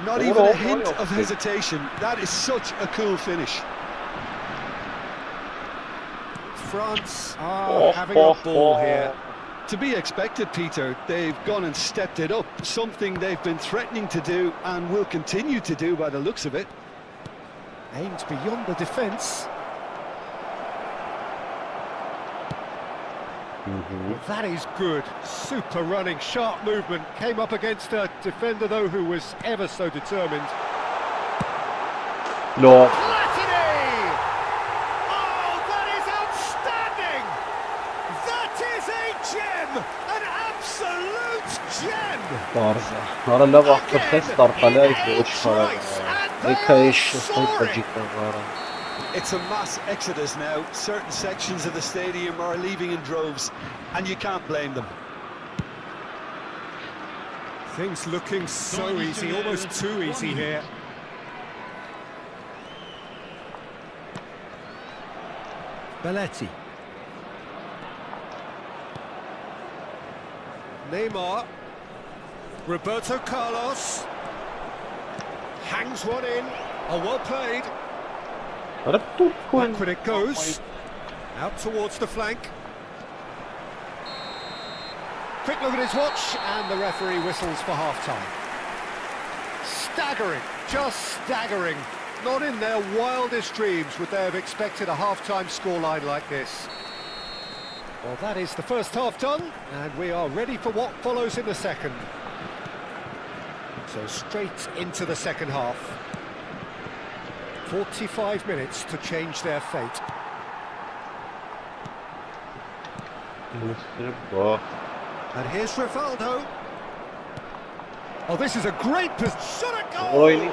C: Not even a hint of hesitation. That is such a cool finish.
B: France are having a ball here.
C: To be expected, Peter. They've gone and stepped it up, something they've been threatening to do and will continue to do by the looks of it.
B: Aimed beyond the defence. That is good. Super running, sharp movement. Came up against a defender, though, who was ever so determined.
A: No. Barza. Ara la vaqt test tarqala يفوت شفرة. ذيكايش صوت
C: It's a mass exodus now. Certain sections of the stadium are leaving in droves, and you can't blame them.
B: Things looking so easy, almost too easy here. Belletti. Neymar. Roberto Carlos hangs one in. Oh, well played. Backward it goes. Out towards the flank. Quick look at his watch, and the referee whistles for half-time. Staggering, just staggering. Not in their wildest dreams would they have expected a half-time scoreline like this. Well, that is the first half done, and we are ready for what follows in the second. So straight into the second half. 45 minutes to change their fate. And here's Rivaldo. Oh, this is a great position. Shot a goal! And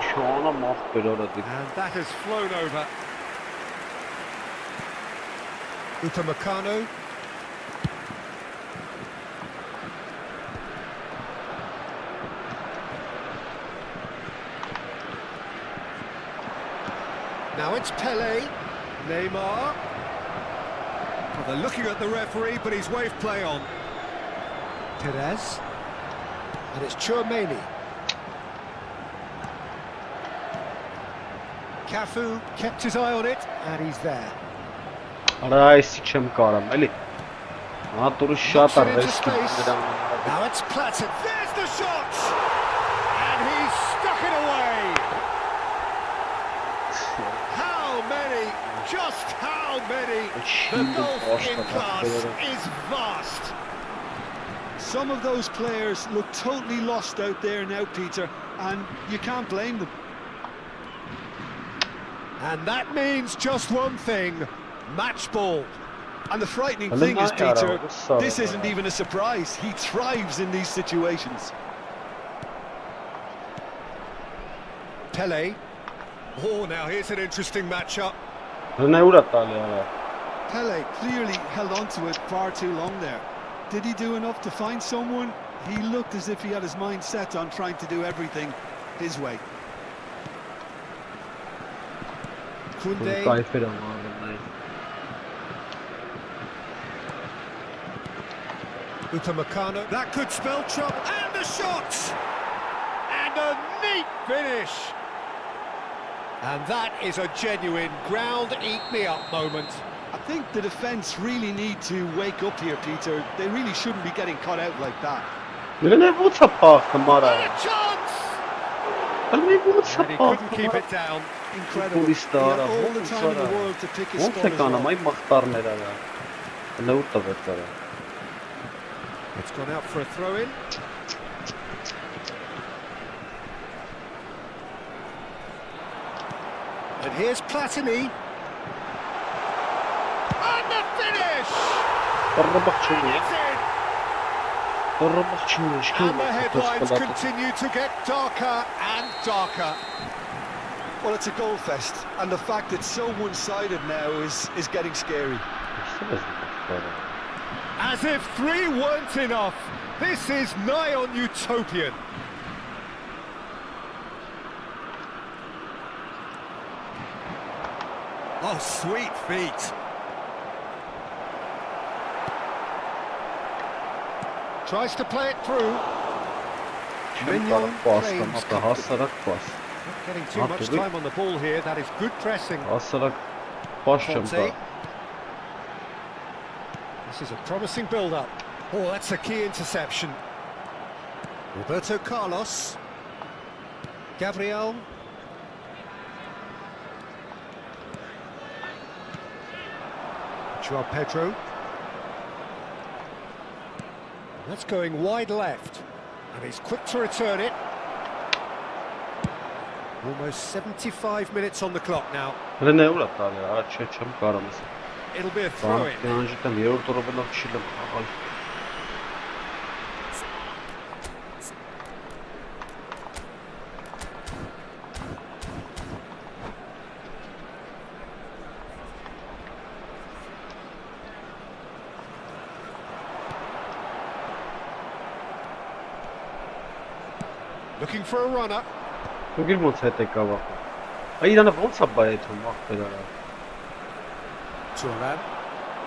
B: that has flown over. Upamecano. Now it's Pele, Neymar. Well, they're looking at the referee, but he's waved play on. Perez, and it's Chouameni. Cafu kept his eye on it, and he's there.
A: Now it's
B: Platini. There's the shot, and he's stuck it away. Just how many? The gulf in class is vast.
C: Some of those players look totally lost out there now, Peter, and you can't blame them.
B: And that means just one thing, match ball.
C: And the frightening thing is, Peter, this isn't even a surprise. He thrives in these situations.
B: Pele. Oh, now here's an interesting matchup.
C: Pele clearly held on to it far too long there. Did he do enough to find someone? He looked as if he had his mind set on trying to do everything his way.
B: Koundé. Upamecano. That could spell trouble. And the shot! And finish. And that is a genuine ground-eat-me-up moment.
C: I think the defence really need to wake up here, Peter. They really shouldn't be getting caught out like that.
A: What's a pass,
B: What a chance! And he couldn't keep it down.
C: Incredible. He had all the time in the world to pick his spot as well.
B: It's gone out for a throw-in. And here's Platini. And the finish! And the headlines continue to get darker and darker.
C: Well, it's a goal fest, and the fact it's so one-sided now is getting scary.
B: As if 3 weren't enough, this is nigh on utopian. Oh, sweet feet. Tries to play it through. Mignon claims not getting too much time on the ball here. That is good pressing. Conte. This is a promising build-up. Oh, that's a key interception. Roberto Carlos. Gabriel. Joao Pedro. That's going wide left. And he's quick to return it. Almost 75 minutes on the clock now. It'll be a throw-in. Looking for a runner. Turan.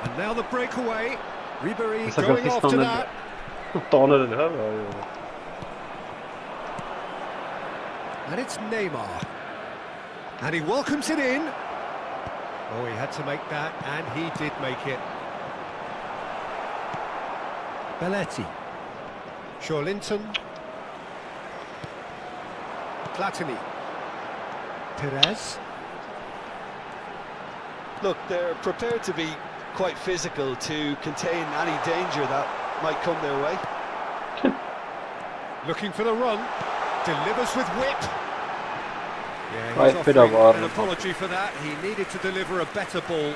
B: And now the breakaway. Ribery going after that. And it's Neymar. And he welcomes it in. Oh, he had to make that, and he did make it. Belletti. Shawlinton. Platini. Perez.
C: Look, they're prepared to be quite physical to contain any danger that might come their way.
B: Looking for the run. Delivers with whip. Yeah, he's offering an apology for that. He needed to deliver a better ball.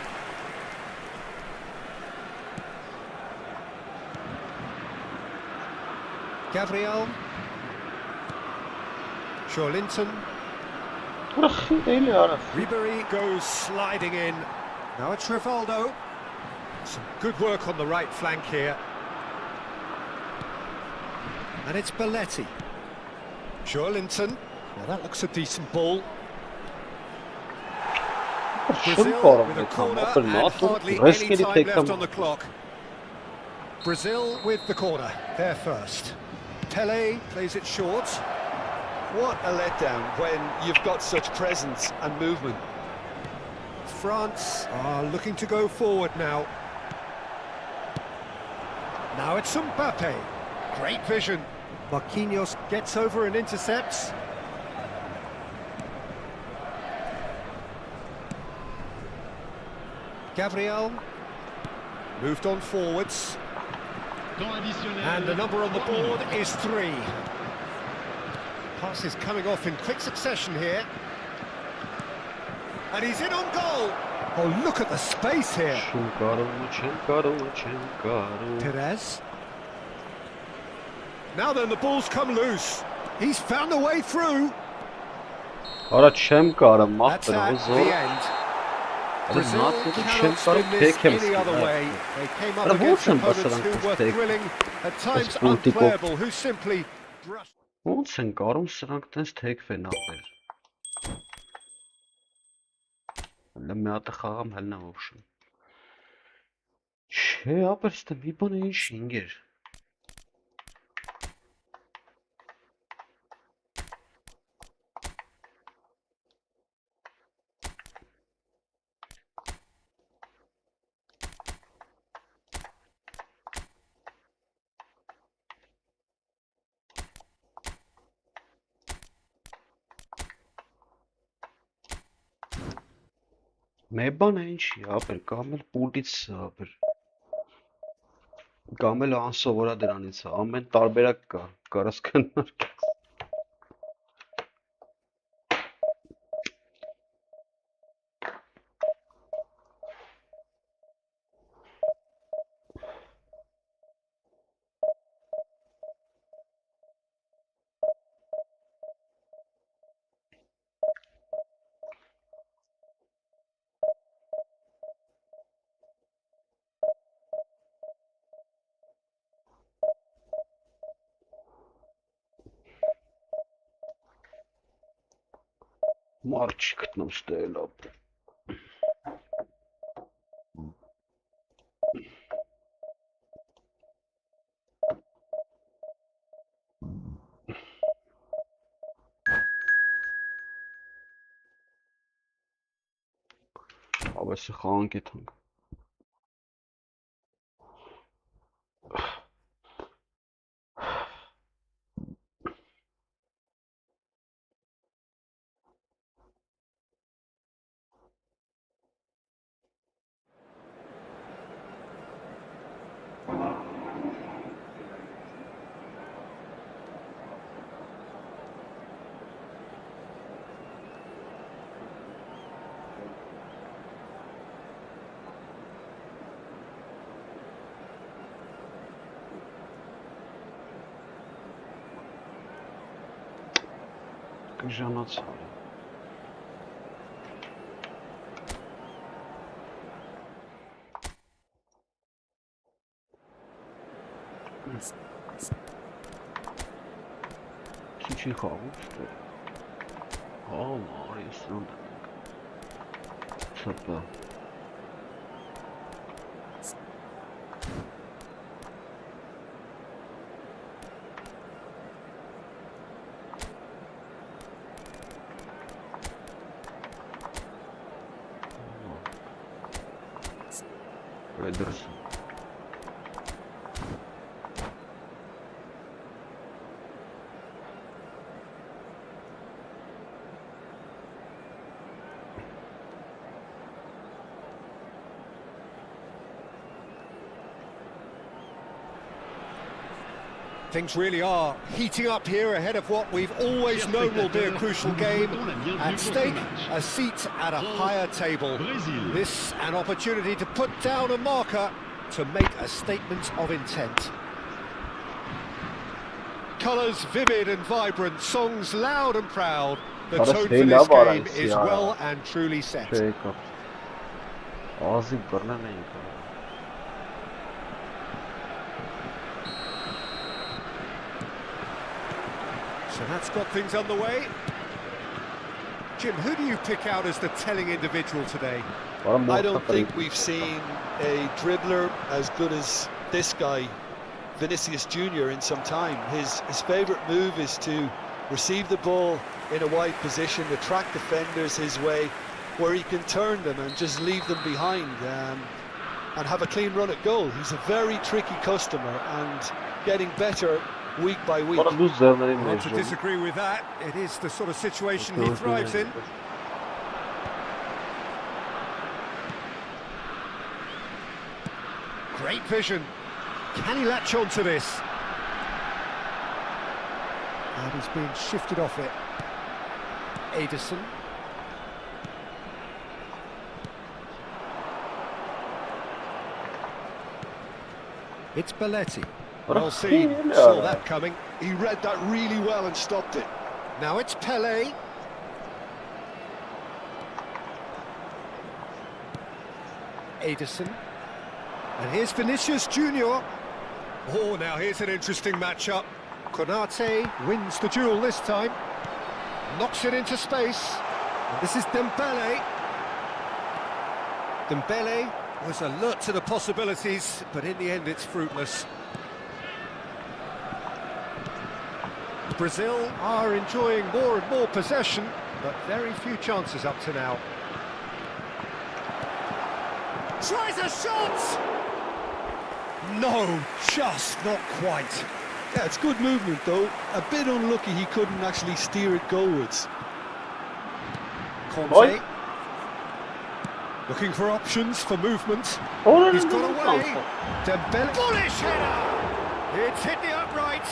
B: Gabriel. Shawlinton. Ribery goes sliding in. Now it's Rivaldo. Some good work on the right flank here. And it's Belletti. Shawlinton. Well, that looks a decent ball. Brazil with a corner and hardly any time left on the clock. Brazil with the corner. They're first. Pele plays it short.
C: What a letdown when you've got such presence and movement.
B: France are looking to go forward now. Now it's Mbappe. Great vision. Marquinhos gets over and intercepts. Gabriel moved on forwards. And the number on the board is 3. Passes coming off in quick succession here. And he's in on goal. Oh, look at the space here. Perez. Now then, the ball's come loose. He's found a way through. That's at the end. Brazil cannot spin this any other way. They came up against opponents who were thrilling, at times unplayable, who simply brushed.
A: Ոնց են կարում սրանք տենց թեքվեն ապեր։ Հələ մի հատ խաղամ հələ ոբշն։ Չէ, ապեր ստե մի բան ինչ ինգեր։ Մեբան է ինչի, ապեր, կամ էլ պուլտից ապեր։ Կամ էլ անսովորա դրանից է, ամեն տարբերակ կա, կարաս քննարկես։ Մարդ չի գտնում ստել ապեր։ Ավեսի խաղանք է թանք։ Կժանացար է։ Քիչ է խաղում ստել։ Արի սրան դնենք։ Սպա։ Raiders.
B: Things really are heating up here ahead of what we've always known will be a crucial game. At stake, a seat at a higher table. This an opportunity to put down a marker to make a statement of intent. Colours vivid and vibrant, songs loud and proud. The tone for this game is well and truly set. So that's got things underway. Jim, who do you pick out as the telling individual today?
C: I don't think we've seen a dribbler as good as this guy, Vinicius Junior, in some time. His favourite move is to receive the ball in a wide position, attract defenders his way, where he can turn them and just leave them behind and have a clean run at goal. He's a very tricky customer and getting better week by week.
B: Not to disagree with that. It is the sort of situation he thrives in. Great vision. Can he latch on to this? And he's been shifted off it. Ederson. It's Belletti. Well seen, saw that coming.
C: He read that really well and stopped it.
B: Now it's Pelé. Ederson. And here's Vinicius Junior. Oh, now here's an interesting matchup. Konate wins the duel this time. Knocks it into space. And this is Dembele. Dembele was alert to the possibilities, but in the end it's fruitless. Brazil are enjoying more and more possession, but very few chances up to now. Tries a shot! No, just not quite.
C: Yeah, it's good movement though. A bit unlucky he couldn't actually steer it goalwards.
B: Conte. Looking for options for movement.
A: Oh,
B: He's
A: no,
B: got
A: no, no,
B: away.
A: no.
B: Dembele. Bullish header! It's hit the upright.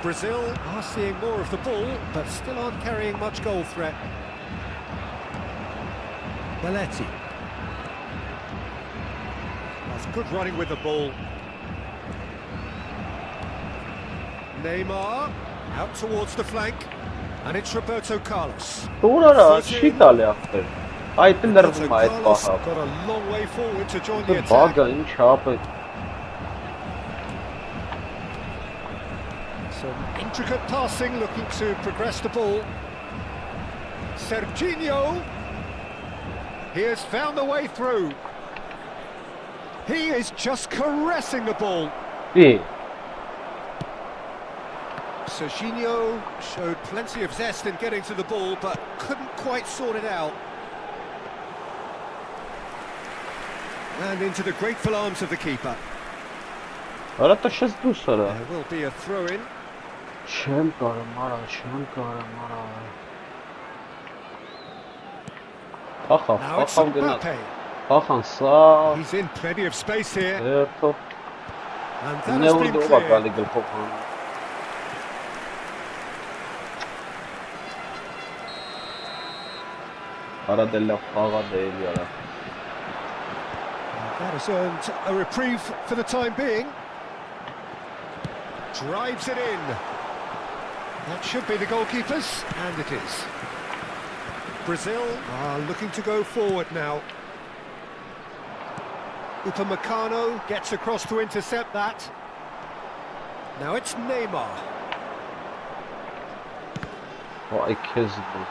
B: Brazil are seeing more of the ball, but still aren't carrying much goal threat. Belletti. That's good running with the ball. Neymar out towards the flank, and it's Roberto Carlos.
A: Ուրարա, չի տալի ախտեր։ Այդ էլ
B: Roberto
A: լրվում է այդ
B: Carlos
A: պահը։
B: got a long way forward to join the attack.
A: Բագը ինչ ապը։
B: Some intricate passing, looking to progress the ball. Serginho. He has found the way through. He is just caressing the ball.
A: Ի։
B: Serginho showed plenty of zest in getting to the ball, but couldn't quite sort it out. And into the grateful arms of the keeper.
A: Արա տաշես դուս արա։
B: There will be a throw-in.
A: Չեմ կարում արա, չեմ կարում արա։ Խախավ,
B: Now it's
A: խախավ գնաց։
B: Mbappe.
A: Խախան սա։
B: He's in plenty of space here,
A: Երթով։
B: and that has
A: Նեու
B: been
A: դովա
B: cleared.
A: գալի գլխով հան։ Արա դե լավ խաղա դե էլի արա։
B: That has earned a reprieve for the time being. Drives it in. That should be the goalkeepers, and it is. Brazil are looking to go forward now. Upamecano gets across to intercept that. Now it's Neymar.
A: Վայ քեզ դու։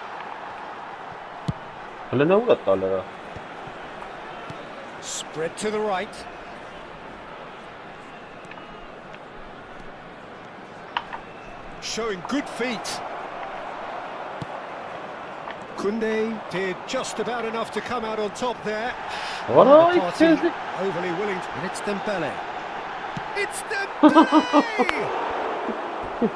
A: Հələ նա ուրա տալ արա։
B: Spread to the right. Showing good feet. Koundé did just about enough to come out on top there.
A: Արա
B: The
A: այդ
B: party
A: քեզ։
B: overly willing to... And it's Dembele. It's Dembele!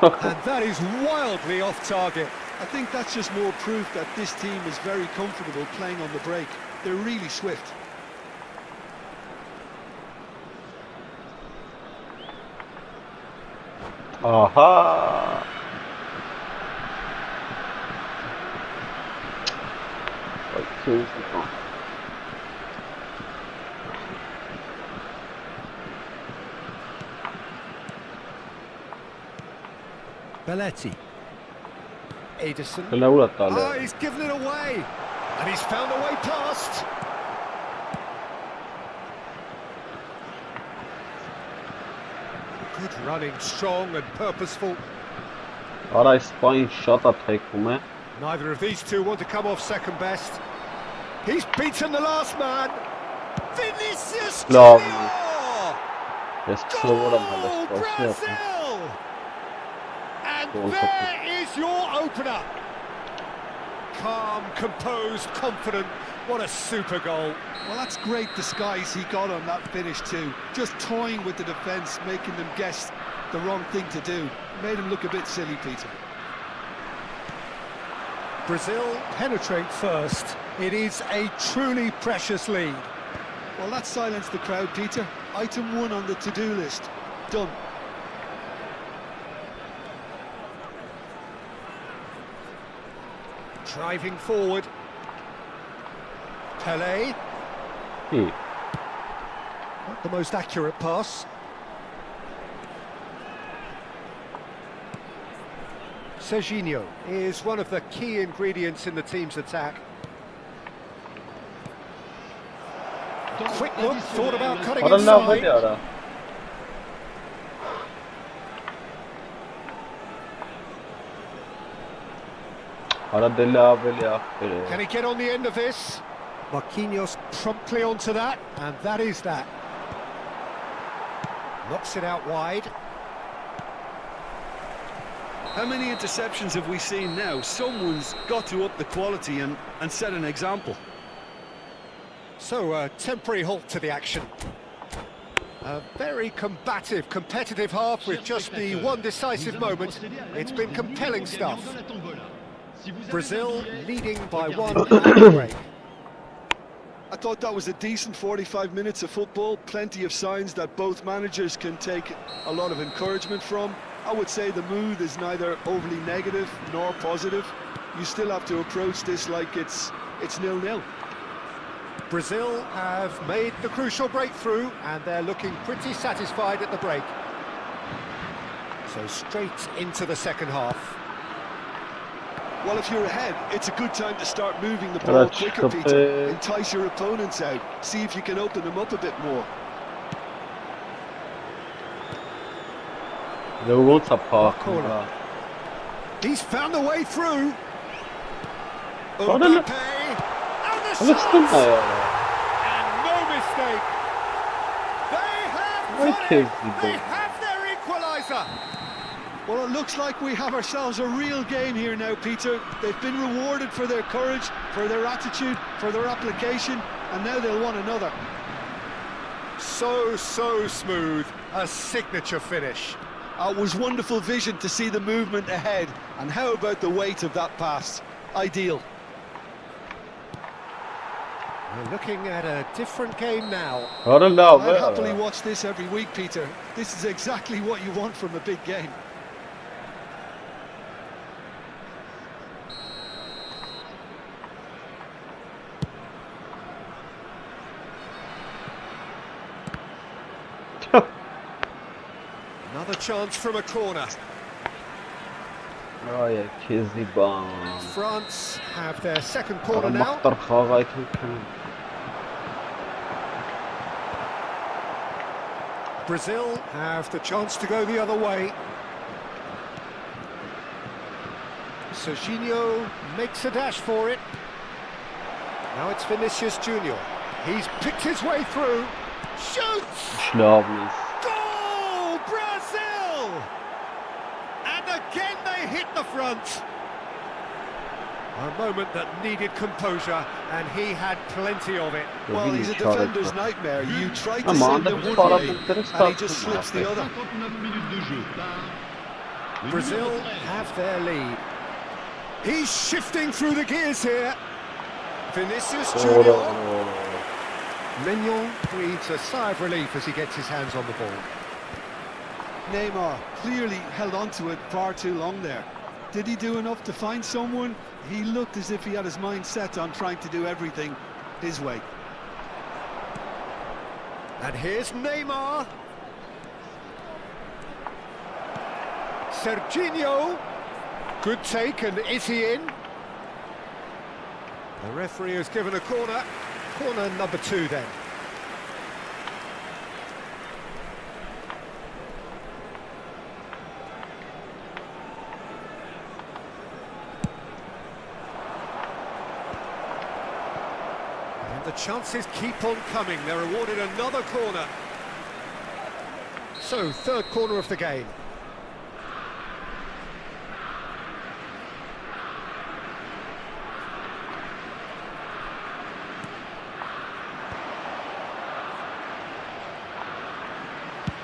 B: And that is wildly off target.
C: I think that's just more proof that this team is very comfortable playing on the break. They're really swift.
A: Ահա։ Այ քեզ դու։
B: Belletti. Ederson.
A: Հələ ուրա տալ
B: Ah,
A: արա։
B: he's given it away. And he's found a way past. Good running, strong and purposeful.
A: Արա այս պայն շատ է թեքում է։
B: Neither of these two want to come off second best. He's beaten the last man. Vinicius
A: Love.
B: Junior!
A: Ես սովոր եմ հələ
B: Goal,
A: սպասի ապա։
B: Brazil! And
A: Goal
B: there is your opener. Calm, composed, confident. What a super goal.
C: Well, that's great disguise he got on that finish too. Just toying with the defence, making them guess the wrong thing to do. Made him look a bit silly, Peter.
B: Brazil penetrate first. It is a truly precious lead.
C: Well, that silenced the crowd, Peter. Item 1 on the to-do list. Done.
B: Driving forward. Pelé.
A: Ի։
B: Not the most accurate pass. Serginho is one of the key ingredients in the team's attack. Quick look, thought about cutting
A: Արա լավ է
B: inside.
A: արա։ Արա դե լավ էլի ախպեր է։
B: Can he get on the end of this? Marquinhos promptly onto that, and that is that. Knocks it out wide.
C: How many interceptions have we seen now? Someone's got to up the quality and set an example.
B: So, a temporary halt to the action. A very combative, competitive half with just the one decisive moment. It's been compelling stuff. Brazil leading by 1 at the break.
C: I thought that was a decent 45 minutes of football, plenty of signs that both managers can take a lot of encouragement from. I would say the mood is neither overly negative nor positive. You still have to approach this like it's 0-0.
B: Brazil have made the crucial breakthrough and they're looking pretty satisfied at the break. So straight into the second half.
C: Well, if you're ahead, it's a good time to start moving the ball quicker, Peter. Entice your opponents out. See if you can open them up a bit more.
B: Corner. He's found a way through. Mbappe, and the shot! And no mistake. They have their equaliser.
C: Well, it looks like we have ourselves a real game here now, Peter. They've been rewarded for their courage, for their attitude, for their application, and now they'll want another.
B: So smooth, a signature finish.
C: It was wonderful vision to see the movement ahead, and how about the weight of that pass? Ideal.
B: We're looking at a different game now.
C: I'd happily watch this every week, Peter. This is exactly what you want from a big game.
B: Another chance from a corner.
A: Oh yeah, kizzy bomb.
B: France have their second corner now. Brazil have the chance to go the other way. Serginho makes a dash for it. Now it's Vinicius Junior. He's picked his way through. Shoots! Goal, Brazil! And again they hit the front. A moment that needed composure, and he had plenty of it.
C: Well, he's a defender's nightmare. You try to send him one way, and he just slips the other.
B: Brazil have their lead. He's shifting through the gears here. Vinicius Junior. Mignon breathes a sigh of relief as he gets his hands on the ball.
C: Neymar clearly held on to it far too long there. Did he do enough to find someone? He looked as if he had his mind set on trying to do everything his way.
B: And here's Neymar. Serginho. Good take, and is he in? The referee has given a corner. Corner number 2 then. And the chances keep on coming. They're awarded another corner. So, third corner of the game.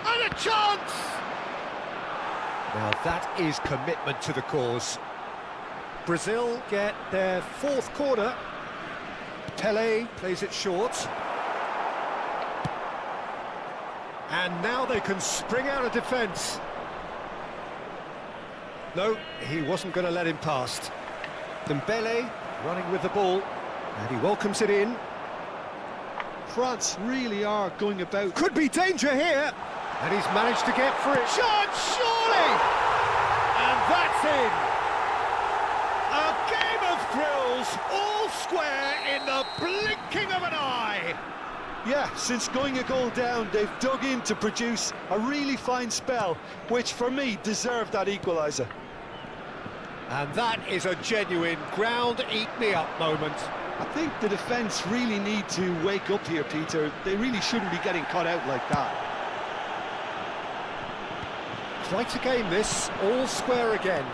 B: And a chance! Now that is commitment to the cause. Brazil get their fourth corner. Pelé plays it short. And now they can spring out of defence. No, he wasn't going to let him past. Dembele running with the ball, and he welcomes it in.
C: France really are going about.
B: Could be danger here, and he's managed to get free. Shot, surely! And that's in. A game of thrills, all square in the blinking of an eye.
C: Yeah, since going a goal down, they've dug in to produce a really fine spell, which for me deserved that equaliser.
B: And that is a genuine ground-eat-me-up moment.
C: I think the defence really need to wake up here, Peter. They really shouldn't be getting caught out like that.
B: Quite a game this, all square again.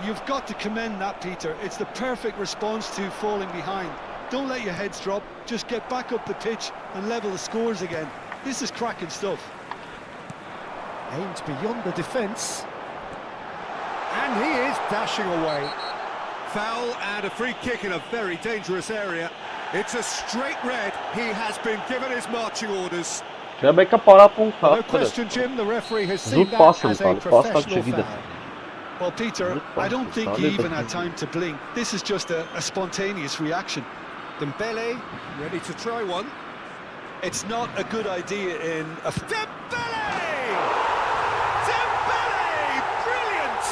C: You've got to commend that, Peter. It's the perfect response to falling behind. Don't let your heads drop, just get back up the pitch and level the scores again. This is cracking stuff.
B: Aimed beyond the defence. And he is dashing away. Foul and a free kick in a very dangerous area. It's a straight red. He has been given his marching orders.
C: No question, Jim, the referee has seen that as a professional foul. Well, Peter, I don't think he even had time to blink. This is just a spontaneous reaction.
B: Dembele, ready to try one.
C: It's not a good idea in a...
B: Dembele! Dembele! Brilliant!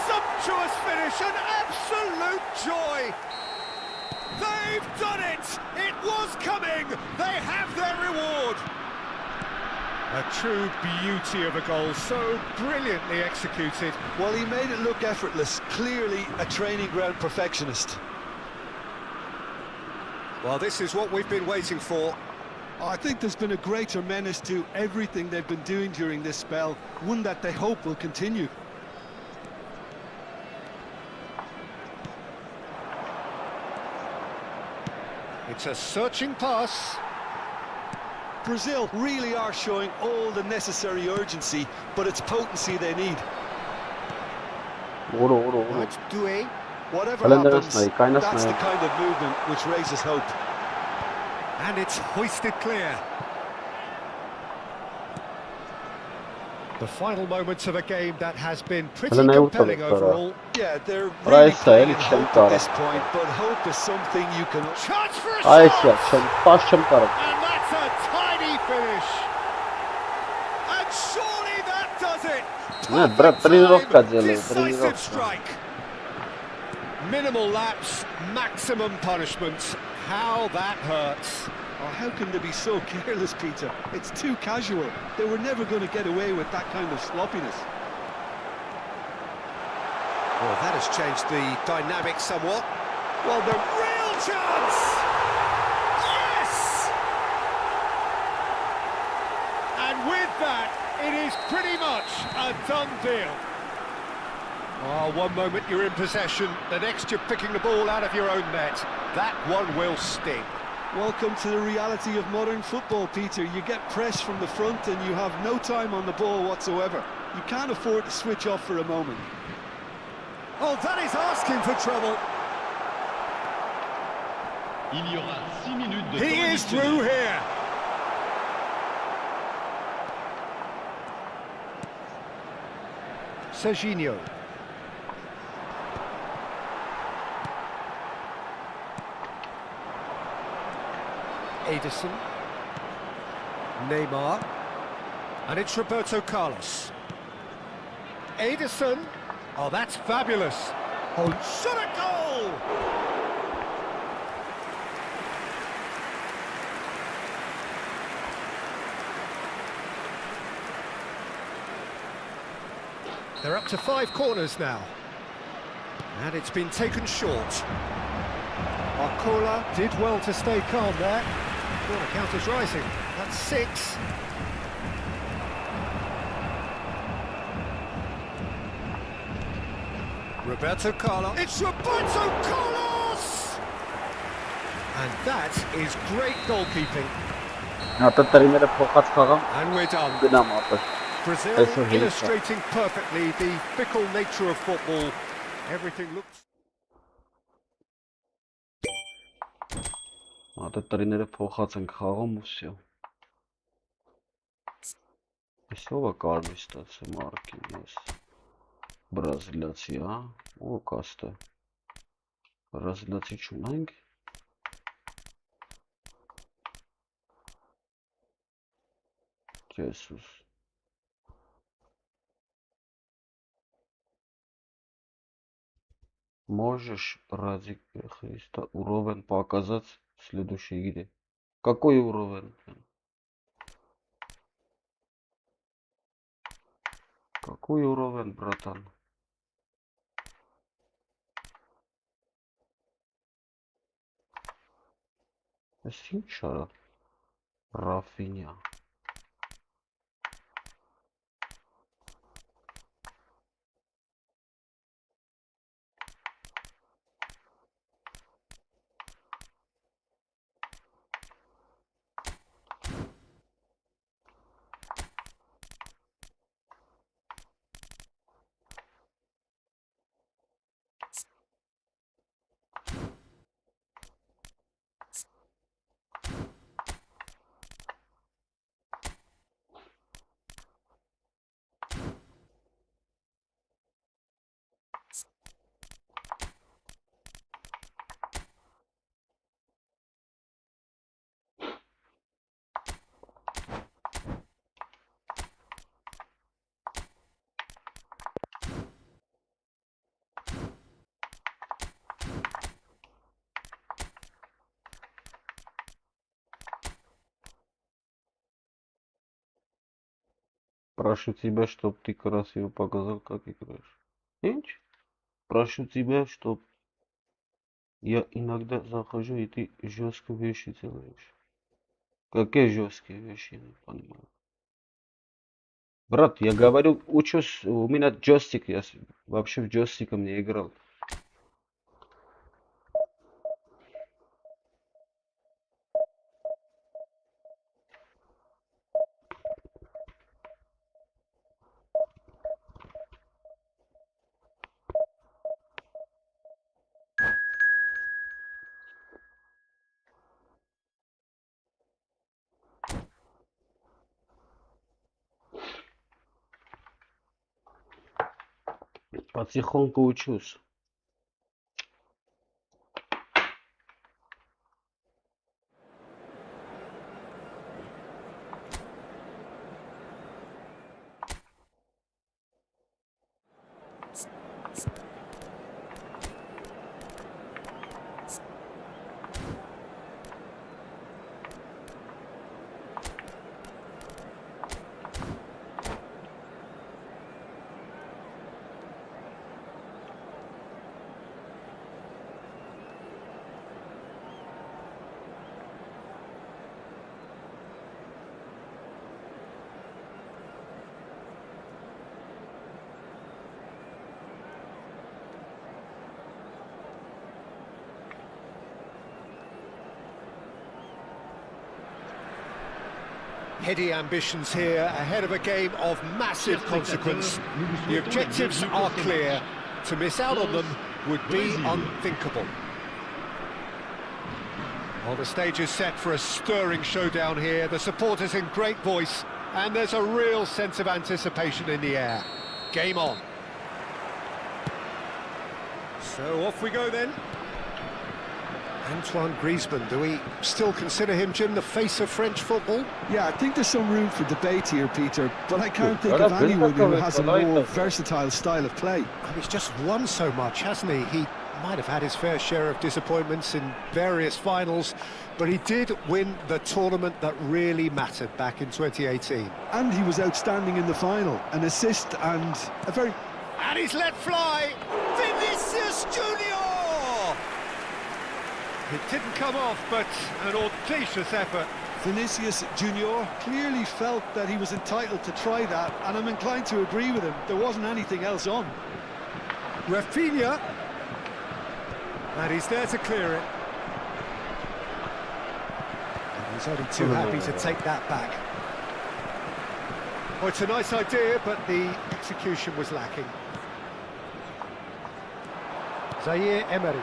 B: Sumptuous finish, an absolute joy! They've done it! It was coming! They have their reward! A true beauty of a goal, so brilliantly executed.
C: Well, he made it look effortless, clearly a training ground perfectionist.
B: Well, this is what we've been waiting for.
C: I think there's been a greater menace to everything they've been doing during this spell, one that they hope will continue.
B: It's a searching pass.
C: Brazil really are showing all the necessary urgency, but it's potency they need.
B: Right, Doué.
C: Whatever happens, that's the kind of movement which raises hope.
B: And it's hoisted clear. The final moments of a game that has been pretty compelling overall.
C: Yeah, they're really playing in hope at this point, but hope is something you can...
B: Chance for a shot! And that's a tiny finish. And surely that does it. Decisive strike. Minimal lapse, maximum punishment. How that hurts.
C: Oh, how can they be so careless, Peter? It's too casual. They were never going to get away with that kind of sloppiness.
B: Well, that has changed the dynamic somewhat. Well, the real chance! Yes! And with that, it is pretty much a done deal. Oh, one moment you're in possession, the next you're picking the ball out of your own net. That one will sting.
C: Welcome to the reality of modern football, Peter. You get pressed from the front and you have no time on the ball whatsoever. You can't afford to switch off for a moment.
B: Oh, that is asking for trouble.
E: Il y aura 6 minutes de
B: He
E: temps
B: is
E: additionnel.
B: through here. Serginho. Ederson. Neymar. And it's Roberto Carlos. Ederson. Oh, that's fabulous. Oh, shot a goal! They're up to 5 corners now. And it's been taken short. Arcola did well to stay calm there. Corner count is rising. That's 6. Roberto Carlos. It's Roberto Carlos! And that is great goalkeeping. And we're done. Brazil illustrating perfectly the fickle nature of football. Everything looks...
A: Ատետարիները փոխած ենք խաղում ու всё։ Այսօվա կարմիր ստացը մարկին ես։ Բրազիլացի, հա։ Ու կաստը։ Բրազիլացի չունենք։ Եսուս։ Можешь брать Христа уровень показать в следующей игре? Какой уровень? Какой уровень, братан? Синчара. Рафиня. Прошу тебя, чтоб ты красиво показал, как играешь. Инч? Прошу тебя, чтоб я иногда захожу, и ты жестко вещи делаешь. Какие жесткие вещи, не понимаю. Брат, я говорю, учусь, у меня джойстик, я вообще в джойстиком не играл. Потихоньку учусь.
B: Heady ambitions here, ahead of a game of massive consequence. The objectives are clear. To miss out on them would be unthinkable. Well, the stage is set for a stirring showdown here. The supporters in great voice, and there's a real sense of anticipation in the air. Game on. So off we go then. Antoine Griezmann, do we still consider him, Jim, the face of French football?
C: Yeah, I think there's some room for debate here, Peter, but I can't think of anyone who has a more versatile style of play.
B: He's just won so much, hasn't he? He might have had his fair share of disappointments in various finals, but he did win the tournament that really mattered back in 2018.
C: And he was outstanding in the final, an assist and a very...
B: And he's let fly! Vinicius Junior! It didn't come off, but an audacious effort.
C: Vinicius Junior clearly felt that he was entitled to try that, and I'm inclined to agree with him. There wasn't anything else on.
B: Rafinha. And he's there to clear it. And he's only too happy to take that back. Well, it's a nice idea, but the execution was lacking. Zaire Emery.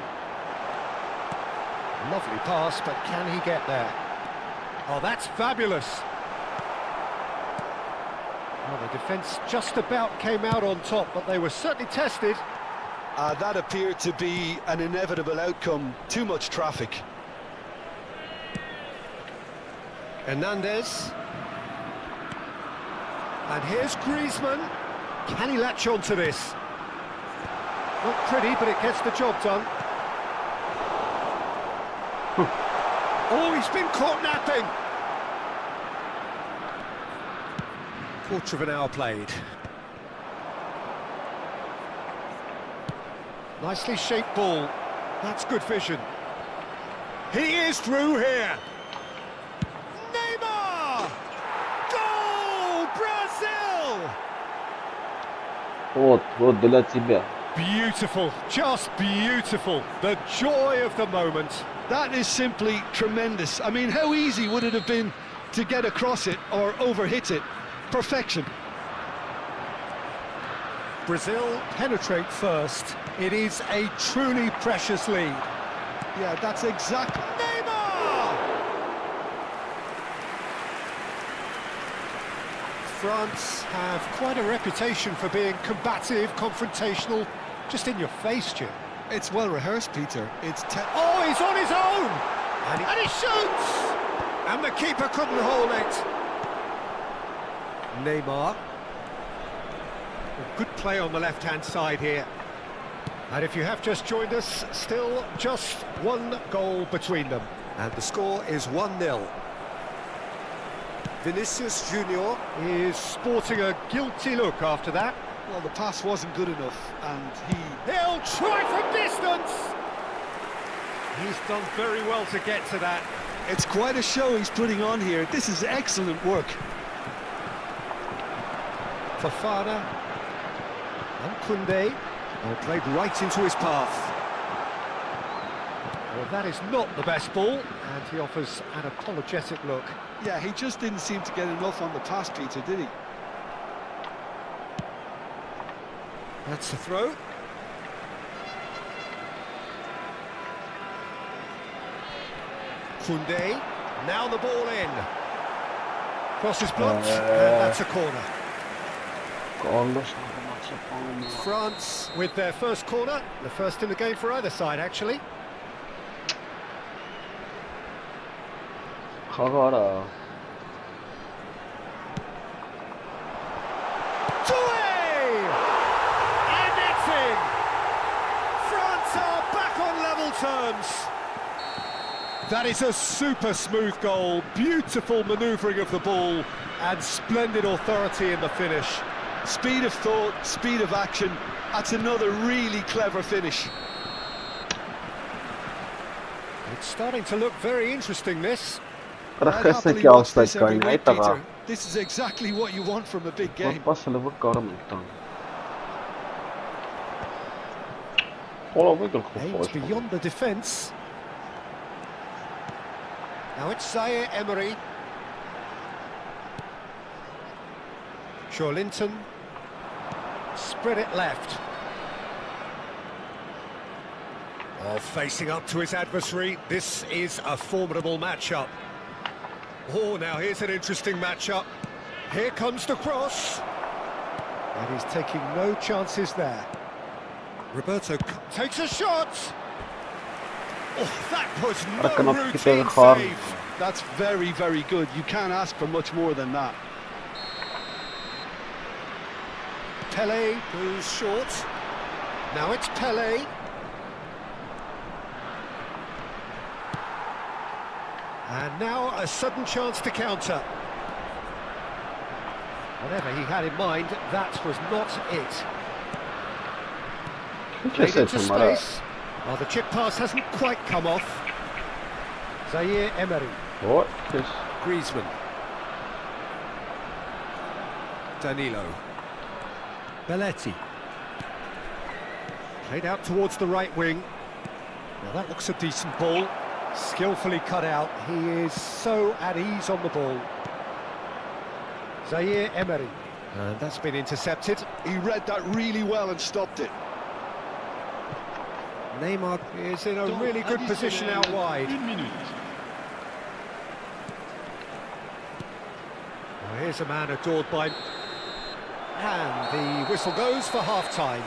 B: Lovely pass, but can he get there? Oh, that's fabulous. Well, the defence just about came out on top, but they were certainly tested.
C: That appeared to be an inevitable outcome. Too much traffic.
B: Hernandez. And here's Griezmann. Can he latch on to this? Not pretty, but it gets the job done. Oh, he's been caught napping. Quarter of an hour played. Nicely shaped ball. That's good vision. He is through here. Neymar! Goal! Brazil!
A: Вот для тебя.
B: Beautiful, just beautiful. The joy of the moment.
C: That is simply tremendous. I mean, how easy would it have been to get across it or overhit it? Perfection.
B: Brazil penetrate first. It is a truly precious lead.
C: Yeah, that's exactly...
B: Neymar! France have quite a reputation for being combative, confrontational, just in your face, Jim.
C: It's well rehearsed, Peter. It's...
B: Oh, he's on his own! And he shoots! And the keeper couldn't hold it. Neymar. A good play on the left-hand side here. And if you have just joined us, still just one goal between them. And the score is 1-0. Vinicius Junior is sporting a guilty look after that.
C: Well, the pass wasn't good enough, and
B: He'll try from distance! He's done very well to get to that.
C: it's quite a show he's putting on here. This is excellent work.
B: Fofana and Koundé played right into his path. Well, that is not the best ball, and he offers an apologetic look.
C: Yeah, he just didn't seem to get enough on the pass, Peter, did he?
B: That's the throw. Koundé, now the ball in. Cross is blocked, and that's a corner. France with their first corner, the first in the game for either side, actually.
A: Խաղարա
B: And it's in! France are back on level terms. That is a super smooth goal, beautiful manoeuvring of the ball, and splendid authority in the finish.
C: Speed of thought, speed of action. That's another really clever finish.
B: It's starting to look very interesting, this.
C: I'd happily watch this every week, Peter. This is exactly what you want from a big game.
B: Aims beyond the defence. Now it's Zaire Emery. Linton. Spread it left. Oh, facing up to his adversary. This is a formidable matchup. Oh, now here's an interesting matchup. Here comes the cross. And he's taking no chances there. Roberto takes a shot. Oh, that was no routine save.
C: That's very, very good. You can't ask for much more than that.
B: Pelé goes short. Now it's Pelé. And now a sudden chance to counter. Whatever he had in mind, that was not it. Played into space. Well, the chip pass hasn't quite come off. Zaire Emery.
A: What?
B: Griezmann. Danilo. Belletti. Played out towards the right wing. Now that looks a decent ball. Skillfully cut out. He is so at ease on the ball. Zaire Emery. And that's been intercepted.
C: He read that really well and stopped it.
B: Neymar is in a really good position out wide. Well, here's a man adored by... And the whistle goes for half-time.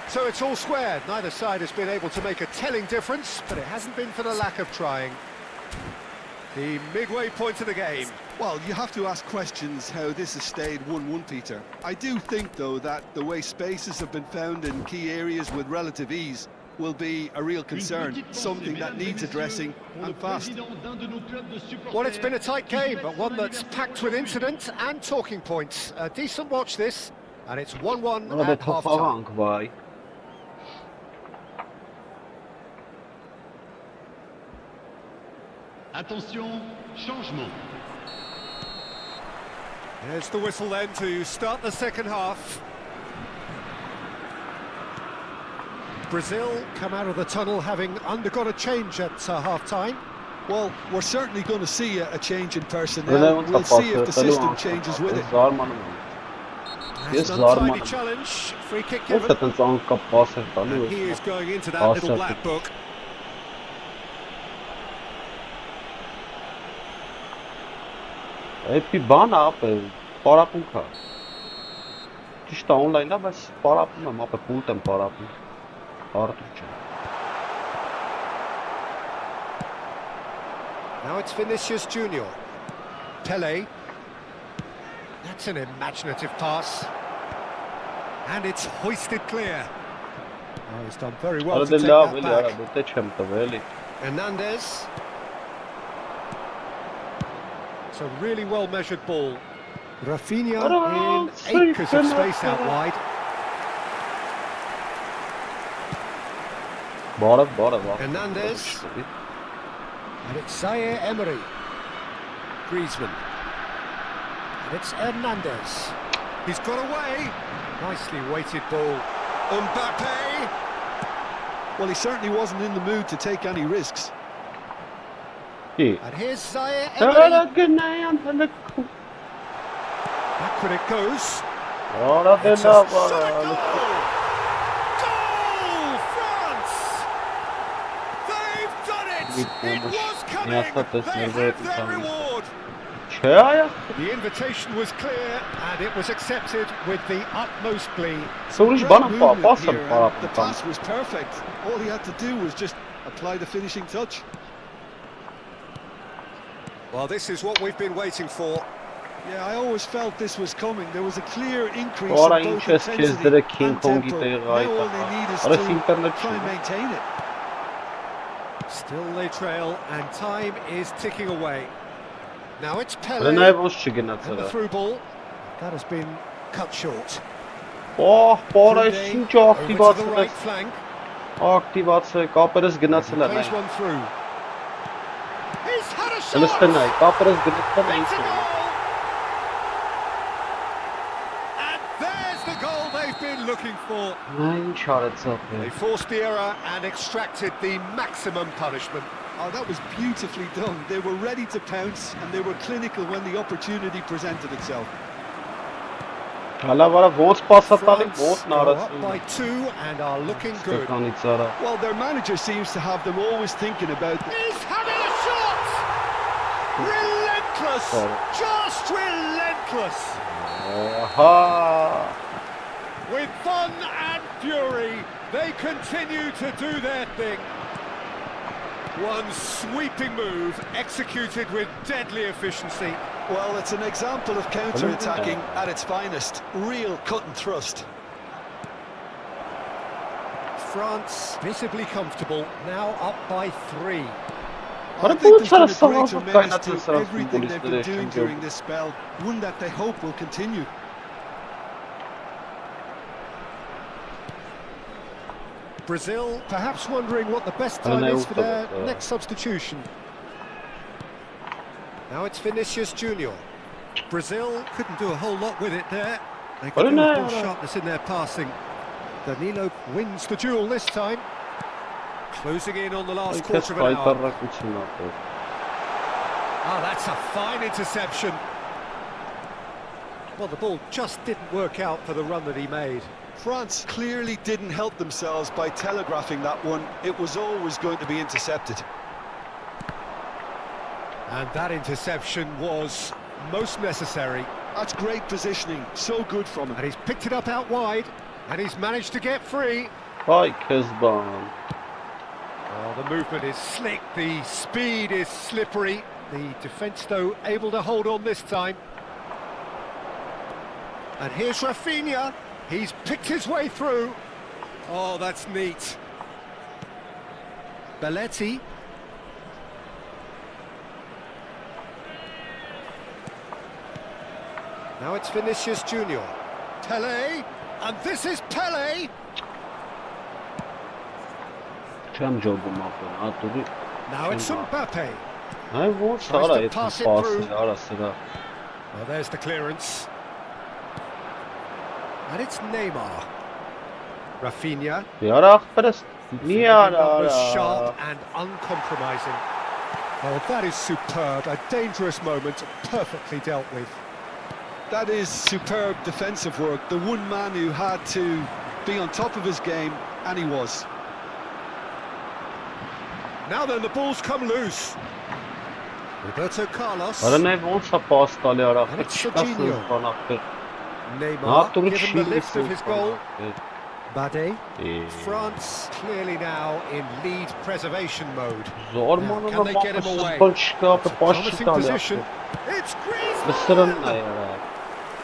B: So it's all square. Neither side has been able to make a telling difference, but it hasn't been for the lack of trying. The midway point of the game.
C: Well, you have to ask questions how this has stayed 1-1, Peter. I do think, though, that the way spaces have been found in key areas with relative ease will be a real concern, something that needs addressing and fast.
B: Well, it's been a tight game, but one that's packed with incident and talking points. A decent watch, this, and it's 1-1 at half-time.
F: Attention, changement.
B: There's the whistle then to start the second half. Brazil come out of the tunnel having undergone a change at half-time.
C: Well, we're certainly going to see a change in personnel. We'll see if the system changes with it.
B: That's an untidy challenge. Free kick given. And he is going into that little black book.
A: Epi բան ապը պարապուն կա։ Ճիշտ է օնլայն է, բայց պարապում եմ, ապը պուլտ եմ պարապում։ Արտուր չեմ։
B: Now it's Vinicius Junior. Pelé. That's an imaginative pass. And it's hoisted clear. Oh, he's done very well to take that back. Hernandez. It's a really well-measured ball. Rafinha in acres of space out wide.
A: Bora.
B: Hernandez. And it's Zaire Emery. Griezmann. And it's Hernandez. He's got away. Nicely weighted ball. Mbappe.
C: Well, he certainly wasn't in the mood to take any risks.
B: And here's Zaire Emery. Backward it goes. It's a solid goal! Goal, France! They've done it! It was coming! They have their reward! The invitation was clear and it was accepted with the utmost glee.
C: Great movement here, and the pass was perfect. All he had to do was just apply the finishing touch.
B: Well, this is what we've been waiting for.
C: Yeah, I always felt this was coming. There was a clear increase
A: Ora
C: in both
A: interest
C: intensity
A: çizdi
C: and
A: King
C: tempo.
A: Kong'i
C: Now all they need is to try and maintain it.
B: Still they trail and time is ticking away. Now it's Pele.
A: And
B: the through ball. That has been cut short.
A: Bora ինչ
B: Over to the right flank.
A: ակտիվացը կապերս գնացել են։
B: Plays one through. He's had a shot.
A: Լստեն այ կապերս գնացել են։
B: It's a goal. And there's the goal they've been looking for.
A: Ինչ արեցավ։
B: They forced the error and extracted the maximum punishment.
C: Oh, that was beautifully done. They were ready to pounce and they were clinical when the opportunity presented itself.
A: Հալավարա ոնց պասատալի ոնց
B: Up
A: նարացին։
B: by 2 and are looking good.
A: Ստեփանից արա։
C: Well, their manager seems to have them always thinking about
B: He's having a shot! Relentless! Just relentless!
A: Ահա։
B: With fun and fury, they continue to do their thing. One sweeping move executed with deadly efficiency.
C: Well, it's an example of counter-attacking at its finest. Real cut and thrust.
B: France visibly comfortable, now up by 3.
C: I think there's been a great tremendous to everything they've been doing during this spell. One that they hope will continue.
B: Brazil perhaps wondering what the best time is for their next substitution. Now it's Vinicius Junior. Brazil couldn't do a whole lot with it there. They could do with more sharpness in their passing. Danilo wins the duel this time. Closing in on the last quarter of an hour. Oh, that's a fine interception. Well, the ball just didn't work out for the run that he made.
C: France clearly didn't help themselves by telegraphing that one. It was always going to be intercepted.
B: And that interception was most necessary.
C: That's great positioning, so good from him.
B: And he's picked it up out wide, and he's managed to get free.
A: Ay Kezban.
B: Oh, the movement is slick, the speed is slippery. The defence, though, able to hold on this time. And here's Rafinha. He's picked his way through. Oh, that's neat. Belletti. Now it's Vinicius Junior. Pele. And this is Pele.
A: Չեմ ջոգում ապրեն, ատուրի։
B: Now it's Mbappe.
A: Այ ոնց արա այդ պասը, արա սրա։
B: Well, there's the clearance. And it's Neymar. Rafinha.
A: Яра ախպերս, մի արա,
B: Sharp and uncompromising. Oh, that is superb. A dangerous moment, perfectly dealt with.
C: That is superb defensive work. The one man who had to be on top of his game, and he was.
B: Now then, the ball's come loose. Roberto Carlos.
A: Արա նայ ոնց է պաս տալի արա,
B: And it's
A: չկասնես
B: Jorginho.
A: բան ախպեր։
B: Neymar given the lift of his goal. Bade.
A: Yeah.
B: France clearly now in lead preservation mode.
A: Զորմանը
B: Can they get him away?
A: բան չկա, պաշ
B: Promising
A: չտալի
B: position.
A: ախպեր։
B: It's Griezmann.
A: Լսրն է արա։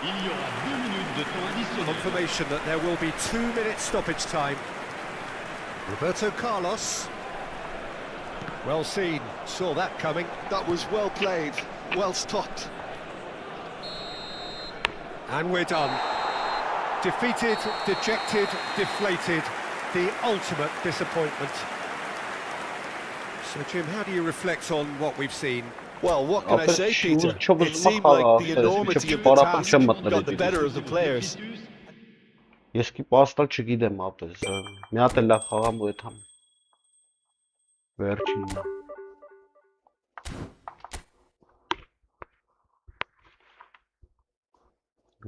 F: Il y aura 2 minutes de temps additionnel.
B: Confirmation that there will be 2-minute stoppage time. Roberto Carlos. Well seen, saw that coming.
C: That was well played. well stopped.
B: And we're done. Defeated, dejected, deflated. The ultimate disappointment. So, Jim, how do you reflect on what we've seen?
C: Well, what can I say, Peter?
A: Çok
C: It seemed like the enormity of the task got the better of the players.
A: Ես კი պաստալ չգիտեմ ապես, մի հատ էլ լավ խաղամ ու եթամ վերջինն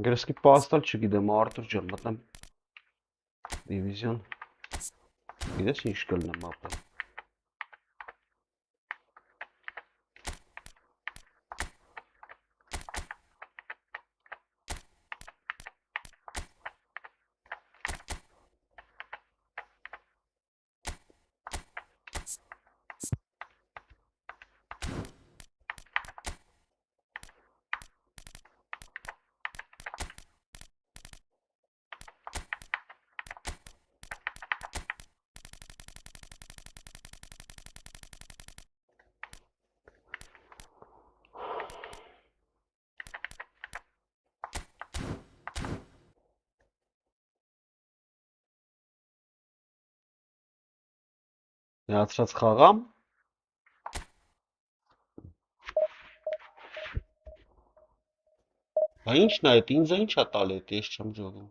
A: Գրես კი պաստալ չգիտեմ, Արտուր ջան, մտնեմ դիվիզիոն գիտես ինչ կլնեմ ապել Միացրած խաղամ Բա ինչն է այդ, ինձ է ինչ է տալ էդ, ես չեմ ջողում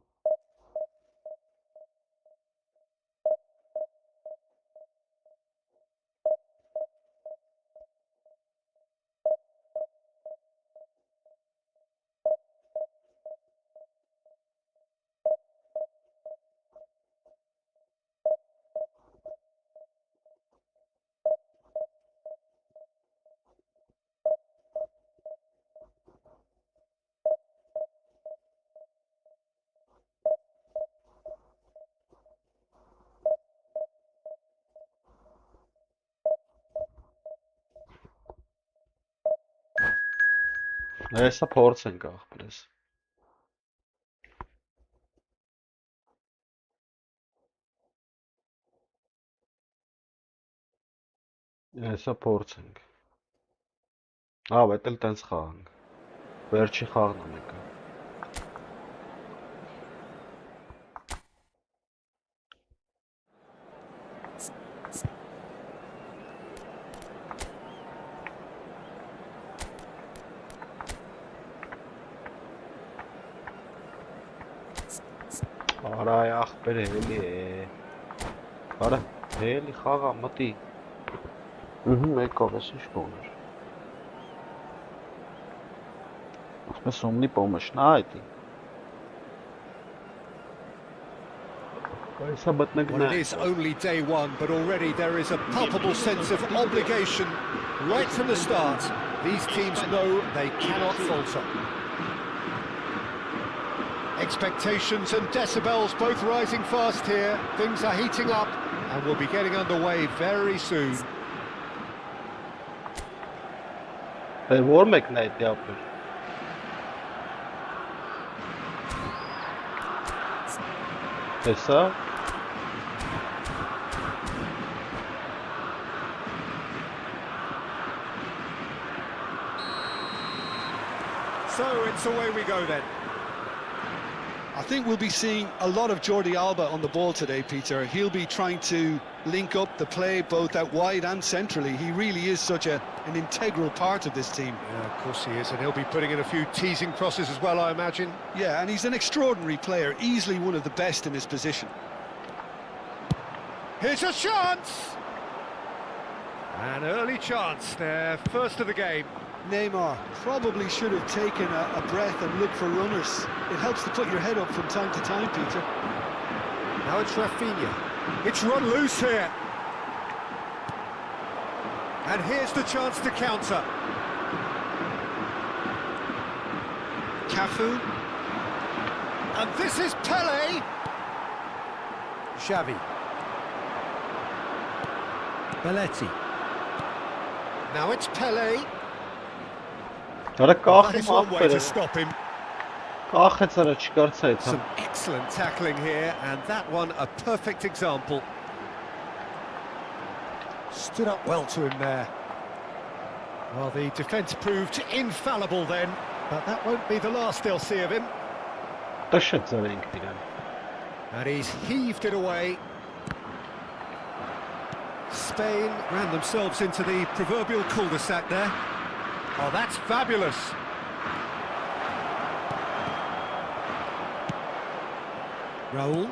A: Հեսա փորձ ենք աղբրես Հեսա փորձ ենք Ավ, էդ էլ տենց խաղանք Վերջի խաղն է մեկը Արա այ աղբեր էլի է Արա, էլի խաղա մտի Մեկով ես ինչ բոներ Ասպես ումնի պոմշն այդի
B: Well, it is only day one, but already there is a palpable sense of obligation right from the start. These teams know they cannot falter. Expectations and decibels both rising fast here. Things are heating up and we'll be getting underway very soon.
A: Hey, որ մեկն է այդի ապեր Տեսա
B: So it's away we go then.
C: I think we'll be seeing a lot of Jordi Alba on the ball today, Peter. He'll be trying to link up the play both out wide and centrally. He really is such an integral part of this team.
B: Yeah, of course he is, and he'll be putting in a few teasing crosses as well, I imagine.
C: Yeah, and he's an extraordinary player, easily one of the best in his position.
B: Here's a chance! An early chance there, first of the game.
C: Neymar probably should have taken a breath and looked for runners. It helps to put your head up from time to time, Peter.
B: Now it's Rafinha. It's run loose here. And here's the chance to counter.
C: Cafu.
B: And this is Pele. Xavi. Belletti. Now it's Pele.
A: That
B: is one way to stop him. Some excellent tackling here, and that one a perfect example. Stood up well to him there. Well, the defence proved infallible then, but that won't be the last they'll see of him. And he's heaved it away. Spain ran themselves into the proverbial cul-de-sac there. Oh, that's fabulous. Raul.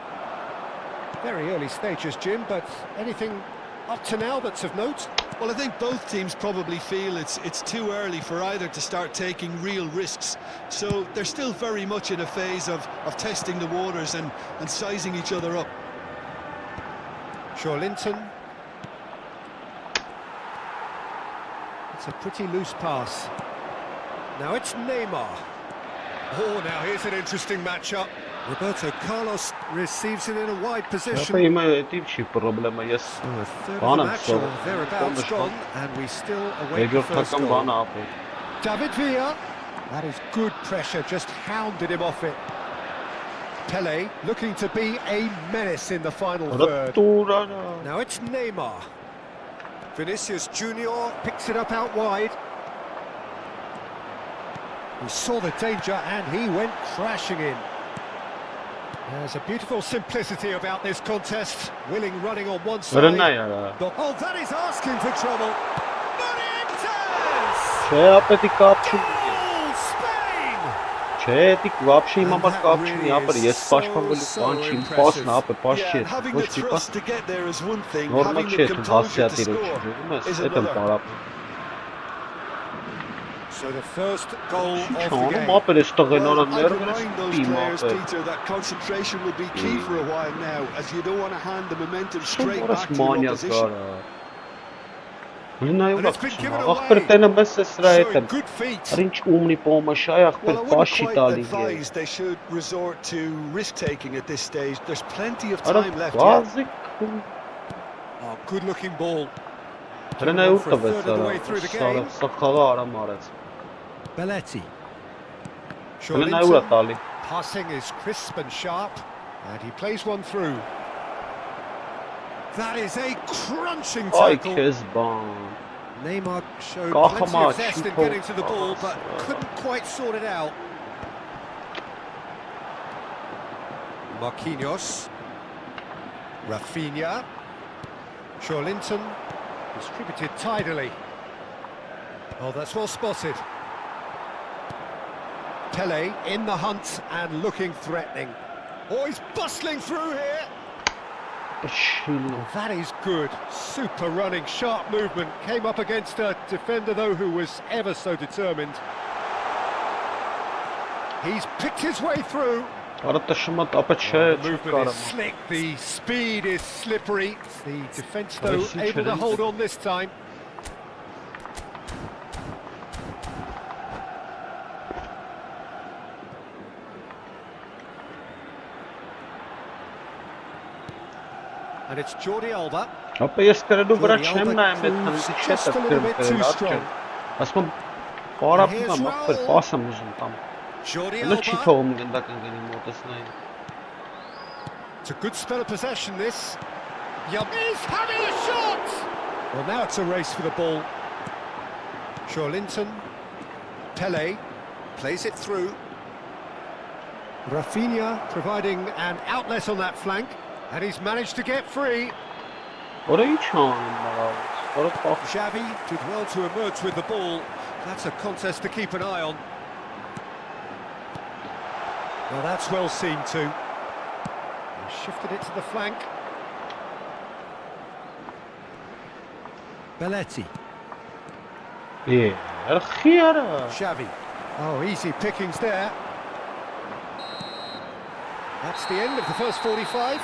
B: Very early stages, Jim, but anything up to now that's of note?
C: Well, I think both teams probably feel it's too early for either to start taking real risks. So they're still very much in a phase of testing the waters and sizing each other up.
B: Linton. It's a pretty loose pass. Now it's Neymar. Oh, now here's an interesting matchup. Roberto Carlos receives it in a wide position. So a third of the match or thereabouts gone, and we still await the first goal. David Villa. That is good pressure, just hounded him off it. Pele looking to be a menace in the final third. Now it's Neymar. Vinicius Junior picks it up out wide. He saw the danger and he went crashing in. There's a beautiful simplicity about this contest. Willing running on one side. Oh, that is asking for trouble.
C: Having the thrust to get there is one thing, having the composure to score is another.
B: So the first goal of the game.
C: Well, I'd remind those players, Peter, that concentration will be key for a while now, as you don't want to hand the momentum straight back to your opposition.
B: And it's been given away. So good feet.
C: Well, I wouldn't quite advise they should resort to risk-taking at this stage. There's plenty of time left yet.
B: Oh, good-looking ball. Belletti. Passing is crisp and sharp, and he plays one through. That is a crunching tackle. Neymar showed plenty of zest in getting to the ball, but couldn't quite sort it out. Marquinhos. Rafinha. Linton. Distributed tidily. Oh, that's well spotted. Pele in the hunt and looking threatening. Oh, he's bustling through here. Oh, that is good. Super running, sharp movement. Came up against a defender, though, who was ever so determined. He's picked his way through. The movement is slick, the speed is slippery. The defence, though, able to hold on this time. And it's Jordi Alba. Just a little bit too strong. Jordi Alba. It's a good spell of possession, this. He's having a shot! Well, now it's a race for the ball. Linton. Pele plays it through. Rafinha providing an outlet on that flank. And he's managed to get free.
A: What are you trying about?
B: Xavi did well to emerge with the ball. That's a contest to keep an eye on. Well, that's well seen too. He shifted it to the flank. Belletti.
A: Yeah,
B: Xavi. Oh, easy pickings there. That's the end of the first 45.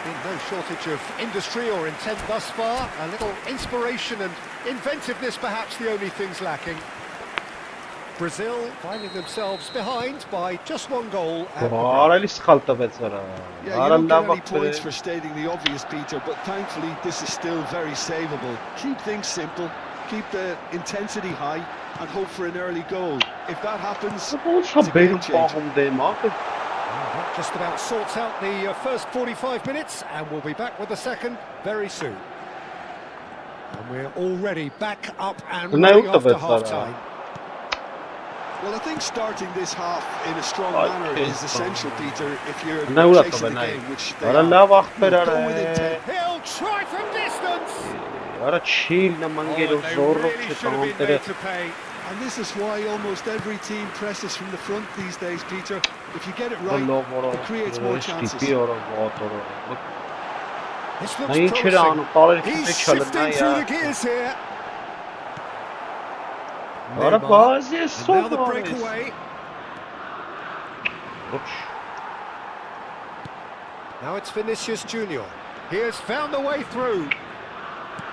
B: Been no shortage of industry or intent thus far. A little inspiration and inventiveness, perhaps the only things lacking. Brazil finding themselves behind by just one goal.
C: Yeah, you don't get any points for stating the obvious, Peter, but thankfully this is still very savable. Keep things simple, keep the intensity high, and hope for an early goal. If that happens, it's a game changer.
B: That just about sorts out the first 45 minutes, and we'll be back with the second very soon. And we're already back up and
A: No,
B: running after
A: but,
B: half-time.
C: Well, I think starting this half in a strong manner is essential, Peter, if you're
A: No,
C: chasing the game, which they
A: Ara
C: are.
A: lava
C: Go
A: khpera
C: with intent.
B: He'll try from distance.
A: Ara chill na mangero
B: Oh, they
A: zorro
B: really should have been
A: chetam
B: made to pay.
C: And this is why almost every team presses from the front these days, Peter. If you get it right, it creates more chances.
B: This looks
A: Nahi
B: promising.
A: chirano tale
B: He's
A: chhe
B: shifting
A: chalna
B: through the
A: yaar.
B: gears here.
A: Ara
B: Neymar.
A: bazi
B: And
A: so
B: now the breakaway. Now it's Vinicius Junior. He has found a way through.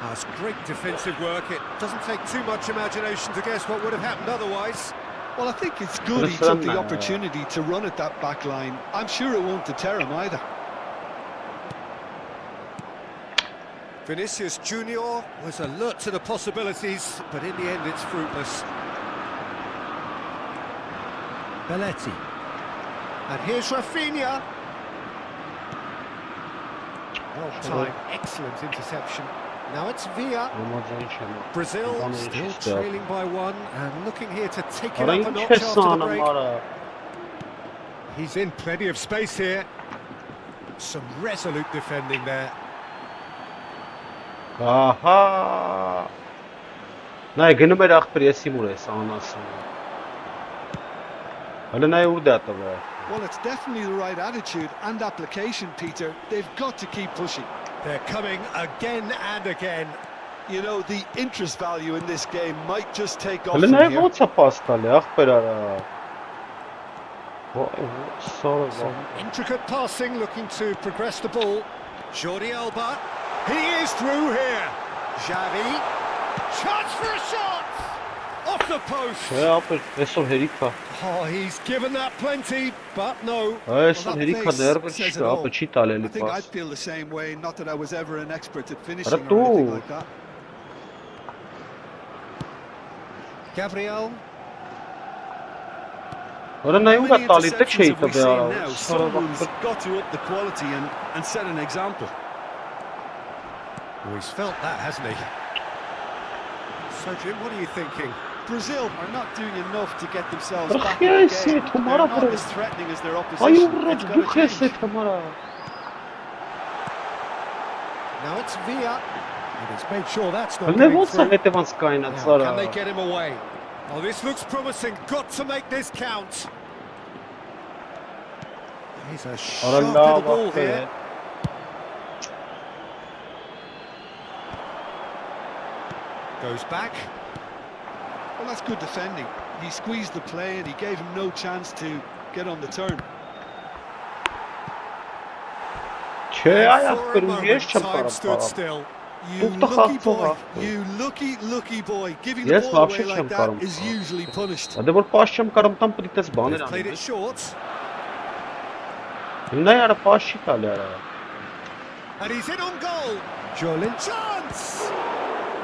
B: That's great defensive work. It doesn't take too much imagination to guess what would have happened otherwise.
C: Well, I think it's good he took the opportunity to run at that back line. I'm sure it won't deter him either.
B: Vinicius Junior was alert to the possibilities, but in the end it's fruitless. Belletti. And here's Rafinha. Well timed, excellent interception. Now it's Villa. Brazil still trailing by one and looking here to take it up a notch after the break. He's in plenty of space here. Some resolute defending there.
A: Aha. Nay gână mai rakhperi simure sanas. Hala nay urda tava.
C: Well, it's definitely the right attitude and application, Peter. They've got to keep pushing.
B: They're coming again and again.
C: You know, the interest value in this game might just take off
A: Hala
C: from
A: nay
C: here.
A: ո՞նց է փաստալի ախպեր արա.
B: Some intricate passing, looking to progress the ball. Jordi Alba. He is through here. Xavi. Chance for a shot! Off the post.
A: Ապեր այսօր հերիքա։
B: Oh, he's given that plenty, but no.
A: Այսօր հերիքա ներվը չի, ապա չի տալելի
C: I think I'd
A: պաս։
C: feel the same way, not that I was ever an expert at finishing
A: Ара
C: or anything
A: դու
C: like that.
B: Gabriel.
A: Ora nay
C: How
A: ուրա
C: many
A: տալի թե չի
C: interceptions have we
A: տվե
C: seen
A: արա։
C: now? Someone's got to up the quality and set an example.
B: Oh, he's felt that, hasn't he? So, Jim, what are you thinking?
C: Brazil are not doing enough to get themselves
A: Ach,
C: back in the
A: yes,
C: game.
A: it,
C: They're
A: Humara,
C: not
A: bro.
C: as threatening as their
A: Ay
C: opposition.
A: urad
C: It's got
A: bu
C: to
A: khese
C: change.
A: tamara.
B: Now it's Villa. And he's made sure that's not
A: Ալնե
B: getting
A: ո՞նց է
B: through.
A: հետևանց
B: Now,
A: կայնած
B: can
A: արա։
B: they get him away? Oh, this looks promising. Got to make this count. He's a sharp
A: Արա
B: little
A: լավ
B: ball
A: ախպեր։
B: here. Goes back.
C: Well, that's good defending. He squeezed the play and he gave him no chance to get on the turn.
A: Չէ, այ
B: And for a
A: ախպեր ու ես
B: moment,
A: չեմ
B: time
A: կարող
B: stood
A: պարապ։
B: still.
C: You
A: Ուխտը
C: lucky
A: խաղացող
C: boy,
A: ախպեր։
C: you lucky boy. Giving the
A: Ես
C: ball away
A: вообще
C: like
A: չեմ
C: that
A: կարող։
C: is usually punished.
A: Դե որ պաշ չեմ կարող տամ պետք է բաներ
B: They've played
A: անեմ։
B: it short.
A: Հիմնայ արա պաշ չի տալի արա։
B: And he's in on goal. Jolin chance.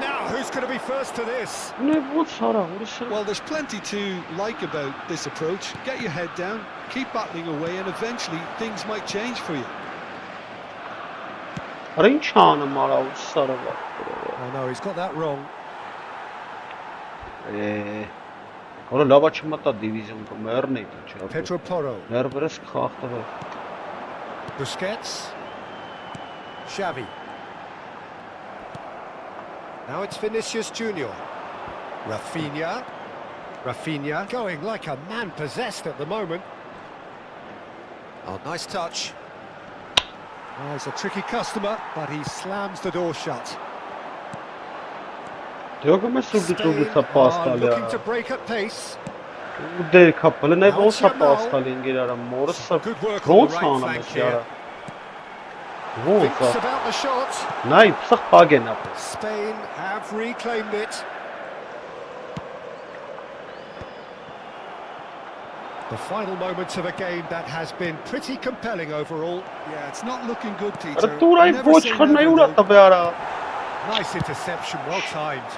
B: Now, who's going to be first to this?
A: Նե ո՞նց արա, ուրիշ։
C: Well, there's plenty to like about this approach. Get your head down, keep battling away, and eventually things might change for you.
A: Արա ինչ անեմ արա ո՞նց արա։
B: Oh no, he's got that wrong.
A: Արա լավա չմտա դիվիզիոն կմեռնի ինչ։
B: Pedro Porro.
A: Ներվերս խախտվել։
B: Busquets. Xavi. Now it's Vinicius Junior. Rafinha. Rafinha going like a man possessed at the moment. Oh, nice touch. Oh, he's a tricky customer, but he slams the door shut.
A: Դեոգը մեզ ու դու
B: Spain
A: դու
B: are
A: պաստալի
B: looking to
A: արա։
B: break at pace.
A: Դե կապալը նայ
B: Now
A: ո՞նց
B: it's
A: է
B: Yamal.
A: պաստալի ինգեր արա մորս
B: Good work on
A: ո՞նց
B: the right
A: անեմ
B: flank
A: ես
B: here.
A: արա։ Ո՞նց
B: Thinks
A: է։
B: about the shot.
A: Նայ փսախ պագեն ապա։
B: Spain have reclaimed it. The final moments of a game that has been pretty compelling overall.
C: Yeah, it's not looking good, Peter.
A: Արա դուրայ
C: Never
A: ոչ
C: say
A: խնայ
C: never,
A: ուրա
C: though.
A: տվե արա։
B: Nice interception, well timed.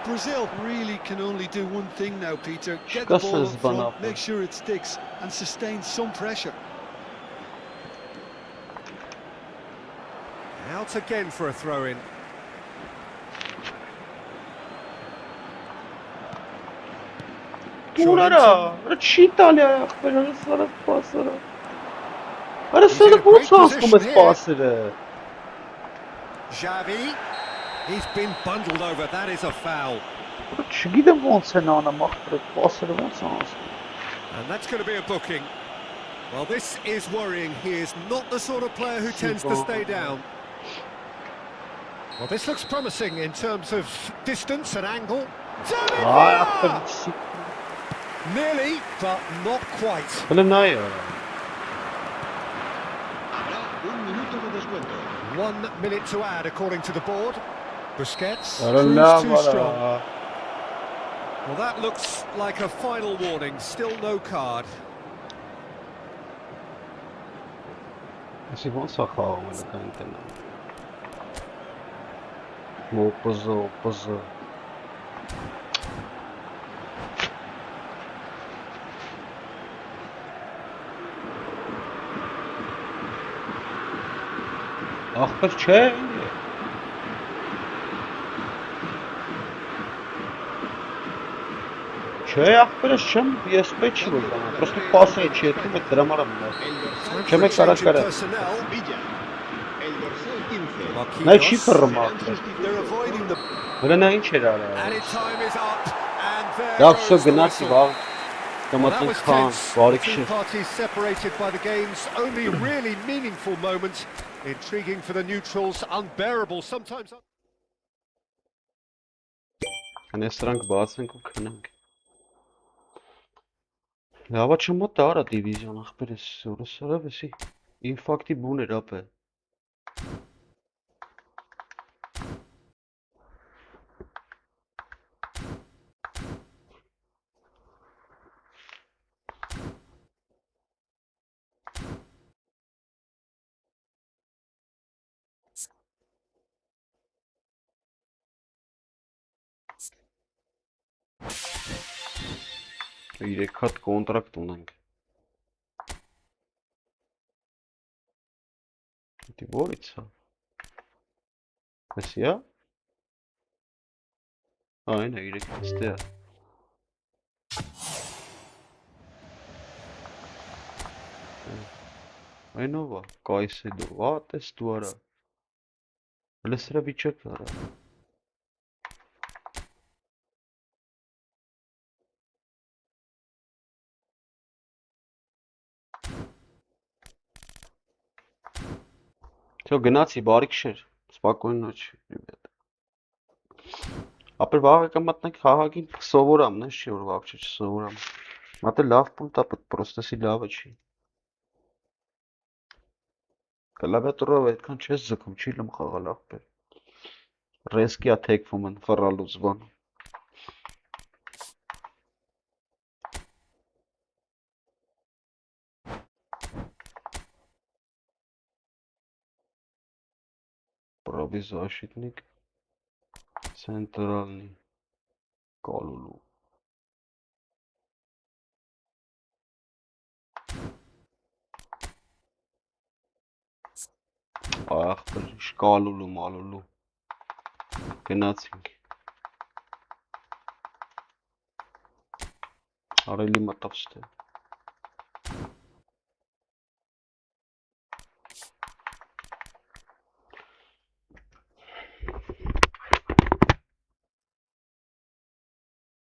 C: Brazil really can only do one thing now, Peter. Get the ball up front, make sure it sticks, and sustain some pressure.
B: Out again for a throw-in.
A: Pulera! C'Italia! Però sarà passare. Ora sono pulsato come spassere.
B: Xavi, he's been bundled over. That is a foul.
A: Gidem ons en aan mag passere ons aan.
B: And that's going to be a booking. Well, this is worrying. He is not the sort of player who tends to stay down. Well, this looks promising in terms of distance and angle. Nearly, but not quite.
F: Un minuto de descuento.
B: 1 minute to add, according to the board. Busquets proves too strong. Well, that looks like a final warning. Still no card.
A: Si vão só falar uma da caneta não. Puzzle. Ахпар че? Че ахпар чем я спечил там. Просто пасы че ты вот драмарам. Чем их каракара. На чипер мат. Врена инчера. Да все гнати ва. Каматан хан, Alik-GAMING.
B: Parties separated by the game's only really meaningful moment. Intriguing for the neutrals, unbearable sometimes.
A: An estrank բացենք ու քնենք։ Լավա չմոտ արա դիվիզիոն ախպերս սորը վեսի։ Ինֆակտի բուն էր ապե։ Երեք հատ կոնտրակտ ունենք։ Դի որից է։ Էսի է։ Այն է երեք ստե է։ Այն ով է, կայսեդո, տես դու արա։ Հələ սրա վիճակ արա։ Все, гнаться, барикшер. Спокойной ночи, ребята. Ապեր վաղակամատնակ խաղակին սովորամ, նես չի որ վաղ չի սովորամ։ Մատը լավ պունտ ապդ, պրոստեսի լավը չի։ Կլավիատուրով այդքան չես ձգում, չի լում խաղալ աղբեր։ Ռեսկի է թեքվում են ֆռալուց բան։ Պրովիզաշիտնիկ Центральный Կալուլու Ախպեր շկալուլու մալուլու Գնացինք Արելի մտավ ստե